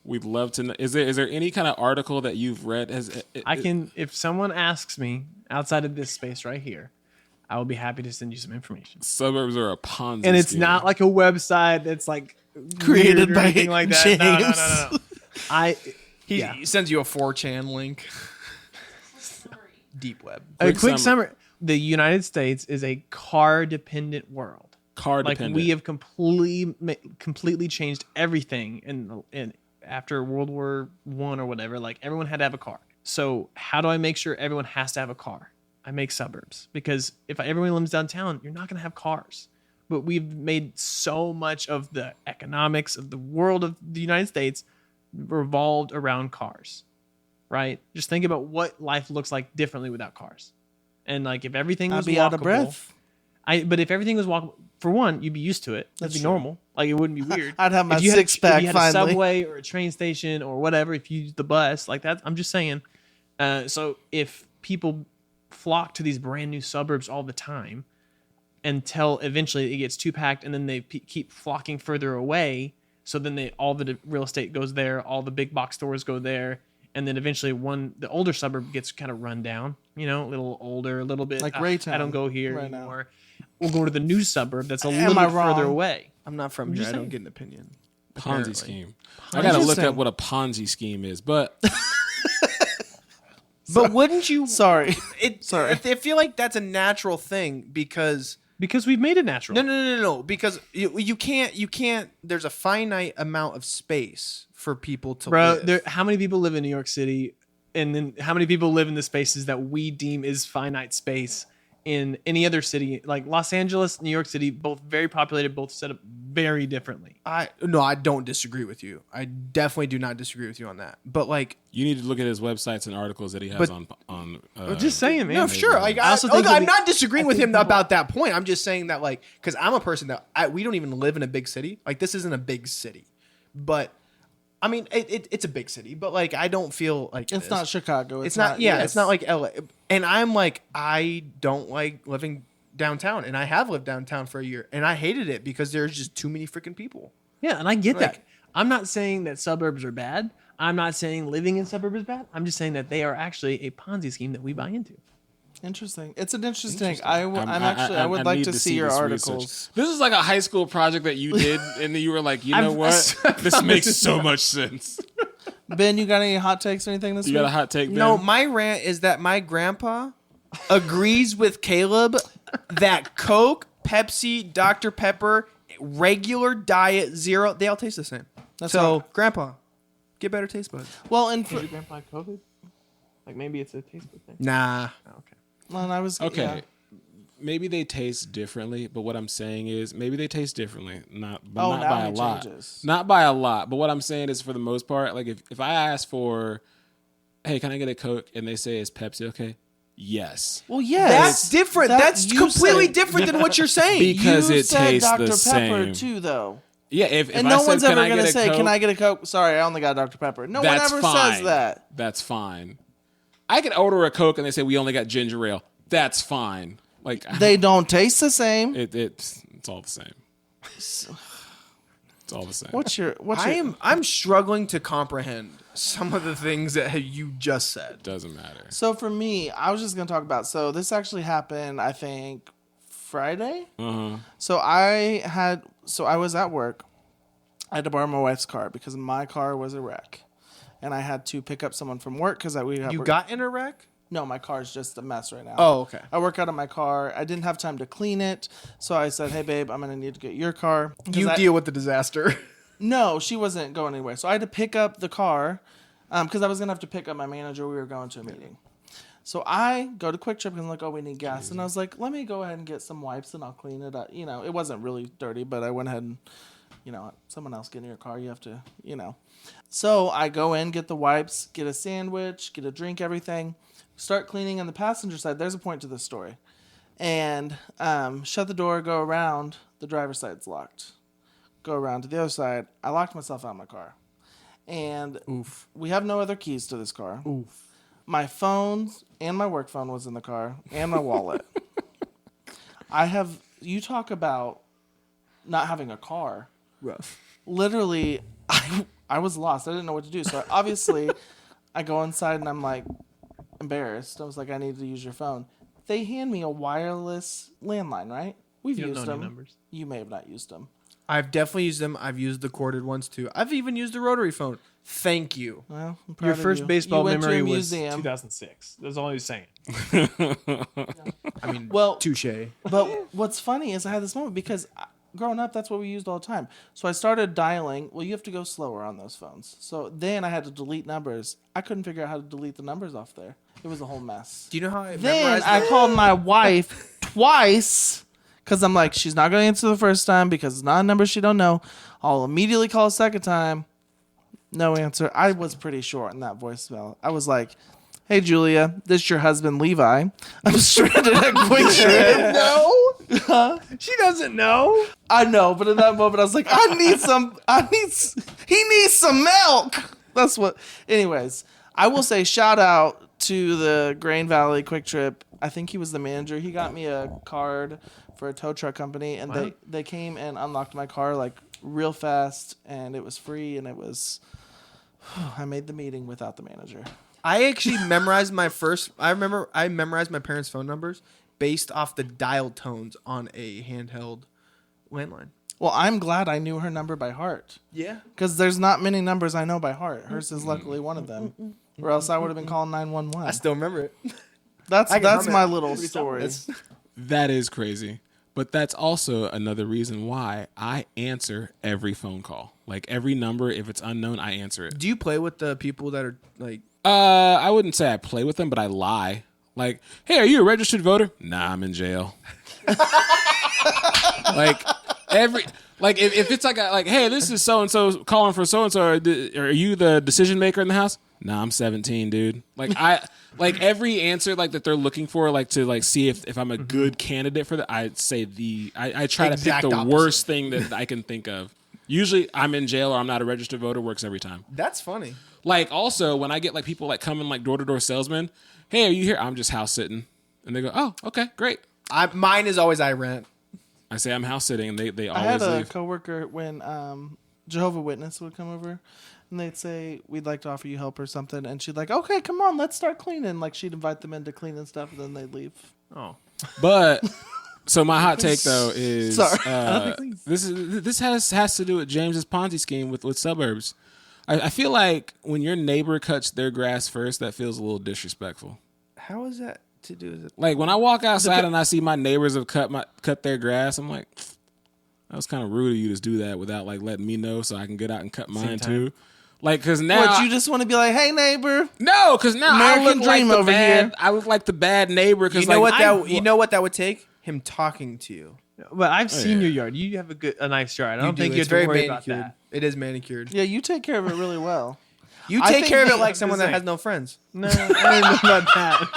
Speaker 1: We'd love to know. Is there any kind of article that you've read?
Speaker 2: I can, if someone asks me outside of this space right here, I will be happy to send you some information.
Speaker 1: Suburbs are a Ponzi
Speaker 2: And it's
Speaker 1: scheme.
Speaker 2: not like a website that's like
Speaker 4: Created
Speaker 2: weird or
Speaker 4: by
Speaker 2: anything like that. No.
Speaker 3: He
Speaker 2: Yeah.
Speaker 3: sends you a 4chan link.
Speaker 5: Summary.
Speaker 3: Deep web.
Speaker 2: A
Speaker 1: Quick
Speaker 2: quick summary. The United States is a car-dependent world.
Speaker 1: car
Speaker 2: Like
Speaker 1: dependent.
Speaker 2: we have completely changed everything in after World War I or whatever. Like everyone had to have a car. So how do I make sure everyone has to have a car? I make suburbs, because if everyone lives downtown, you're not going to have cars. But we've made so much of the economics of the world of the United States revolved around cars, right? Just think about what life looks like differently without cars. And like if everything
Speaker 4: I'd
Speaker 2: was
Speaker 4: be out of
Speaker 2: walkable-
Speaker 4: breath.
Speaker 2: but if everything was walkable, for one, you'd be used to it. That'd
Speaker 4: That's
Speaker 2: be
Speaker 4: true.
Speaker 2: normal. Like it wouldn't be weird.
Speaker 4: I'd have my
Speaker 2: If you had
Speaker 4: six-pack
Speaker 2: if you had
Speaker 4: finally.
Speaker 2: a subway or a train station or whatever, if you used the bus like that, I'm just saying. So if people flock to these brand new suburbs all the time until eventually it gets too packed, and then they keep flocking further away, so then all the real estate goes there, all the big box stores go there, and then eventually the older suburb gets kind of run down, a little older, a little bit
Speaker 4: Like
Speaker 2: I
Speaker 4: Raytown
Speaker 2: don't go here
Speaker 4: right now.
Speaker 2: anymore. We'll go to the new suburb that's a
Speaker 4: Am
Speaker 2: little
Speaker 4: I
Speaker 2: bit further
Speaker 4: wrong?
Speaker 2: away.
Speaker 3: I'm not from
Speaker 2: I'm
Speaker 3: here.
Speaker 2: just
Speaker 3: I don't
Speaker 2: saying.
Speaker 3: get an opinion.
Speaker 1: Ponzi
Speaker 3: Apparently.
Speaker 1: scheme. I gotta look
Speaker 4: Interesting.
Speaker 1: up what a Ponzi scheme is, but
Speaker 3: But wouldn't you?
Speaker 4: Sorry.
Speaker 3: Sorry. I feel like that's a natural thing because
Speaker 2: Because we've made it natural.
Speaker 3: no. Because you can't. There's a finite amount of space for people to
Speaker 2: Bro,
Speaker 3: live.
Speaker 2: how many people live in New York City, and then how many people live in the spaces that we deem is finite space in any other city? Like Los Angeles, New York City, both very populated, both set up very differently.
Speaker 3: I don't disagree with you. I definitely do not disagree with you on that. But like,
Speaker 1: you need to look at his websites and articles that he has
Speaker 3: But-
Speaker 1: on.
Speaker 2: I'm just saying, man.
Speaker 3: no, sure. Like,
Speaker 2: I also think
Speaker 3: I'm
Speaker 2: that
Speaker 3: not disagreeing
Speaker 2: I
Speaker 3: with
Speaker 2: think
Speaker 3: him
Speaker 2: people-
Speaker 3: about that point. I'm just saying that like, because I'm a person that we don't even live in a big city. Like, this isn't a big city, but I mean, it's a big city. But like, I don't feel like
Speaker 4: It's not Chicago.
Speaker 3: It's not. Yeah,
Speaker 4: yes.
Speaker 3: it's not like LA. And I'm like, I don't like living downtown, and I have lived downtown for a year, and I hated it because there's just too many freaking people.
Speaker 2: Yeah, and I get
Speaker 3: Like-
Speaker 2: that. I'm not saying that suburbs are bad. I'm not saying living in suburbs is bad. I'm just saying that they are actually a Ponzi scheme that we buy into.
Speaker 4: Interesting. It's an interesting. I would
Speaker 1: I
Speaker 4: like
Speaker 1: need
Speaker 4: to see your
Speaker 1: this
Speaker 4: articles.
Speaker 1: research. This is like a high school project that you did, and then you were like, you know
Speaker 2: I've-
Speaker 1: what?
Speaker 2: I
Speaker 1: This makes so much sense.
Speaker 4: Ben, you got any hot takes or anything this
Speaker 1: You
Speaker 4: week?
Speaker 1: got a hot take, Ben?
Speaker 3: No, my rant is that my grandpa agrees with Caleb that Coke, Pepsi, Dr. Pepper, regular diet, zero, they all taste the same.
Speaker 4: That's
Speaker 3: so,
Speaker 4: right.
Speaker 3: Grandpa, get better taste buds.
Speaker 4: Well, and
Speaker 2: Did your grandpa have COVID? Like maybe it's a taste bud thing.
Speaker 3: Nah.
Speaker 2: Oh, okay.
Speaker 4: well, I was
Speaker 1: Okay.
Speaker 4: yeah.
Speaker 1: Maybe they taste differently, but what I'm saying is maybe they taste differently, not
Speaker 4: Oh,
Speaker 1: not
Speaker 4: now
Speaker 1: by a
Speaker 4: he
Speaker 1: lot.
Speaker 4: changes.
Speaker 1: Not by a lot, but what I'm saying is for the most part, like if I ask for, hey, can I get a Coke, and they say it's Pepsi, okay, yes,
Speaker 4: Well, yes.
Speaker 3: That's different.
Speaker 4: that-
Speaker 3: That's
Speaker 4: you
Speaker 3: completely
Speaker 4: said-
Speaker 3: different than what you're saying.
Speaker 1: Because
Speaker 4: you
Speaker 1: it
Speaker 4: said
Speaker 1: tastes
Speaker 4: Dr.
Speaker 1: the
Speaker 4: Pepper
Speaker 1: same.
Speaker 4: too, though.
Speaker 1: Yeah, if
Speaker 4: And
Speaker 1: I
Speaker 4: no
Speaker 1: said,
Speaker 4: one's
Speaker 1: can
Speaker 4: ever
Speaker 1: I
Speaker 4: gonna
Speaker 1: get a
Speaker 4: say,
Speaker 1: Coke?
Speaker 4: "Can I get a Coke?" Sorry, I only got Dr. Pepper. No
Speaker 1: That's
Speaker 4: one ever
Speaker 1: fine.
Speaker 4: says that.
Speaker 1: That's fine. I could order a Coke and they say we only got ginger ale. That's fine. Like
Speaker 4: They don't taste the same.
Speaker 1: it's all the same. It's all the same.
Speaker 3: I'm struggling to comprehend some of the things that you just said.
Speaker 1: Doesn't matter.
Speaker 4: So for me, I was just gonna talk about. So this actually happened, I think, Friday. So I was at work. I had to borrow my wife's car because my car was a wreck, and I had to pick up someone from work because
Speaker 3: You got in a wreck?
Speaker 4: No, my car's just a mess right now.
Speaker 3: Oh, okay.
Speaker 4: I work out of my car. I didn't have time to clean it, so I said, "Hey, babe, I'm gonna need to get your car."
Speaker 3: Deal with the disaster.
Speaker 4: No, she wasn't going anywhere. So I had to pick up the car because I was going to have to pick up my manager. We were going to a meeting. So I go to Quick Trip and I'm like, oh, we need gas. And I was like, let me go ahead and get some wipes and I'll clean it up. You know, it wasn't really dirty, but I went ahead and, you know, someone else get in your car. You have to, you know. So I go in, get the wipes, get a sandwich, get a drink, everything. Start cleaning on the passenger side. There's a point to this story. And shut the door, go around. The driver's side's locked. Go around to the other side. I locked myself out of my car. And we have no other keys to this car. My phone and my work phone was in the car and my wallet. You talk about not having a car.
Speaker 3: Rough.
Speaker 4: Literally, I was lost. I didn't know what to do. So obviously, I go inside and I'm like embarrassed. I was like, I need to use your phone. They hand me a wireless landline, right? We've used them. Numbers. You may have not used them.
Speaker 3: I've definitely used them. I've used the corded ones too. I've even used the rotary phone. Thank you.
Speaker 4: Well,
Speaker 2: your first baseball memory was
Speaker 4: museum.
Speaker 2: 2006. That's all he was saying.
Speaker 3: I mean,
Speaker 4: well,
Speaker 3: touche.
Speaker 4: But what's funny is I had this moment because growing up, that's what we used all the time. So I started dialing. Well, you have to go slower on those phones. So then I had to delete numbers. I couldn't figure out how to delete the numbers off there. It was a whole mess.
Speaker 3: Do you know how I
Speaker 4: Then I called my wife twice. Because I'm like, she's not going to answer the first time because it's not a number she don't know. I'll immediately call a second time. No answer. I was pretty short in that voicemail. I was like, hey, Julia, this is your husband, Levi. I'm stranded at Quick Trip.
Speaker 3: No. Huh? She doesn't know.
Speaker 4: I know, but in that moment, I was like, he needs some milk. That's what. Anyways, I will say shout out to the Grain Valley Quick Trip. I think he was the manager. He got me a card for a tow truck company, and they came and unlocked my car like real fast, and it was free, and it was I made the meeting without the manager.
Speaker 3: I actually memorized I memorized my parents' phone numbers based off the dial tones on a handheld landline.
Speaker 4: Well, I'm glad I knew her number by heart.
Speaker 3: Yeah.
Speaker 4: Because there's not many numbers I know by heart. Hers is luckily one of them. Or else I would have been calling 911.
Speaker 3: I still remember it.
Speaker 4: That's my little story.
Speaker 1: That is crazy. But that's also another reason why I answer every phone call. Like every number, if it's unknown, I answer it.
Speaker 3: Do you play with the people that are like...
Speaker 1: I wouldn't say I play with them, but I lie. Like, hey, are you a registered voter? Nah, I'm in jail. If it's like, hey, this is so-and-so calling for so-and-so, are you the decision maker in the house? Nah, I'm 17, dude. Like every answer like that they're looking for, like to like see if I'm a good candidate for that, I'd say I try to pick the worst thing that I can think of. Usually I'm in jail or I'm not a registered voter, works every time.
Speaker 3: That's funny.
Speaker 1: Like also when I get like people like coming like door-to-door salesmen, hey, are you here? I'm just house sitting. And they go, oh, okay, great.
Speaker 3: Mine is always I rent.
Speaker 1: I say I'm house sitting and they always
Speaker 4: I had a
Speaker 1: leave.
Speaker 4: coworker when Jehovah's Witness would come over and they'd say, we'd like to offer you help or something. And she'd like, okay, come on, let's start cleaning. Like she'd invite them in to clean and stuff and then they'd leave.
Speaker 2: Oh.
Speaker 1: But so my hot take though is
Speaker 4: Sorry.
Speaker 1: This has to do with James's Ponzi scheme with suburbs. I feel like when your neighbor cuts their grass first, that feels a little disrespectful.
Speaker 3: How is that to do with it?
Speaker 1: Like when I walk outside and I see my neighbors have cut their grass, I'm like, that was kind of rude of you to do that without like letting me know so I can get out and cut mine too. Like, cause now
Speaker 4: what, you just want to be like, hey neighbor?
Speaker 1: No, cause now
Speaker 4: American dream over here.
Speaker 1: I look like the bad neighbor. Cause
Speaker 3: you know what that would take? Him talking to you.
Speaker 2: But I've seen your yard. You have a nice yard. I don't think you have to worry about that.
Speaker 3: It is manicured.
Speaker 4: Yeah, you take care of it really well.
Speaker 3: You take care of it like someone that has no friends.
Speaker 2: No, I don't know about that.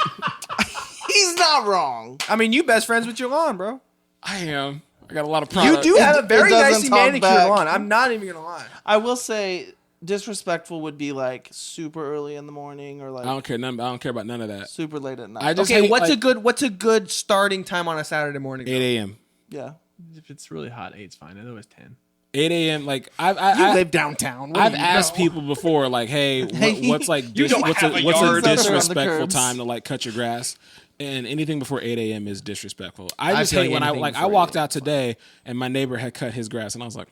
Speaker 4: He's not wrong.
Speaker 3: I mean, you best friends with your lawn, bro.
Speaker 1: I am. I got a lot of products.
Speaker 3: You do have a very
Speaker 4: doesn't
Speaker 3: nicely
Speaker 4: talk
Speaker 3: manicured
Speaker 4: back.
Speaker 3: lawn. I'm not even gonna lie.
Speaker 4: I will say disrespectful would be like super early in the morning or like
Speaker 1: I don't care about none of that.
Speaker 4: super late at night.
Speaker 1: I just
Speaker 3: Okay,
Speaker 1: hate,
Speaker 3: what's a good starting time on a Saturday morning?
Speaker 1: 8 a.m.
Speaker 4: Yeah.
Speaker 2: If it's really hot, 8's fine. I know it's 10.
Speaker 1: 8 a.m. Like
Speaker 3: You live downtown. What
Speaker 1: I've
Speaker 3: do you
Speaker 1: asked
Speaker 3: know?
Speaker 1: people before, like, hey, what's like
Speaker 3: You don't
Speaker 1: what's
Speaker 3: have
Speaker 1: a
Speaker 3: a yard.
Speaker 1: disrespectful
Speaker 4: Curbs.
Speaker 1: time to like cut your grass? And anything before 8 a.m. is disrespectful. I just
Speaker 3: feel
Speaker 1: hate
Speaker 3: like
Speaker 1: when I
Speaker 3: anything
Speaker 1: like I
Speaker 3: before
Speaker 1: walked
Speaker 3: 8
Speaker 1: out today and my neighbor had cut his grass and I was like,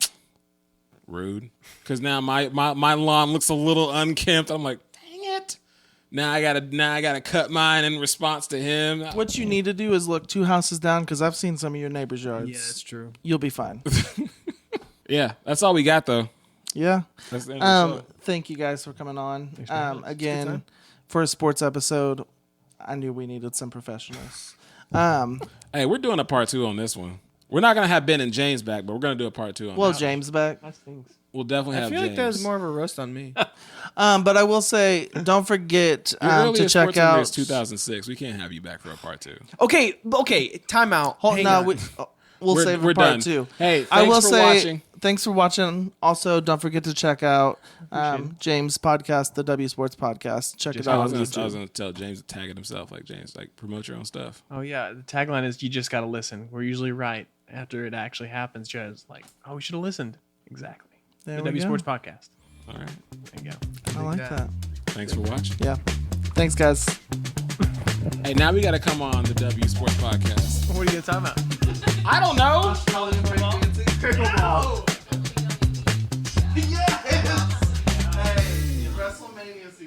Speaker 1: rude, because now my lawn looks a little unkempt. I'm like, dang it. Now I gotta cut mine in response to him.
Speaker 4: What you need to do is look 2 houses down because I've seen some of your neighbors' yards.
Speaker 3: Yeah, that's true.
Speaker 4: You'll be fine.
Speaker 1: Yeah, that's all we got though.
Speaker 4: Yeah.
Speaker 1: That's the end of the show.
Speaker 4: Thank you guys for coming on.
Speaker 2: for having us.
Speaker 4: Again, for a sports episode, I knew we needed some professionals.
Speaker 1: Hey, we're doing a part 2 on this one. We're not gonna have Ben and James back, but we're gonna do a part 2 on
Speaker 4: Well,
Speaker 1: that.
Speaker 4: James back.
Speaker 2: That stinks.
Speaker 1: We'll definitely
Speaker 3: I
Speaker 1: have
Speaker 3: feel
Speaker 1: James.
Speaker 3: like that was more of a roast on me.
Speaker 4: But I will say, don't forget
Speaker 1: Your
Speaker 4: to
Speaker 1: earliest
Speaker 4: check
Speaker 1: sports memory
Speaker 4: out.
Speaker 1: is 2006. We can't have you back for a part 2.
Speaker 3: Okay, time out.
Speaker 4: Hold,
Speaker 3: Hang
Speaker 4: no,
Speaker 3: on.
Speaker 4: we'll
Speaker 1: We're-
Speaker 4: save it
Speaker 1: we're
Speaker 4: for part
Speaker 1: done.
Speaker 4: 2.
Speaker 1: Hey,
Speaker 4: I
Speaker 1: thanks
Speaker 4: will
Speaker 1: for
Speaker 4: say
Speaker 1: watching.
Speaker 4: thanks for watching. Also, don't forget to check out James' podcast, the W Sports Podcast. Check it
Speaker 1: I
Speaker 4: out
Speaker 1: was
Speaker 4: on
Speaker 1: gonna
Speaker 4: YouTube.
Speaker 1: tell James to tag it himself, like James, like promote your own stuff.
Speaker 2: Oh yeah, the tagline is "You just gotta listen." We're usually right after it actually happens. Just like, oh, we should have listened. Exactly.
Speaker 4: There
Speaker 2: The
Speaker 4: we
Speaker 2: W
Speaker 4: go.
Speaker 2: Sports Podcast.
Speaker 1: All right.
Speaker 2: There you go.
Speaker 4: I like
Speaker 3: that.
Speaker 4: that.
Speaker 1: Thanks for watching.
Speaker 4: Yeah. Thanks, guys.
Speaker 1: Hey, now we got to come on the W Sports Podcast.
Speaker 2: What are you gonna talk about?
Speaker 1: I don't know.
Speaker 4: Yes! Hey, WrestleMania season.